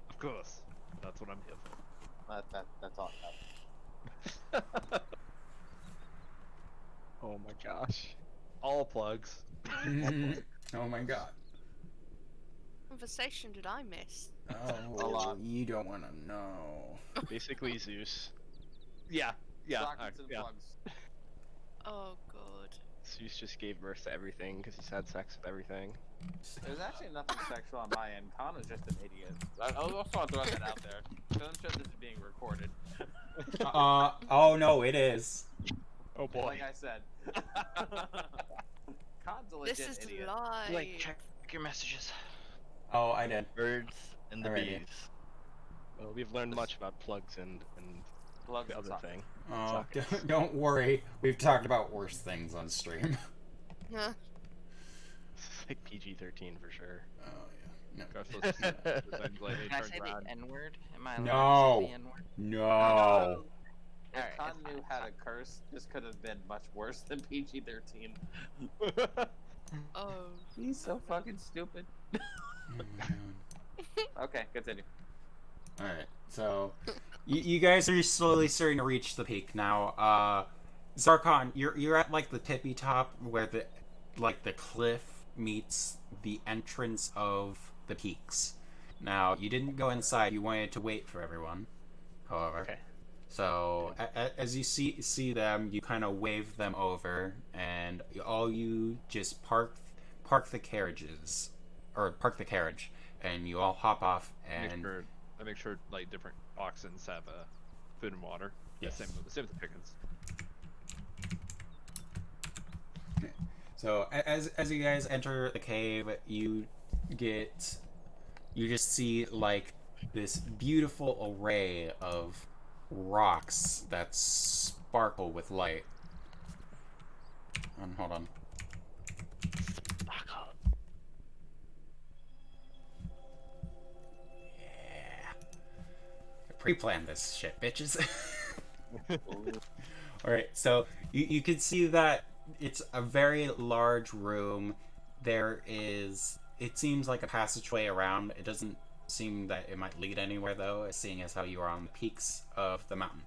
[SPEAKER 6] Of course. That's what I'm here for.
[SPEAKER 4] That's all I have.
[SPEAKER 2] Oh my gosh.
[SPEAKER 6] All plugs.
[SPEAKER 3] Oh my god.
[SPEAKER 5] Conversation did I miss?
[SPEAKER 3] Oh,
[SPEAKER 4] A lot.
[SPEAKER 3] you don't want to know.
[SPEAKER 2] Basically Zeus.
[SPEAKER 6] Yeah. Yeah.
[SPEAKER 4] Sockets and
[SPEAKER 6] yeah.
[SPEAKER 4] plugs.
[SPEAKER 5] Oh god.
[SPEAKER 2] Zeus just gave birth to everything because he's had sex with everything.
[SPEAKER 4] There's actually nothing sexual on my end. Con is just an idiot. I also want to throw that out there. 'Cause I'm sure this is being recorded.
[SPEAKER 3] Oh no, it is.
[SPEAKER 2] Oh boy.
[SPEAKER 4] Like I said. Con's a legit
[SPEAKER 5] This is
[SPEAKER 4] idiot.
[SPEAKER 5] live.
[SPEAKER 2] Like, check your messages.
[SPEAKER 3] Oh, I did.
[SPEAKER 1] Birds and the
[SPEAKER 3] Alrighty.
[SPEAKER 1] bees.
[SPEAKER 2] Well, we've learned much about plugs and
[SPEAKER 4] Plugs
[SPEAKER 2] the
[SPEAKER 4] and
[SPEAKER 2] other
[SPEAKER 4] sockets.
[SPEAKER 2] thing.
[SPEAKER 3] Oh,
[SPEAKER 2] Sockets.
[SPEAKER 3] don't worry. We've talked about worse things on stream.
[SPEAKER 5] Huh.
[SPEAKER 2] Like PG-13 for sure.
[SPEAKER 3] Oh yeah.
[SPEAKER 6] Gosh, let's see.
[SPEAKER 7] Can I say the N-word? Am I allowed
[SPEAKER 3] No.
[SPEAKER 7] to say the N-word?
[SPEAKER 3] No.
[SPEAKER 4] If
[SPEAKER 7] Alright,
[SPEAKER 4] Con
[SPEAKER 7] it's
[SPEAKER 4] knew
[SPEAKER 7] fine,
[SPEAKER 4] how
[SPEAKER 7] it's
[SPEAKER 4] to curse, this could have been much worse than PG-13.
[SPEAKER 5] Oh.
[SPEAKER 4] He's so fucking stupid.
[SPEAKER 3] Oh my god.
[SPEAKER 4] Okay, continue.
[SPEAKER 3] Alright, so you guys are slowly starting to reach the peak now. Zarkon, you're at like the tippy top where the cliff meets the entrance of the peaks. Now, you didn't go inside, you wanted to wait for everyone. However.
[SPEAKER 2] Okay.
[SPEAKER 3] So as you see them, you kind of wave them over, and all you just park the carriages, or park the carriage, and you all hop off and
[SPEAKER 6] I make sure like different oxens have food and water.
[SPEAKER 3] Yes.
[SPEAKER 6] Yeah, same with the pickens.
[SPEAKER 3] So as you guys enter the cave, you just see like this beautiful array of rocks that sparkle with light. Hold on. Yeah. I pre-planned this shit, bitches. All right, so you can see that it's a very large room. There is, it seems like a passageway around. It doesn't seem that it might lead anywhere though, seeing as how you are on the peaks of the mountain.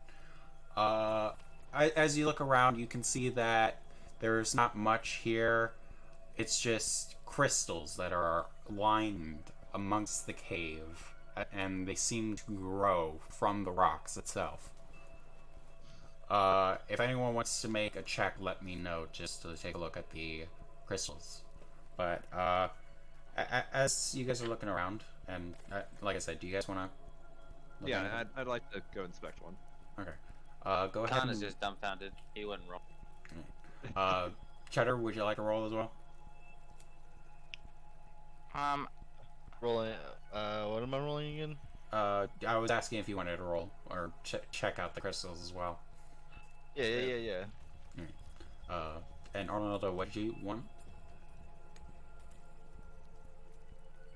[SPEAKER 3] As you look around, you can see that there's not much here. It's just crystals that are lined amongst the cave, and they seem to grow from the rocks itself. If anyone wants to make a check, let me know just to take a look at the crystals. But as you guys are looking around, and like I said, do you guys want to?
[SPEAKER 6] Yeah, I'd like to go inspect one.
[SPEAKER 3] Okay. Go ahead.
[SPEAKER 4] Khan is just dumbfounded. He wouldn't roll.
[SPEAKER 3] Cheddar, would you like to roll as well?
[SPEAKER 1] Rolling. What am I rolling again?
[SPEAKER 3] I was asking if you wanted to roll or check out the crystals as well.
[SPEAKER 1] Yeah.
[SPEAKER 3] And Arnaldo, what did you want?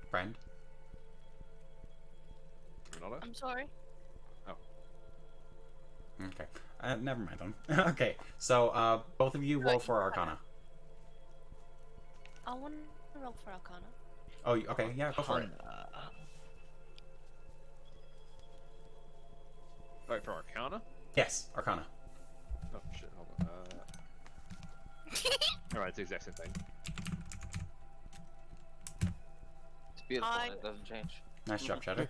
[SPEAKER 3] Friend?
[SPEAKER 6] Ronaldo?
[SPEAKER 8] I'm sorry.
[SPEAKER 3] Okay. Never mind then. Okay, so both of you roll for Arcana.
[SPEAKER 8] I want to roll for Arcana.
[SPEAKER 3] Oh, okay, yeah, go for it.
[SPEAKER 6] Alright, for Arcana?
[SPEAKER 3] Yes, Arcana.
[SPEAKER 6] Oh shit, hold on. Alright, it's the exact same thing.
[SPEAKER 4] It's beautiful.
[SPEAKER 8] I-
[SPEAKER 4] It doesn't change.
[SPEAKER 3] Nice job, Cheddar.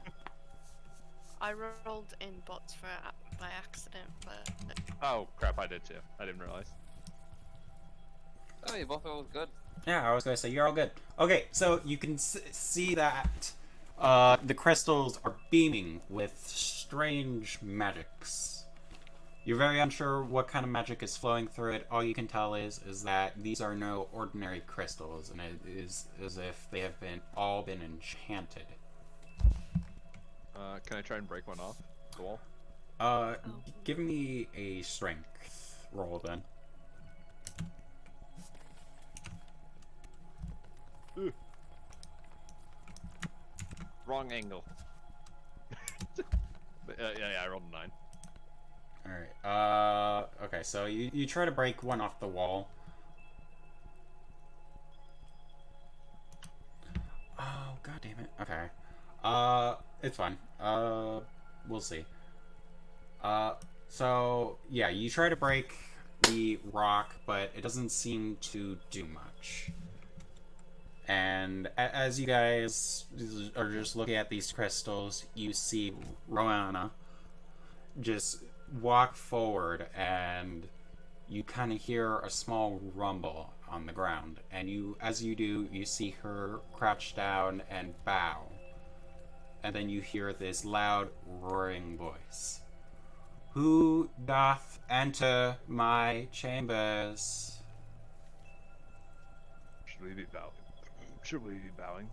[SPEAKER 8] I rolled in bots for by accident, but
[SPEAKER 6] Oh crap, I did too. I didn't realize.
[SPEAKER 4] Oh, you both rolled good.
[SPEAKER 3] Yeah, I was gonna say you're all good. Okay, so you can see that the crystals are beaming with strange magics. You're very unsure what kind of magic is flowing through it. All you can tell is that these are no ordinary crystals, and it is as if they have all been enchanted.
[SPEAKER 6] Can I try and break one off the wall?
[SPEAKER 3] Give me a strength roll then.
[SPEAKER 6] Wrong angle. But, yeah, I rolled a 9.
[SPEAKER 3] Alright, okay, so you try to break one off the wall. Oh, god damn it. Okay. It's fine. We'll see. So, yeah, you try to break the rock, but it doesn't seem to do much. And as you guys are just looking at these crystals, you see Roanna just walk forward, and you kind of hear a small rumble on the ground. And as you do, you see her crouch down and bow. And then you hear this loud, roaring voice. Who doth enter my chambers?
[SPEAKER 6] Should we be bowing? Should we be bowing?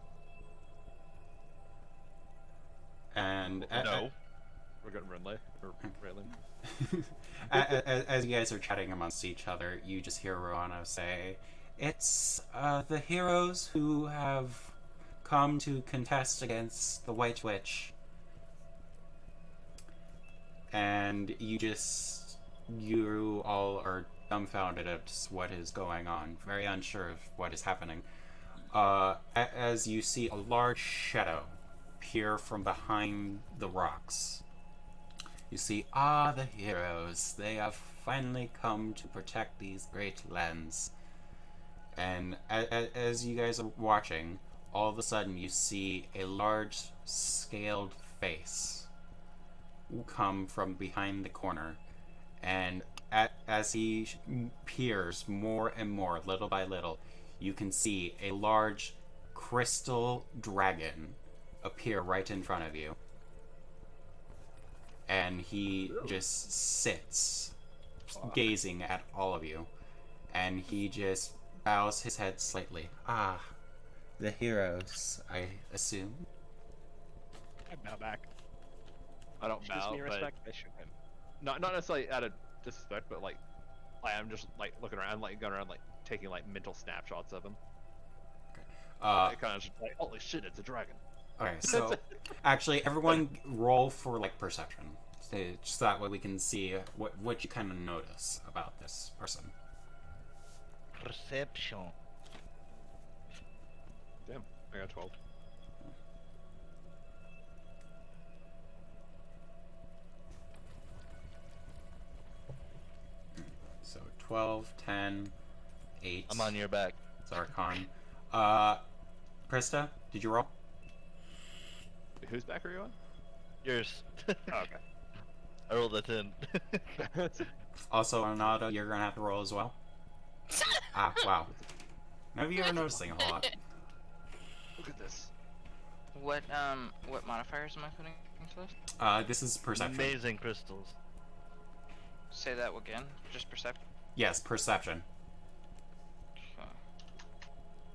[SPEAKER 3] And
[SPEAKER 6] No. We're going Renly. Or Raylan.
[SPEAKER 3] as you guys are chatting amongst each other, you just hear Roanna say, "It's the heroes who have come to contest against the White Witch." And you all are dumbfounded at what is going on, very unsure of what is happening. As you see a large shadow appear from behind the rocks. You see, the heroes. They have finally come to protect these great lands. And as you guys are watching, all of a sudden you see a large scaled face come from behind the corner. And as he peers more and more, little by little, you can see a large crystal dragon appear right in front of you. And he just sits, gazing at all of you. And he just bows his head slightly. The heroes, I assume.
[SPEAKER 2] I bow back.
[SPEAKER 6] I don't
[SPEAKER 2] Shows
[SPEAKER 6] bow,
[SPEAKER 2] me
[SPEAKER 6] but
[SPEAKER 2] respect. I shoot him.
[SPEAKER 6] not necessarily out of disrespect, but like I'm just like looking around, like going around, like taking like mental snapshots of him. I kind of just like, holy shit, it's a dragon.
[SPEAKER 3] Okay, so actually, everyone roll for like perception. Just that way we can see what you kind of notice about this person.
[SPEAKER 1] Perception.
[SPEAKER 6] Damn, I got 12.
[SPEAKER 3] So 12, 10, 8.
[SPEAKER 1] I'm on your back.
[SPEAKER 3] Zarkon. Krista, did you roll?
[SPEAKER 6] Whose back are you on?
[SPEAKER 1] Yours.
[SPEAKER 6] Oh, okay.
[SPEAKER 1] I rolled a 10.
[SPEAKER 3] Also, Arnado, you're gonna have to roll as well. Ah, wow. None of you are noticing a whole lot.
[SPEAKER 6] Look at this.
[SPEAKER 7] What modifiers am I putting into this?
[SPEAKER 3] This is perception.
[SPEAKER 1] Amazing crystals.
[SPEAKER 7] Say that again. Just perception.
[SPEAKER 3] Yes, perception.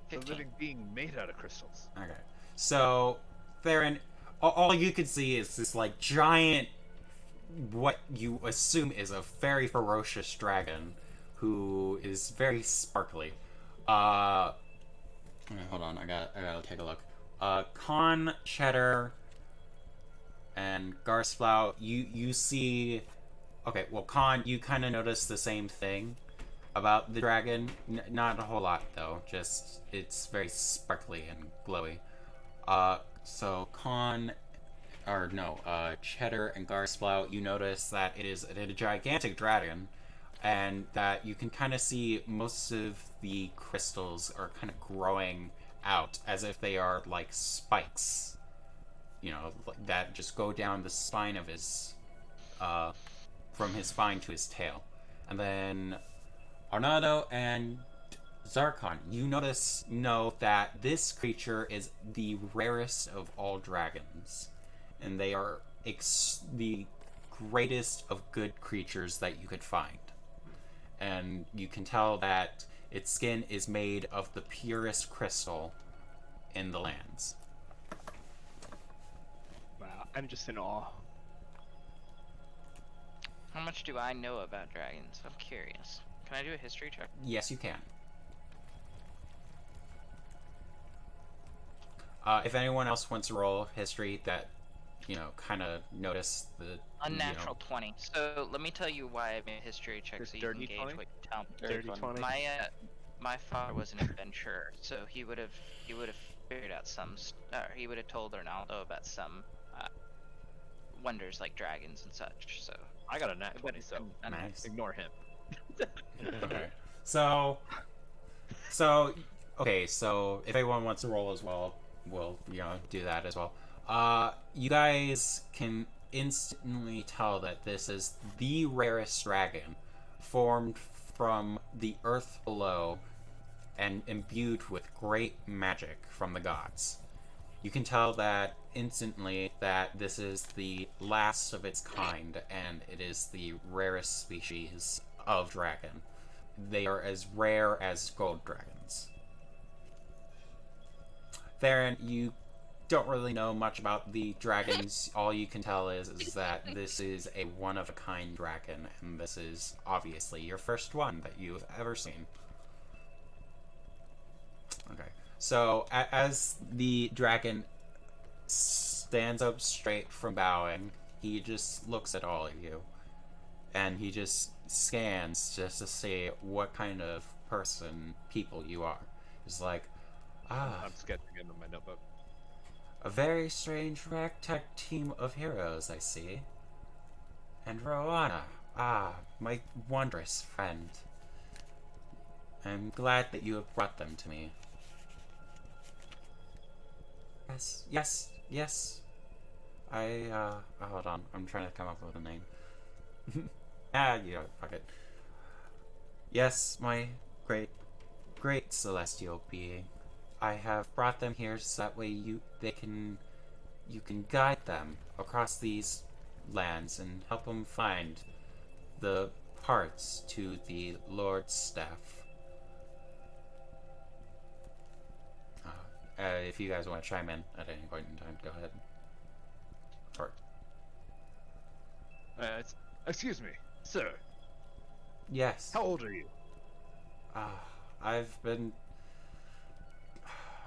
[SPEAKER 6] The
[SPEAKER 7] 15.
[SPEAKER 6] living being made out of crystals.
[SPEAKER 3] Okay. So, Theron, all you can see is this, like, giant, what you assume is a very ferocious dragon, who is very sparkly. Hold on, I gotta take a look. Con, Cheddar, and Garsplow, you see... Okay, well, Con, you kind of notice the same thing about the dragon. Not a whole lot, though. Just, it's very sparkly and glowy. So Con, Cheddar and Garsplow, you notice that it is a gigantic dragon, and that you can kind of see most of the crystals are kind of growing out, as if they are like spikes, you know, that just go down the spine of his, from his spine to his tail. And then Arnado and Zarkon, you know that this creature is the rarest of all dragons, and they are the greatest of good creatures that you could find. And you can tell that its skin is made of the purest crystal in the lands.
[SPEAKER 2] Wow, I'm just in awe.
[SPEAKER 7] How much do I know about dragons? I'm curious. Can I do a history check?
[SPEAKER 3] Yes, you can. If anyone else wants to roll history that, you know, kind of notice the...
[SPEAKER 7] Unnatural 20. So let me tell you why I made a history check so you can
[SPEAKER 6] Dirty
[SPEAKER 7] gauge
[SPEAKER 6] 20?
[SPEAKER 7] what you tell me.
[SPEAKER 6] Dirty 20.
[SPEAKER 7] My father was an adventurer, so he would have figured out he would have told Arnaldo about some wonders like dragons and such. So
[SPEAKER 6] I got a nat 20, so
[SPEAKER 3] Nice.
[SPEAKER 6] ignore him.
[SPEAKER 3] Okay. So if anyone wants to roll as well, we'll, you know, do that as well. You guys can instantly tell that this is the rarest dragon, formed from the earth below and imbued with great magic from the gods. You can tell that instantly that this is the last of its kind, and it is the rarest species of dragon. They are as rare as gold dragons. Theron, you don't really know much about the dragons. All you can tell is that this is a one-of-a-kind dragon, and this is obviously your first one that you've ever seen. Okay, so as the dragon stands up straight from bowing, he just looks at all of you, and he just scans just to see what kind of people you are. It's like,
[SPEAKER 6] I'm sketching into my notebook.
[SPEAKER 3] a very strange ragtag team of heroes, I see. And Rowana, my wondrous friend. I'm glad that you have brought them to me. Yes. Hold on, I'm trying to come up with a name. Fuck it. Yes, my great celestial being. I have brought them here so that way you can guide them across these lands and help them find the parts to the Lord's staff. If you guys want to chime in at any point in time, go ahead. Or,
[SPEAKER 6] Excuse me, sir.
[SPEAKER 3] yes.
[SPEAKER 6] How old are you?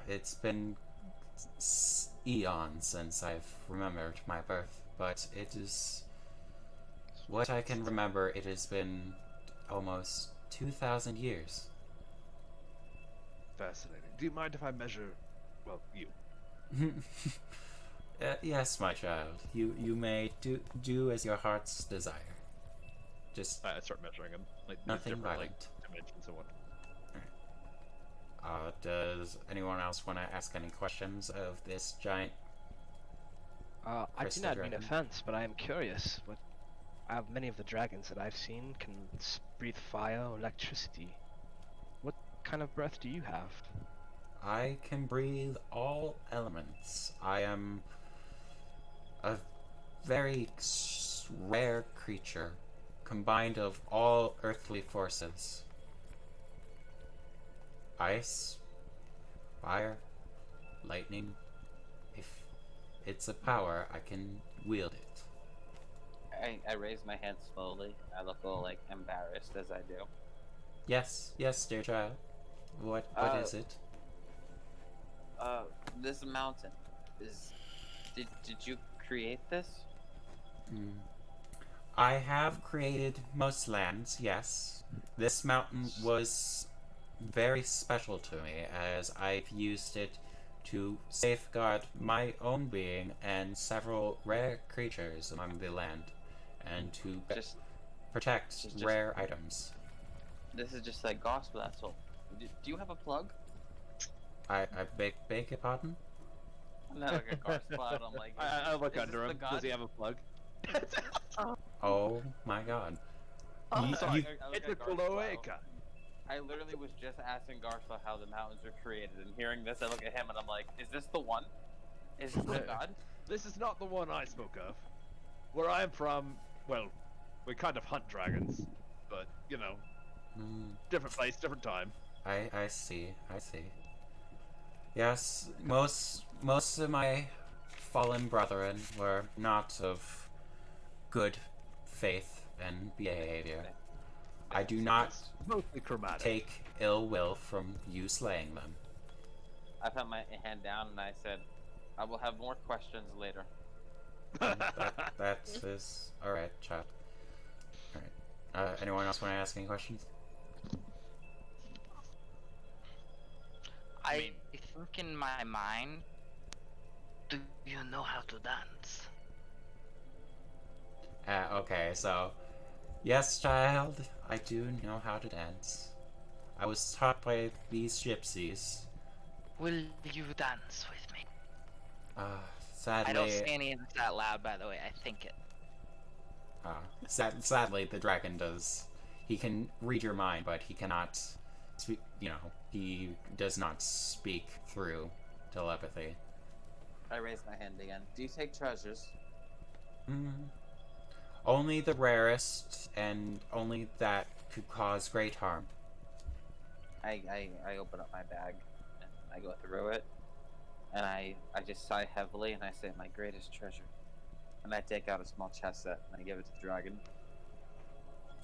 [SPEAKER 3] It's been eons since I've remembered my birth, but it is what I can remember, it has been almost 2,000 years.
[SPEAKER 6] Fascinating. Do you mind if I measure, well, you?
[SPEAKER 3] Yes, my child. You may do as your heart's desire. Just
[SPEAKER 6] I start measuring him. Like, with
[SPEAKER 3] nothing
[SPEAKER 6] different,
[SPEAKER 3] violent.
[SPEAKER 6] dimensions and whatnot.
[SPEAKER 3] Does anyone else want to ask any questions of this giant?
[SPEAKER 9] I do
[SPEAKER 3] Crystal
[SPEAKER 9] not mean
[SPEAKER 3] dragon?
[SPEAKER 9] offense, but I am curious. What many of the dragons that I've seen can breathe fire or electricity. What kind of breath do you have?
[SPEAKER 3] I can breathe all elements. I am a very rare creature, combined of all earthly forces. Ice, fire, lightning. If it's a power, I can wield it.
[SPEAKER 4] I raise my hand slowly. I look a little like embarrassed as I do.
[SPEAKER 3] Yes, dear child. What is it?
[SPEAKER 4] This mountain is. Did you create this?
[SPEAKER 3] I have created most lands, yes. This mountain was very special to me, as I've used it to safeguard my own being and several rare creatures among the land, and to protect rare items.
[SPEAKER 4] This is just like gospel. That's all. Do you have a plug?
[SPEAKER 3] I beg your pardon?
[SPEAKER 4] I'm not like a gospel. I'm like.
[SPEAKER 6] I look
[SPEAKER 4] is
[SPEAKER 6] under
[SPEAKER 4] this
[SPEAKER 6] him.
[SPEAKER 4] the God?
[SPEAKER 6] Does he have a plug?
[SPEAKER 3] Oh my god.
[SPEAKER 4] Oh, sorry.
[SPEAKER 6] It's a cloaca.
[SPEAKER 4] I literally was just asking Garthla how the mountains were created, and hearing this, I look at him and I'm like, "Is this the one? Is this the god?"
[SPEAKER 6] This is not the one I spoke of. Where I am from, well, we kind of hunt dragons, but you know, different place, different time.
[SPEAKER 3] I see. Yes, most of my fallen brethren were not of good faith and behavior. I do not
[SPEAKER 6] Mostly chromatic.
[SPEAKER 3] take ill will from you slaying them.
[SPEAKER 4] I put my hand down and I said, "I will have more questions later."
[SPEAKER 3] That is alright, chat. Alright. Anyone else want to ask any questions?
[SPEAKER 7] I think in my mind, do you know how to dance?
[SPEAKER 3] Okay, so yes, child, I do know how to dance. I was taught by these gypsies.
[SPEAKER 7] Will you dance with me?
[SPEAKER 3] Sadly,
[SPEAKER 7] I don't say any of this out loud, by the way. I think it.
[SPEAKER 3] Sadly, the dragon does. He can read your mind, but he cannot speak. He does not speak through telepathy.
[SPEAKER 4] I raise my hand again. Do you take treasures?
[SPEAKER 3] Only the rarest, and only that could cause great harm.
[SPEAKER 4] I open up my bag and I go through it, and I just sigh heavily and I say, "My greatest treasure," and I take out a small chest set and I give it to the dragon.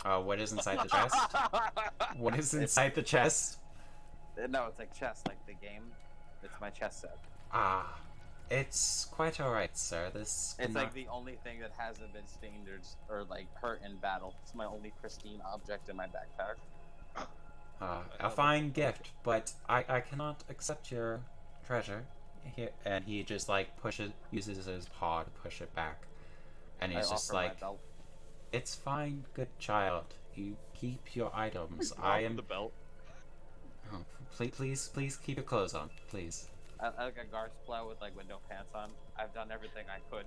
[SPEAKER 3] What is inside the chest? What is inside the chest?
[SPEAKER 4] No, it's like chess, like the game. It's my chess set.
[SPEAKER 3] It's quite alright, sir.
[SPEAKER 4] It's like the only thing that hasn't been stained or like hurt in battle. It's my only pristine object in my backpack.
[SPEAKER 3] A fine gift, but I cannot accept your treasure. And he just like uses his paw to push it back. And he's just
[SPEAKER 4] offer my
[SPEAKER 3] like,
[SPEAKER 4] belt.
[SPEAKER 3] "It's fine, good child. You keep your items.
[SPEAKER 6] I am the belt.
[SPEAKER 3] Oh, please keep your clothes on, please."
[SPEAKER 4] I like a Garsplow with like window pants on. I've done everything I could.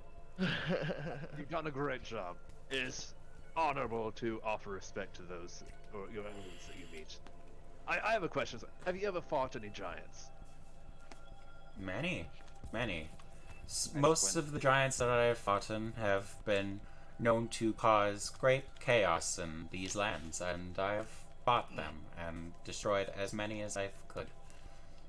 [SPEAKER 6] You've done a great job. It's honorable to offer respect to those or your enemies that you meet. I have a question. Have you ever fought any giants?
[SPEAKER 3] Many. Most of the giants that I have fought in have been known to cause great chaos in these lands, and I have fought them and destroyed as many as I could.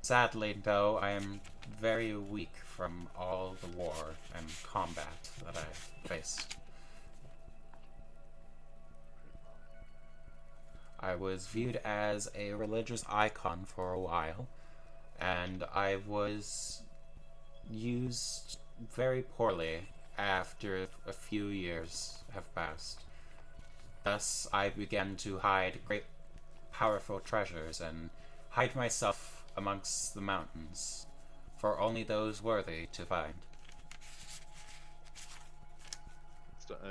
[SPEAKER 3] Sadly, though, I am very weak from all the war and combat that I faced. I was viewed as a religious icon for a while, and I was used very poorly after a few years have passed. Thus, I began to hide great, powerful treasures and hide myself amongst the mountains, for only those worthy to find.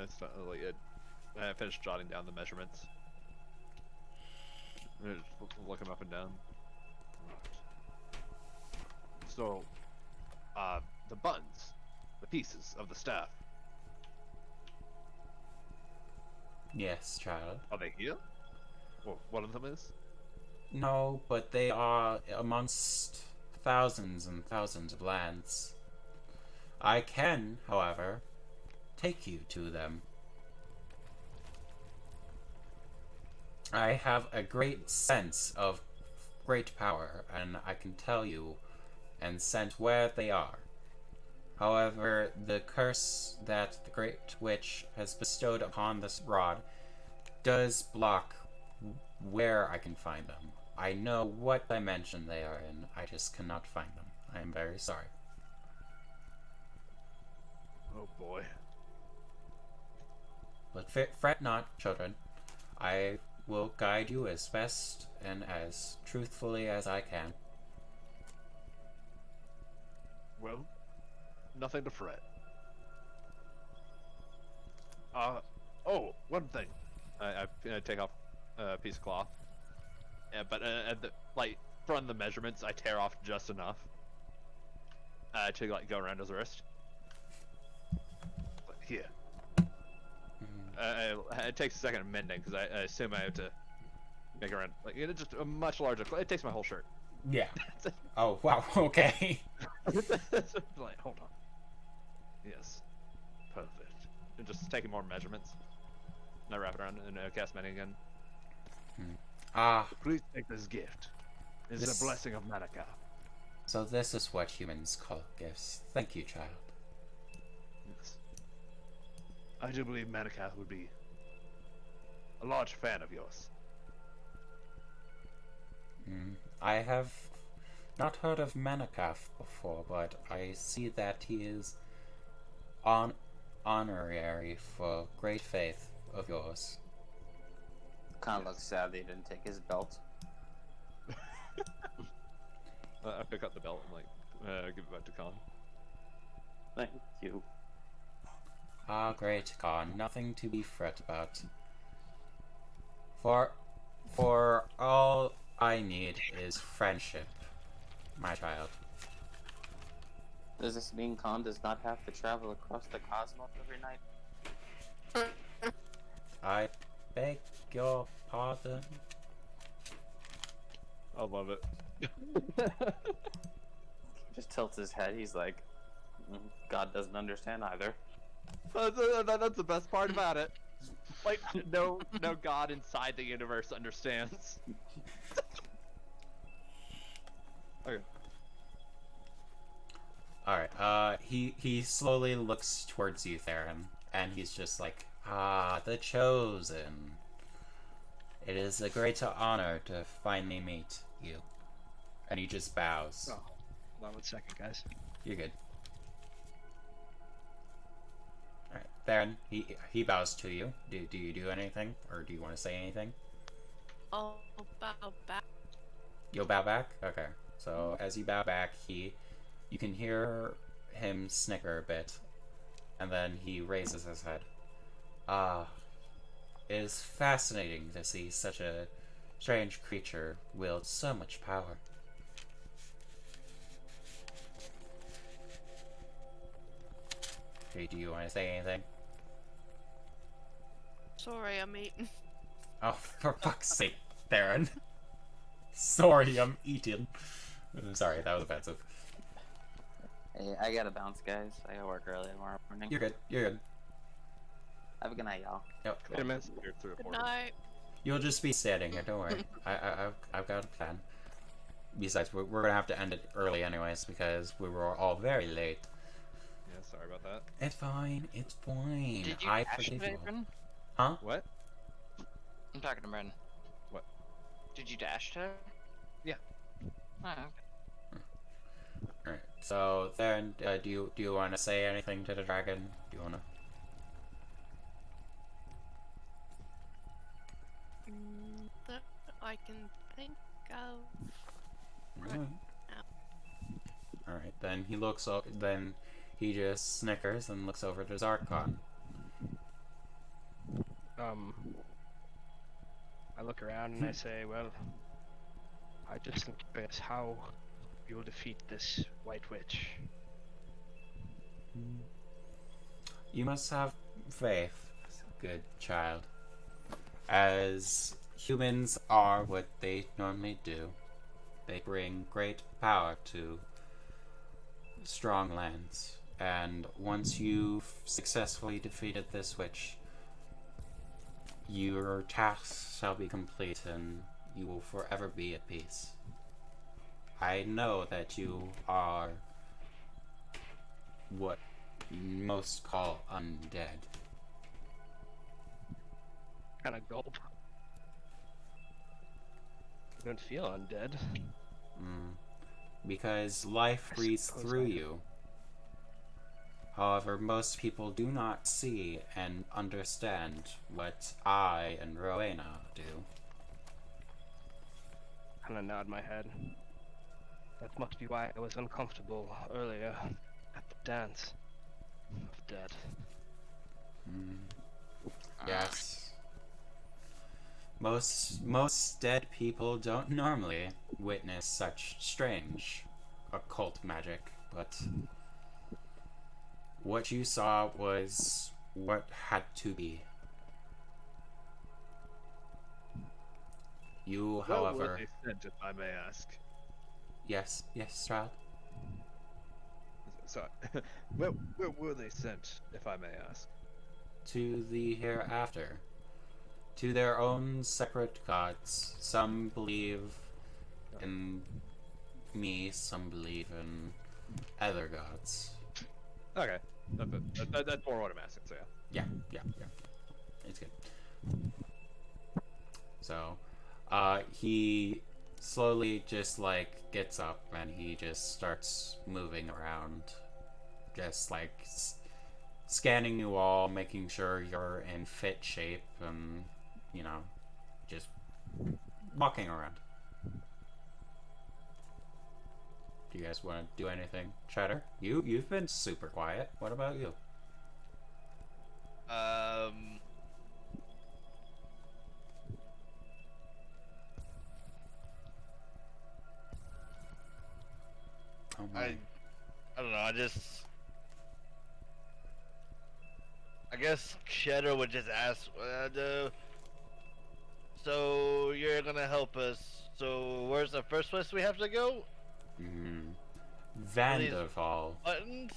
[SPEAKER 6] It's not like it. I finished jotting down the measurements. Just looking up and down. So, the buttons, the pieces of the staff,
[SPEAKER 3] Yes, child.
[SPEAKER 6] are they here? Well, one of them is?
[SPEAKER 3] No, but they are amongst thousands and thousands of lands. I can, however, take you to them. I have a great sense of great power, and I can tell you and sense where they are. However, the curse that the Great Witch has bestowed upon this rod does block where I can find them. I know what dimension they are in, I just cannot find them. I am very sorry.
[SPEAKER 6] Oh boy.
[SPEAKER 3] But fret not, children. I will guide you as best and as truthfully as I can.
[SPEAKER 6] Well, nothing to fret. Oh, one thing. I take off a piece of cloth. Yeah, but like from the measurements, I tear off just enough to like go around his wrist. But here. It takes a second of mending because I assume I have to make around like it's just a much larger. It takes my whole shirt.
[SPEAKER 3] Yeah. Oh, wow, okay.
[SPEAKER 6] Like, hold on. Yes. Perfect. And just taking more measurements. And I wrap it around and cast mending again. Please take this gift. It's
[SPEAKER 3] This-
[SPEAKER 6] a blessing of Manaka.
[SPEAKER 3] So this is what humans call gifts. Thank you, child.
[SPEAKER 6] Yes. I do believe Manaka would be a large fan of yours.
[SPEAKER 3] I have not heard of Manakaf before, but I see that he is honorary for great faith of yours.
[SPEAKER 4] Kind of looks sad they didn't take his belt.
[SPEAKER 6] I pick up the belt and like give it back to Khan.
[SPEAKER 4] Thank you.
[SPEAKER 3] Ah, great Khan, nothing to be fret about. For all I need is friendship, my child.
[SPEAKER 4] Does this mean Khan does not have to travel across the cosmos every night?
[SPEAKER 3] I beg your pardon?
[SPEAKER 6] I love it.
[SPEAKER 4] Just tilts his head. He's like, God doesn't understand either.
[SPEAKER 6] That's the best part about it. Like, no god inside the universe understands. Okay.
[SPEAKER 3] Alright, he slowly looks towards you, Theron, and he's just like, ah, the Chosen. It is a great honor to finally meet you. And he just bows.
[SPEAKER 9] Oh, hold on 1 second, guys.
[SPEAKER 3] You're good. Alright, Theron, he bows to you. Do you do anything? Or do you want to say anything?
[SPEAKER 8] I'll bow back.
[SPEAKER 3] You'll bow back? Okay. So as you bow back, you can hear him snicker a bit, and then he raises his head. Ah, it is fascinating to see such a strange creature wield so much power. Okay, do you want to say anything?
[SPEAKER 8] Sorry, I'm eating.
[SPEAKER 3] Oh, for fuck's sake, Theron. Sorry, I'm eating. I'm sorry, that was offensive.
[SPEAKER 4] Hey, I gotta bounce, guys. I gotta work early tomorrow morning.
[SPEAKER 3] You're good, you're good.
[SPEAKER 4] Have a good night, y'all.
[SPEAKER 3] Yep.
[SPEAKER 9] Wait a minute.
[SPEAKER 8] Good night.
[SPEAKER 3] You'll just be standing here, don't worry. I've got a plan. Besides, we're gonna have to end it early anyways, because we were all very late.
[SPEAKER 6] Yeah, sorry about that.
[SPEAKER 3] It's fine, it's fine.
[SPEAKER 7] Did you
[SPEAKER 3] I
[SPEAKER 7] dash
[SPEAKER 3] forgive
[SPEAKER 7] today,
[SPEAKER 3] you.
[SPEAKER 7] Brendan?
[SPEAKER 3] Huh?
[SPEAKER 6] What?
[SPEAKER 7] I'm talking to Brendan.
[SPEAKER 6] What?
[SPEAKER 7] Did you dash today?
[SPEAKER 6] Yeah.
[SPEAKER 7] Oh, okay.
[SPEAKER 3] Alright, so then, do you want to say anything to the dragon? Do you want to?
[SPEAKER 8] I can think of.
[SPEAKER 3] Alright. Alright, then he looks then he just snickers and looks over to Zarkon.
[SPEAKER 9] I look around and I say, well, I just am curious how you will defeat this White Witch.
[SPEAKER 3] You must have faith, good child. As humans are what they normally do. They bring great power to strong lands. And once you've successfully defeated this witch, your task shall be complete and you will forever be at peace. I know that you are what most call undead.
[SPEAKER 9] Kind of gulp. I don't feel undead.
[SPEAKER 3] Because life breathes through you. However, most people do not see and understand what I and Rowena do.
[SPEAKER 9] Kind of nod my head. That must be why I was uncomfortable earlier at the dance of dead.
[SPEAKER 3] Yes. Most dead people don't normally witness such strange occult magic, but what you saw was what had to be. You,
[SPEAKER 6] Where
[SPEAKER 3] however...
[SPEAKER 6] were they sent, if I may ask?
[SPEAKER 3] Yes, child?
[SPEAKER 6] Sorry. where were they sent, if I may ask?
[SPEAKER 3] To the hereafter. To their own separate gods. Some believe in me, some believe in other gods.
[SPEAKER 6] Okay. That's more what I'm asking, so yeah.
[SPEAKER 3] Yeah. It's good. So, he slowly just, like, gets up and he just starts moving around. Just, like, scanning you all, making sure you're in fit shape and, you know, just walking around. Do you guys want to do anything? Cheddar? You've been super quiet. What about you? Oh my.
[SPEAKER 1] I don't know. I guess Cheddar would just ask, so you're gonna help us. So where's the first place we have to go?
[SPEAKER 3] Vanderval.
[SPEAKER 1] Buttons?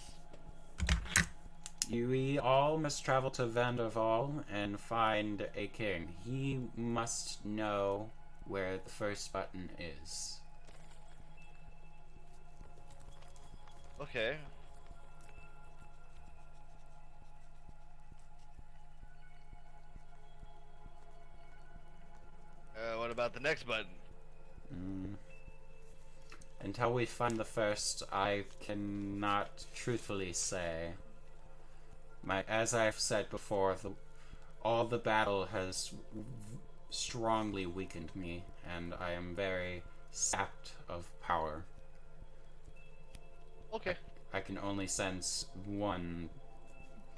[SPEAKER 3] We all must travel to Vanderval and find a king. He must know where the first button is.
[SPEAKER 1] Okay. What about the next button?
[SPEAKER 3] Until we find the first, I cannot truthfully say. As I've said before, all the battle has strongly weakened me, and I am very sapped of power.
[SPEAKER 1] Okay.
[SPEAKER 3] I can only sense one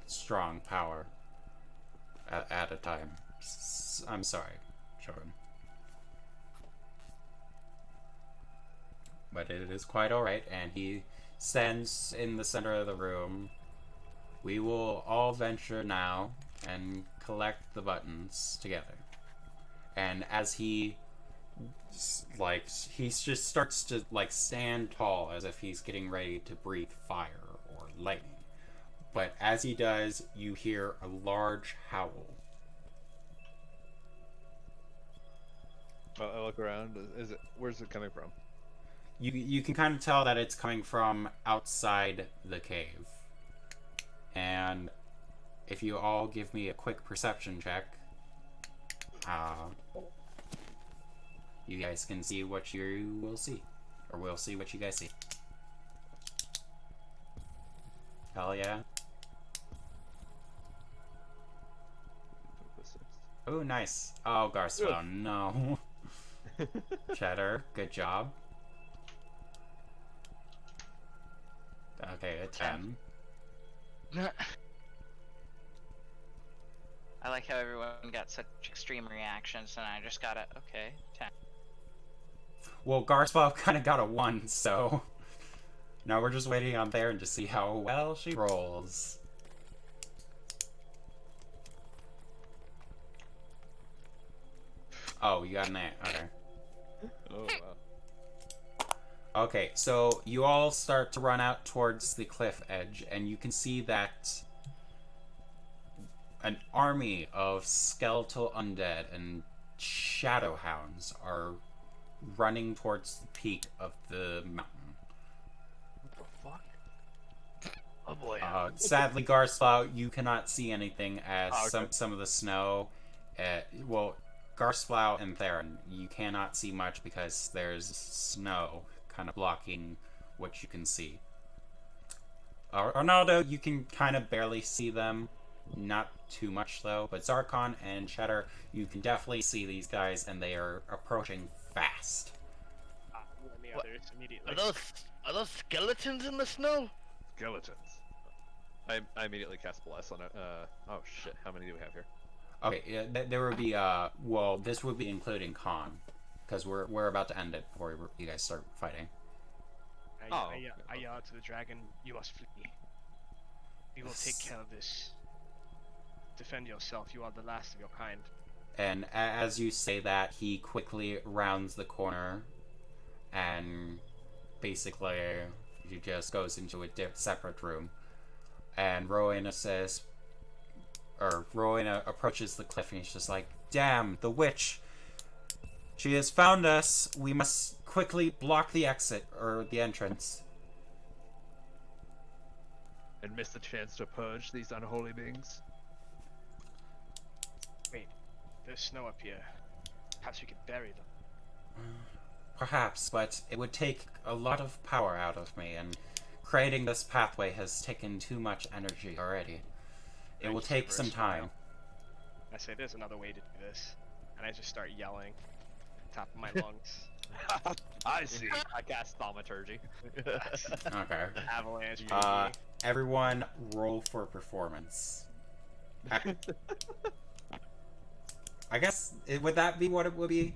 [SPEAKER 3] strong power at a time. I'm sorry, Shogun. But it is quite alright, and he stands in the center of the room. We will all venture now and collect the buttons together. And as he just starts to, stand tall as if he's getting ready to breathe fire or lightning. But as he does, you hear a large howl.
[SPEAKER 6] I look around. Where's it coming from?
[SPEAKER 3] You can kind of tell that it's coming from outside the cave. And if you all give me a quick perception check, you guys can see what you will see. Or we'll see what you guys see. Hell yeah. Oh, nice. Oh, Garcewell, no. Cheddar, good job. Okay, a 10.
[SPEAKER 7] I like how everyone got such extreme reactions, and I just got a okay 10.
[SPEAKER 3] Well, Garsbob kind of got a 1, so now we're just waiting on Theron to see how well she rolls. Oh, you got an 8. Okay.
[SPEAKER 6] Oh wow.
[SPEAKER 3] Okay, so you all start to run out towards the cliff edge, and you can see that an army of skeletal undead and shadow hounds are running towards the peak of the mountain.
[SPEAKER 6] What the fuck? Oh boy.
[SPEAKER 3] Sadly, Garslow, you cannot see anything as
[SPEAKER 6] Oh, okay.
[SPEAKER 3] some of the snow. Well, Garsplow and Theron, you cannot see much because there's snow kind of blocking what you can see. Arnaldo, you can kind of barely see them. Not too much though, but Zarkon and Cheddar, you can definitely see these guys, and they are approaching fast.
[SPEAKER 9] And the
[SPEAKER 1] What?
[SPEAKER 9] others immediately.
[SPEAKER 1] Are those skeletons in the snow?
[SPEAKER 6] Skeletons. I immediately cast Bless on it. Oh shit, how many do we have here?
[SPEAKER 3] Okay, yeah, there would be well, this would be including Khan, because we're about to end it before you guys start fighting.
[SPEAKER 9] I yell out to the dragon, "You must flee. We will take care of this. Defend yourself. You are the last of your kind."
[SPEAKER 3] And as you say that, he quickly rounds the corner, and basically he just goes into a separate room. And Rowena approaches the cliff, and he's just like, "Damn, the witch! She has found us. We must quickly block the exit, or the entrance."
[SPEAKER 6] And miss the chance to purge these unholy beings?
[SPEAKER 9] Wait, there's snow up here. Perhaps we could bury them.
[SPEAKER 3] Perhaps, but it would take a lot of power out of me, and creating this pathway has taken too much energy already. It will take some time.
[SPEAKER 9] I say there's another way to do this, and I just start yelling, top of my lungs.
[SPEAKER 6] I see. I cast Thaumaturgy.
[SPEAKER 3] Okay.
[SPEAKER 9] Avalanche.
[SPEAKER 3] Everyone roll for performance. I guess, would that be what it would be?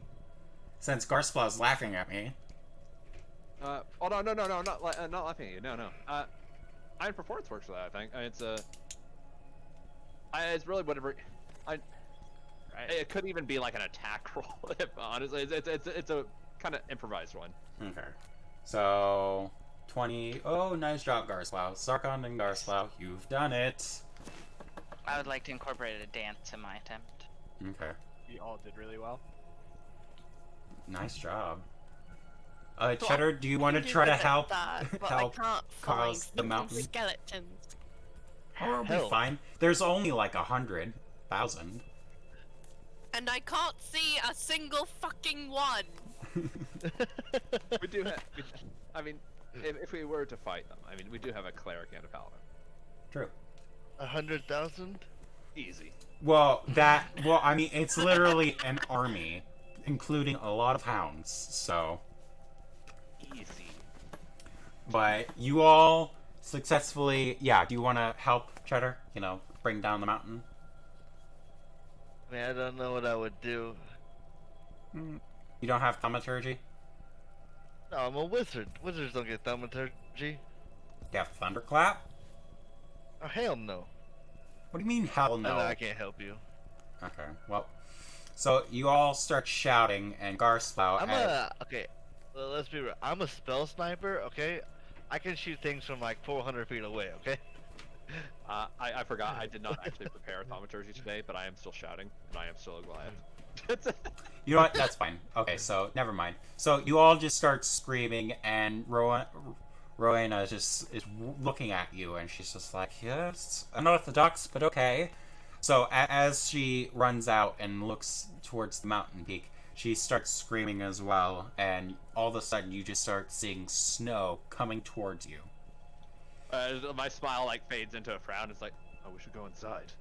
[SPEAKER 3] Since Garsplaw's laughing at me.
[SPEAKER 6] Oh no, not laughing at you. No. Iron performance works for that. I think it's really whatever. It could even be like an attack roll. If honestly, it's a kind of improvised one.
[SPEAKER 3] Okay. So 20. Oh, nice job, Garsplow. Sarkon and Garsplow, you've done it.
[SPEAKER 7] I would like to incorporate a dance in my attempt.
[SPEAKER 3] Okay.
[SPEAKER 9] We all did really well.
[SPEAKER 3] Nice job. Cheddar, do you want to try to help
[SPEAKER 8] that, but
[SPEAKER 3] help
[SPEAKER 8] I can't
[SPEAKER 3] cause
[SPEAKER 8] find
[SPEAKER 3] the mountain?
[SPEAKER 8] skeletons.
[SPEAKER 3] Oh, it'll be fine. There's only like 100,000.
[SPEAKER 8] And I can't see a single fucking one.
[SPEAKER 6] We do have. I mean, if we were to fight them, I mean, we do have a cleric and a paladin.
[SPEAKER 3] True.
[SPEAKER 1] 100,000?
[SPEAKER 6] Easy.
[SPEAKER 3] Well, I mean, it's literally an army, including a lot of hounds, so.
[SPEAKER 6] Easy.
[SPEAKER 3] But you all successfully, yeah, do you want to help Cheddar, bring down the mountain?
[SPEAKER 1] I mean, I don't know what I would do.
[SPEAKER 3] You don't have thaumaturgy?
[SPEAKER 1] No, I'm a wizard. Wizards don't get thaumaturgy.
[SPEAKER 3] You have thunderclap?
[SPEAKER 1] Oh, hell no.
[SPEAKER 3] What do you mean, hell no?
[SPEAKER 1] I can't help you.
[SPEAKER 3] Okay, well, so you all start shouting, and Garslow.
[SPEAKER 1] Okay, well, let's be real. I'm a spell sniper, okay? I can shoot things from like 400 feet away, okay?
[SPEAKER 6] I forgot. I did not actually prepare thaumaturgy today, but I am still shouting, and I am still a Goliath.
[SPEAKER 3] You know what? That's fine. Okay, so never mind. So you all just start screaming, and Rowena is looking at you, and she's just like, "Yes, unorthodox, but okay." So as she runs out and looks towards the mountain peak, she starts screaming as well, and all of a sudden you just start seeing snow coming towards you.
[SPEAKER 6] My smile fades into a frown. It's like, oh, we should go inside.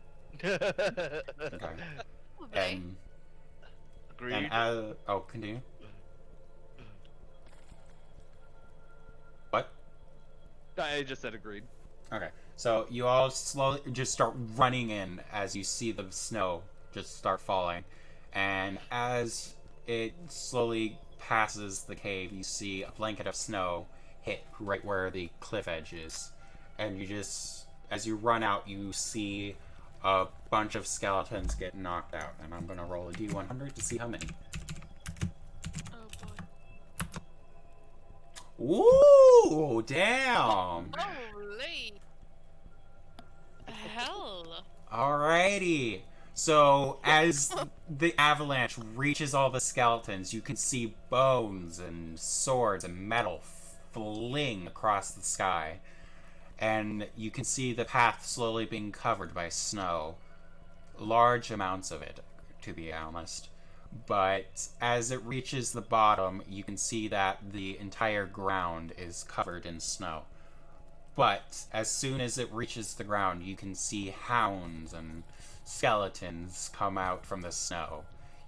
[SPEAKER 3] Okay.
[SPEAKER 8] Okay.
[SPEAKER 1] Agreed.
[SPEAKER 3] Continue.
[SPEAKER 6] I just said agreed.
[SPEAKER 3] Okay, so you all slowly just start running in as you see the snow just start falling. And as it slowly passes the cave, you see a blanket of snow hit right where the cliff edge is. And you just, as you run out, you see a bunch of skeletons get knocked out. And I'm gonna roll a d100 to see how many.
[SPEAKER 8] Oh
[SPEAKER 3] Ooh, damn!
[SPEAKER 8] boy. Holy hell.
[SPEAKER 3] Alrighty. So, as the avalanche reaches all the skeletons, you can see bones and swords and metal fling across the sky. And you can see the path slowly being covered by snow. Large amounts of it, to be honest. But as it reaches the bottom, you can see that the entire ground is covered in snow. But as soon as it reaches the ground, you can see hounds and skeletons come out from the snow.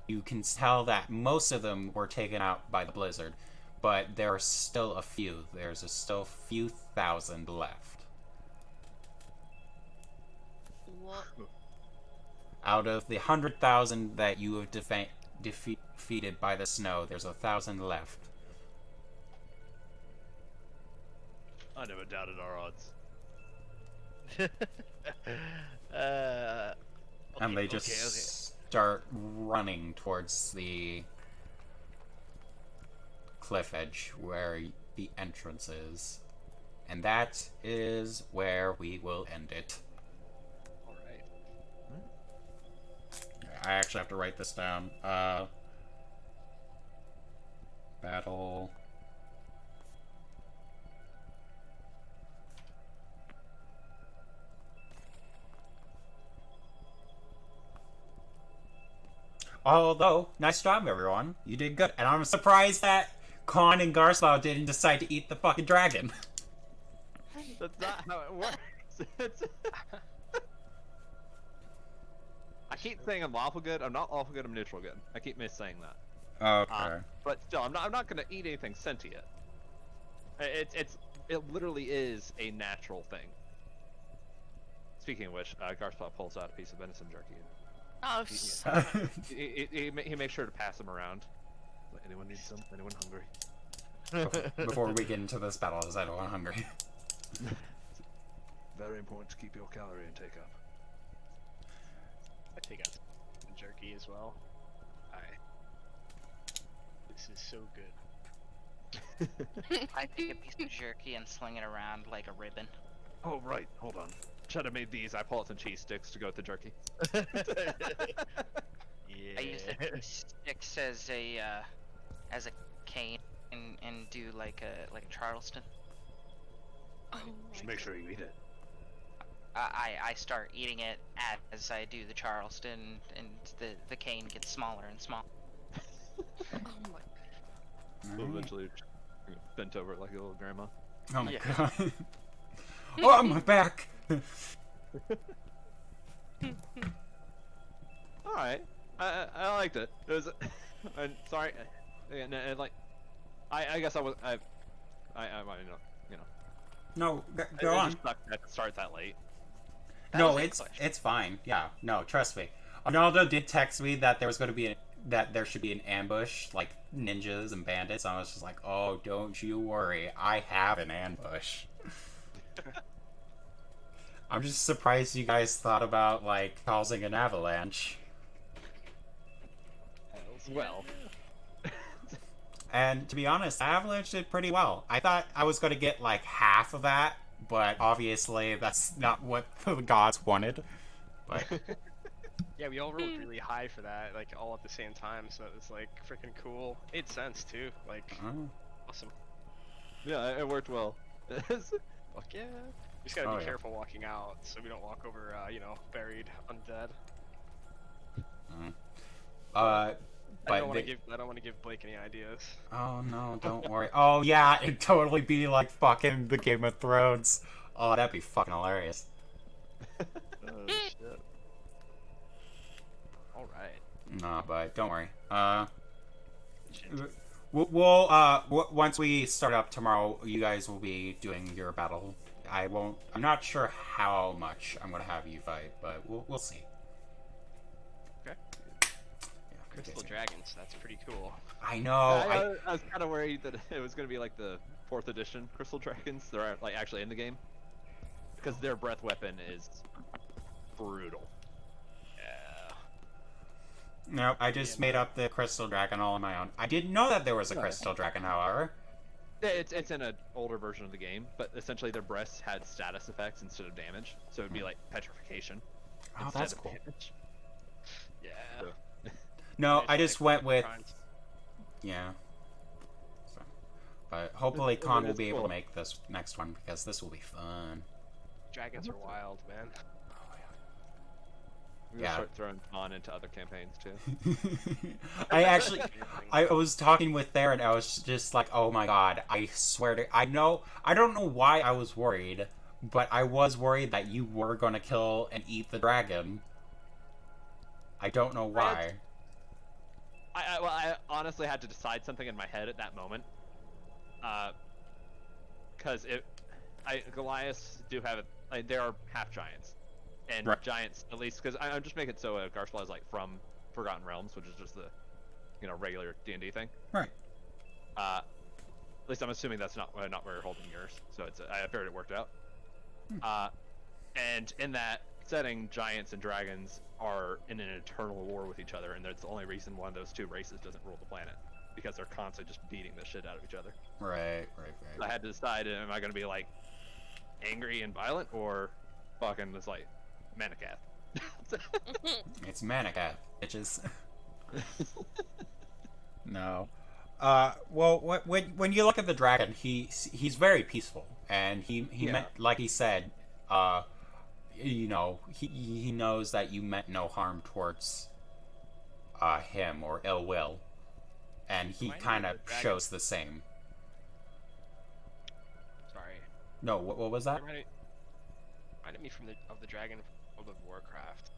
[SPEAKER 3] You can tell that most of them were taken out by the blizzard, but there are still a few. There's still a few thousand left.
[SPEAKER 8] What?
[SPEAKER 3] Out of the 100,000 that you have defeated by the snow, there's 1,000 left.
[SPEAKER 6] I never doubted our odds.
[SPEAKER 3] And they just start running towards the cliff edge where the entrance is. And that is where we will end it.
[SPEAKER 6] Alright.
[SPEAKER 3] I actually have to write this down. Battle. Although, nice job, everyone. You did good. And I'm surprised that Khan and Garslow didn't decide to eat the fucking dragon.
[SPEAKER 6] That's not how it works. I keep saying I'm lawful good. I'm not lawful good. I'm neutral good. I keep missaying that.
[SPEAKER 3] Okay.
[SPEAKER 6] But still, I'm not gonna eat anything sentient. It literally is a natural thing. Speaking of which, Garspot pulls out a piece of venison jerky.
[SPEAKER 8] Oh,
[SPEAKER 6] He makes sure to pass them around. Anyone need some? Anyone hungry?
[SPEAKER 3] Before we get into this battle, is anyone hungry?
[SPEAKER 6] Very important to keep your calorie intake up.
[SPEAKER 9] I take out some jerky as well. This is so good.
[SPEAKER 7] I take a piece of jerky and sling it around like a ribbon.
[SPEAKER 6] Oh right, hold on. Cheddar made these. I pull out some cheese sticks to go with the jerky.
[SPEAKER 1] Yeah.
[SPEAKER 7] I use the cheese sticks as a cane and do like a Charleston.
[SPEAKER 8] oh
[SPEAKER 6] Just
[SPEAKER 8] my
[SPEAKER 6] make sure you eat it.
[SPEAKER 7] I start eating it as I do the Charleston, and the cane gets smaller and smaller.
[SPEAKER 8] oh my.
[SPEAKER 6] So eventually, bent over like a little grandma.
[SPEAKER 3] Oh my
[SPEAKER 7] Yeah.
[SPEAKER 3] god. Oh, my back!
[SPEAKER 6] All right, I liked it. It was. I'm sorry. And like, I guess I was. I you know.
[SPEAKER 3] No,
[SPEAKER 6] It
[SPEAKER 3] go on.
[SPEAKER 6] just sucked that it starts that late.
[SPEAKER 3] No,
[SPEAKER 7] was a
[SPEAKER 3] it's fine. Yeah, no, trust me. Arnaldo did text me that that there should be an ambush, like ninjas and bandits. I was just like, oh, don't you worry, I have an ambush. I'm just surprised you guys thought about like causing an avalanche.
[SPEAKER 6] Well,
[SPEAKER 3] And to be honest, the avalanche did pretty well. I thought I was going to get like half of that, but obviously that's not what the gods wanted. But
[SPEAKER 9] Yeah, we all rolled really high for that, like all at the same time, so it was like freaking cool. Made sense too, like
[SPEAKER 3] oh,
[SPEAKER 9] awesome.
[SPEAKER 6] yeah, it worked well.
[SPEAKER 9] Fuck yeah. We just gotta
[SPEAKER 3] Oh,
[SPEAKER 9] be
[SPEAKER 3] yeah.
[SPEAKER 9] careful walking out, so we don't walk over, buried undead.
[SPEAKER 3] but
[SPEAKER 9] I don't want
[SPEAKER 3] they-
[SPEAKER 9] to give Blake any ideas.
[SPEAKER 3] Oh no, don't worry. Oh yeah, it'd totally be like fucking the Game of Thrones. Oh, that'd be fucking hilarious.
[SPEAKER 6] Oh shit.
[SPEAKER 9] All right.
[SPEAKER 3] No, but don't worry. Once we start up tomorrow, you guys will be doing your battle. I'm not sure how much I'm gonna have you fight, but we'll see.
[SPEAKER 2] Okay.
[SPEAKER 3] Yeah,
[SPEAKER 2] Crystal Dragons, that's pretty cool.
[SPEAKER 3] I know.
[SPEAKER 6] I was kind of worried that it was going to be like the 4th edition Crystal Dragons. They're like actually in the game because their breath weapon is brutal.
[SPEAKER 2] Yeah.
[SPEAKER 3] No, I just made up the Crystal Dragon all on my own. I didn't know that there was a Crystal Dragon, however.
[SPEAKER 6] It's in an older version of the game, but essentially their breaths had status effects instead of damage, so it'd be like petrification.
[SPEAKER 3] Oh,
[SPEAKER 6] instead
[SPEAKER 3] that's
[SPEAKER 6] of
[SPEAKER 3] cool.
[SPEAKER 6] damage.
[SPEAKER 2] Yeah.
[SPEAKER 6] So,
[SPEAKER 3] No, I
[SPEAKER 2] It's
[SPEAKER 3] just
[SPEAKER 2] like
[SPEAKER 3] went with
[SPEAKER 2] crimes.
[SPEAKER 3] yeah. So, but hopefully
[SPEAKER 6] It
[SPEAKER 3] Khan
[SPEAKER 6] is
[SPEAKER 3] will be able
[SPEAKER 6] cool.
[SPEAKER 3] to make this next one because this will be fun.
[SPEAKER 9] Dragons are wild, man.
[SPEAKER 6] we're gonna
[SPEAKER 3] Yeah.
[SPEAKER 6] start throwing on into other campaigns too.
[SPEAKER 3] I was talking with Theron, and I was just like, oh my god, I swear to, I don't know why I was worried, but I was worried that you were gonna kill and eat the dragon. I don't know why.
[SPEAKER 6] I honestly had to decide something in my head at that moment. Because Goliaths do have like, they are half giants, and
[SPEAKER 3] Right.
[SPEAKER 6] giants at least because I'm just making it so Garspla is like from Forgotten Realms, which is just the regular D&D thing.
[SPEAKER 3] Right.
[SPEAKER 6] At least I'm assuming that's not where you're holding yours, so I figured it worked out. And in that setting, giants and dragons are in an eternal war with each other, and that's the only reason one of those two races doesn't rule the planet, because they're constantly just beating the shit out of each other.
[SPEAKER 3] Right.
[SPEAKER 6] I had to decide: am I going to be like angry and violent, or fucking just like Manicath?
[SPEAKER 3] It's Manicat, bitches. No. Well, when you look at the dragon, he's very peaceful, and he
[SPEAKER 6] Yeah.
[SPEAKER 3] meant, like he said, he knows that you meant no harm towards him or ill will, and he
[SPEAKER 9] Why not
[SPEAKER 3] kind of
[SPEAKER 9] the dragon?
[SPEAKER 3] shows the same.
[SPEAKER 9] Sorry.
[SPEAKER 3] No, what was that?
[SPEAKER 9] Reminded me of the dragon from World of Warcraft.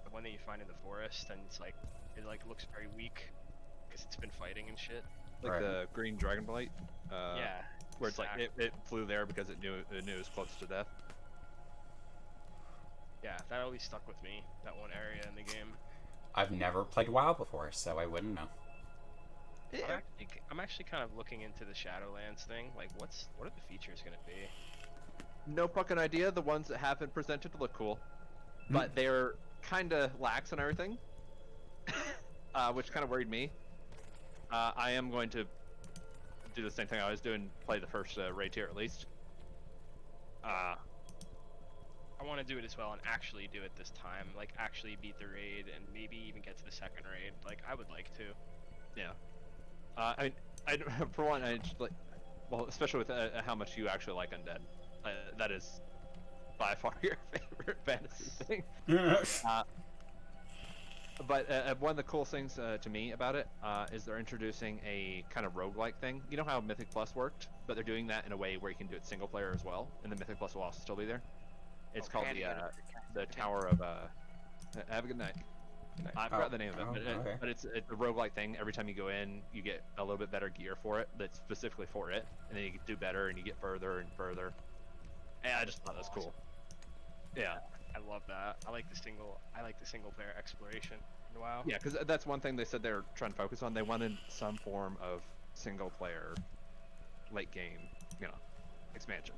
[SPEAKER 9] The one that you find in the forest, and it's like it looks very weak because it's been fighting and shit.
[SPEAKER 6] Like
[SPEAKER 3] Right.
[SPEAKER 6] the green dragonblight.
[SPEAKER 9] Yeah.
[SPEAKER 6] Where it's like
[SPEAKER 9] exactly.
[SPEAKER 6] it flew there because it knew it was close to death.
[SPEAKER 9] Yeah, that always stuck with me. That one area in the game.
[SPEAKER 3] I've never played WoW before, so I wouldn't know.
[SPEAKER 9] I'm actually kind of looking into the Shadowlands thing. Like, what are the features gonna be?
[SPEAKER 6] No fucking idea. The ones that have been presented look cool, but they're kind of lax on everything, which kind of worried me. I am going to do the same thing I was doing, play the first raid tier at least.
[SPEAKER 9] I want to do it as well and actually do it this time. Like, actually beat the raid and maybe even get to the second raid. Like, I would like to.
[SPEAKER 6] Yeah. I mean, for one, I just like, well, especially with how much you actually like undead. That is by far your favorite fantasy thing. But one of the coolest things to me about it is they're introducing a kind of roguelike thing. You know how Mythic Plus worked, but they're doing that in a way where you can do it single player as well, and the Mythic Plus will also still be there. It's called the Tower of. Have a good night. I forgot the name of it,
[SPEAKER 3] okay.
[SPEAKER 6] but it's a roguelike thing. Every time you go in, you get a little bit better gear for it that's specifically for it, and then you do better and you get further and further. And I just thought that was cool. Yeah.
[SPEAKER 9] I love that. I like the single player exploration. Wow.
[SPEAKER 6] Yeah, because that's one thing they said they were trying to focus on. They wanted some form of single player, late game, expansion.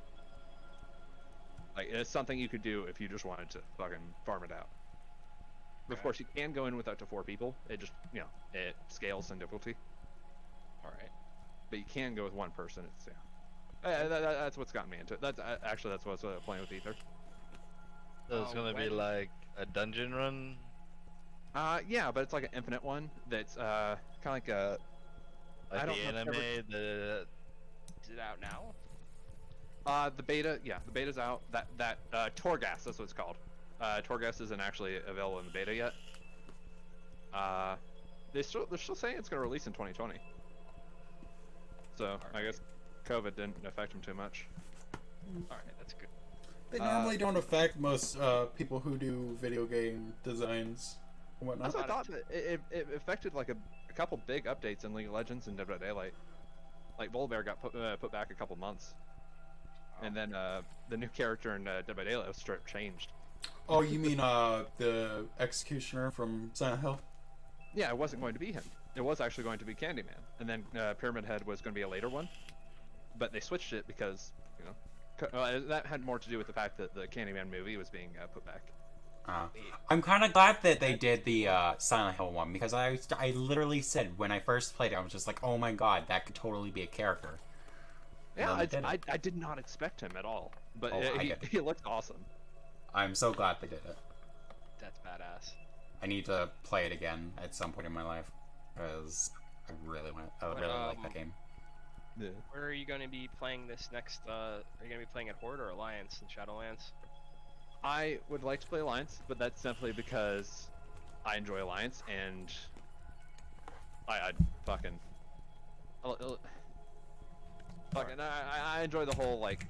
[SPEAKER 6] Like, it's something you could do if you just wanted to fucking farm it out. But of course, you can go in with up to 4 people. It just, it scales in difficulty.
[SPEAKER 9] Alright.
[SPEAKER 6] But you can go with one person. It's, that's what's gotten me into it. That's what's playing with Ether.
[SPEAKER 1] So it's gonna be like a dungeon run.
[SPEAKER 6] Yeah, but it's like an infinite one. That's kind of like a.
[SPEAKER 1] Like
[SPEAKER 6] I don't
[SPEAKER 1] the
[SPEAKER 6] know if
[SPEAKER 1] anime,
[SPEAKER 6] ever-
[SPEAKER 9] Is it out now?
[SPEAKER 6] The beta, the beta's out. That Torghast, that's what it's called. Torghast isn't actually available in the beta yet. They're still saying it's gonna release in 2020. So I guess COVID didn't affect them too much.
[SPEAKER 9] Alright, that's good.
[SPEAKER 10] They normally don't affect most people who do video game designs and whatnot.
[SPEAKER 6] That's what I thought. But it affected like a a couple big updates in League of Legends and Dead by Daylight. Like Volibear got put back a couple months, and then the new character in Dead by Daylight was straight changed.
[SPEAKER 10] Oh, you mean the Executioner from Silent Hill?
[SPEAKER 6] Yeah, it wasn't going to be him. It was actually going to be Candyman, and then Pyramid Head was going to be a later one, but they switched it because that had more to do with the fact that the Candyman movie was being put back.
[SPEAKER 3] I'm kind of glad that they did the Silent Hill one, because I literally said when I first played it, I was just like, oh my god, that could totally be a character.
[SPEAKER 6] Yeah, I did not expect him at all, but he looked awesome.
[SPEAKER 3] I'm so glad they did it.
[SPEAKER 2] That's badass.
[SPEAKER 3] I need to play it again at some point in my life, because I really like that game.
[SPEAKER 6] Yeah.
[SPEAKER 2] Where are you going to be playing this next? Are you going to be playing at Horde or Alliance in Shadowlands?
[SPEAKER 6] I would like to play Alliance, but that's simply because I enjoy Alliance, and I fucking I enjoy the whole like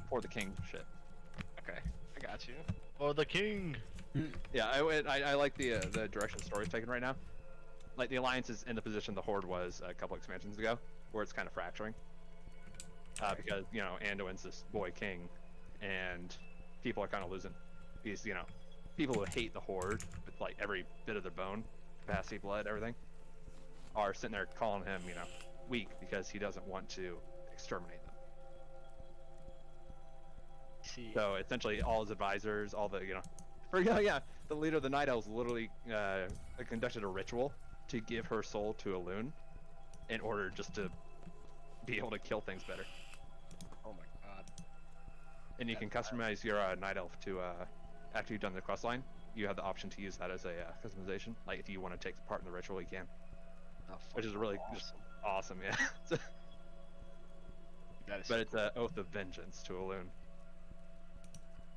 [SPEAKER 6] For the King shit.
[SPEAKER 2] Okay, I got you.
[SPEAKER 1] For the king.
[SPEAKER 6] Yeah, I like the direction the story's taken right now. Like the Alliance is in the position the Horde was a couple expansions ago, where it's kind of fracturing. Because Anduin's this boy king, and people are kind of losing. Because people who hate the Horde with like every bit of their bone, capacity, blood, everything, are sitting there calling him weak because he doesn't want to exterminate them. So essentially, all his advisors, all the the leader of the Night Elves literally conducted a ritual to give her soul to Elune, in order just to be able to kill things better.
[SPEAKER 2] Oh my god.
[SPEAKER 6] And you can customize your Night Elf to, after you've done the quest line, you have the option to use that as a customization. Like if you want to take part in the ritual, you can.
[SPEAKER 2] Oh,
[SPEAKER 6] which is really
[SPEAKER 2] awesome.
[SPEAKER 6] just awesome, yeah. But it's an oath of vengeance to Elune.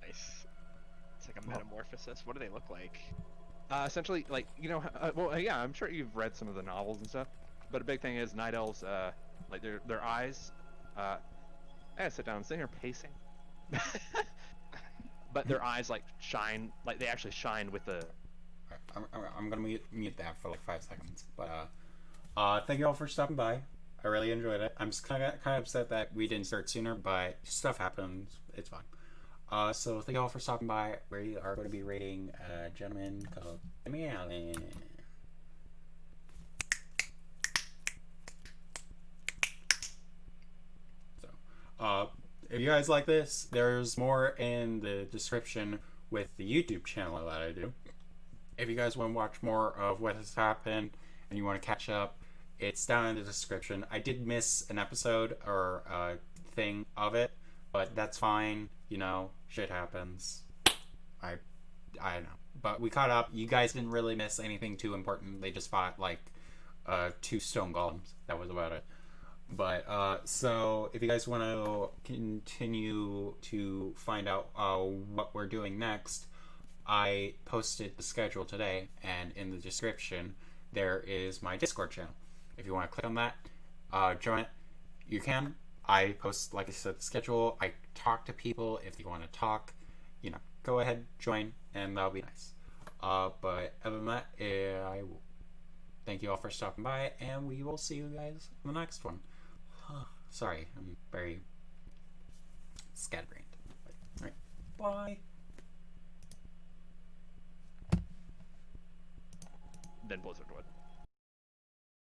[SPEAKER 2] Nice. It's like a metamorphosis. What do they look like?
[SPEAKER 6] Essentially, like, yeah, I'm sure you've read some of the novels and stuff, but a big thing is Night Elves, like their eyes, I gotta sit down and sit here pacing. But their eyes like shine, like they actually shine with the...
[SPEAKER 3] I'm gonna mute that for like 5 seconds, but thank you all for stopping by. I really enjoyed it. I'm just kind of upset that we didn't start sooner, but stuff happens. It's fine. So thank you all for stopping by. We are going to be rating a gentleman called Timmy Allen. So, if you guys like this, there's more in the description with the YouTube channel that I do. If you guys want to watch more of what has happened and you want to catch up, it's down in the description. I did miss an episode or a thing of it, but that's fine. Shit happens. I don't know. But we caught up. You guys didn't really miss anything too important. They just fought like 2 stone golems. That was about it. But so if you guys want to continue to find out what we're doing next, I posted the schedule today, and in the description there is my Discord channel. If you want to click on that, join it. You can. I post, like I said, the schedule. I talk to people. If you want to talk, go ahead, join, and that'll be nice. But other than that, I will thank you all for stopping by, and we will see you guys in the next one. Sorry, I'm very scatterbrained. Alright, bye.
[SPEAKER 6] Then Blizzard would.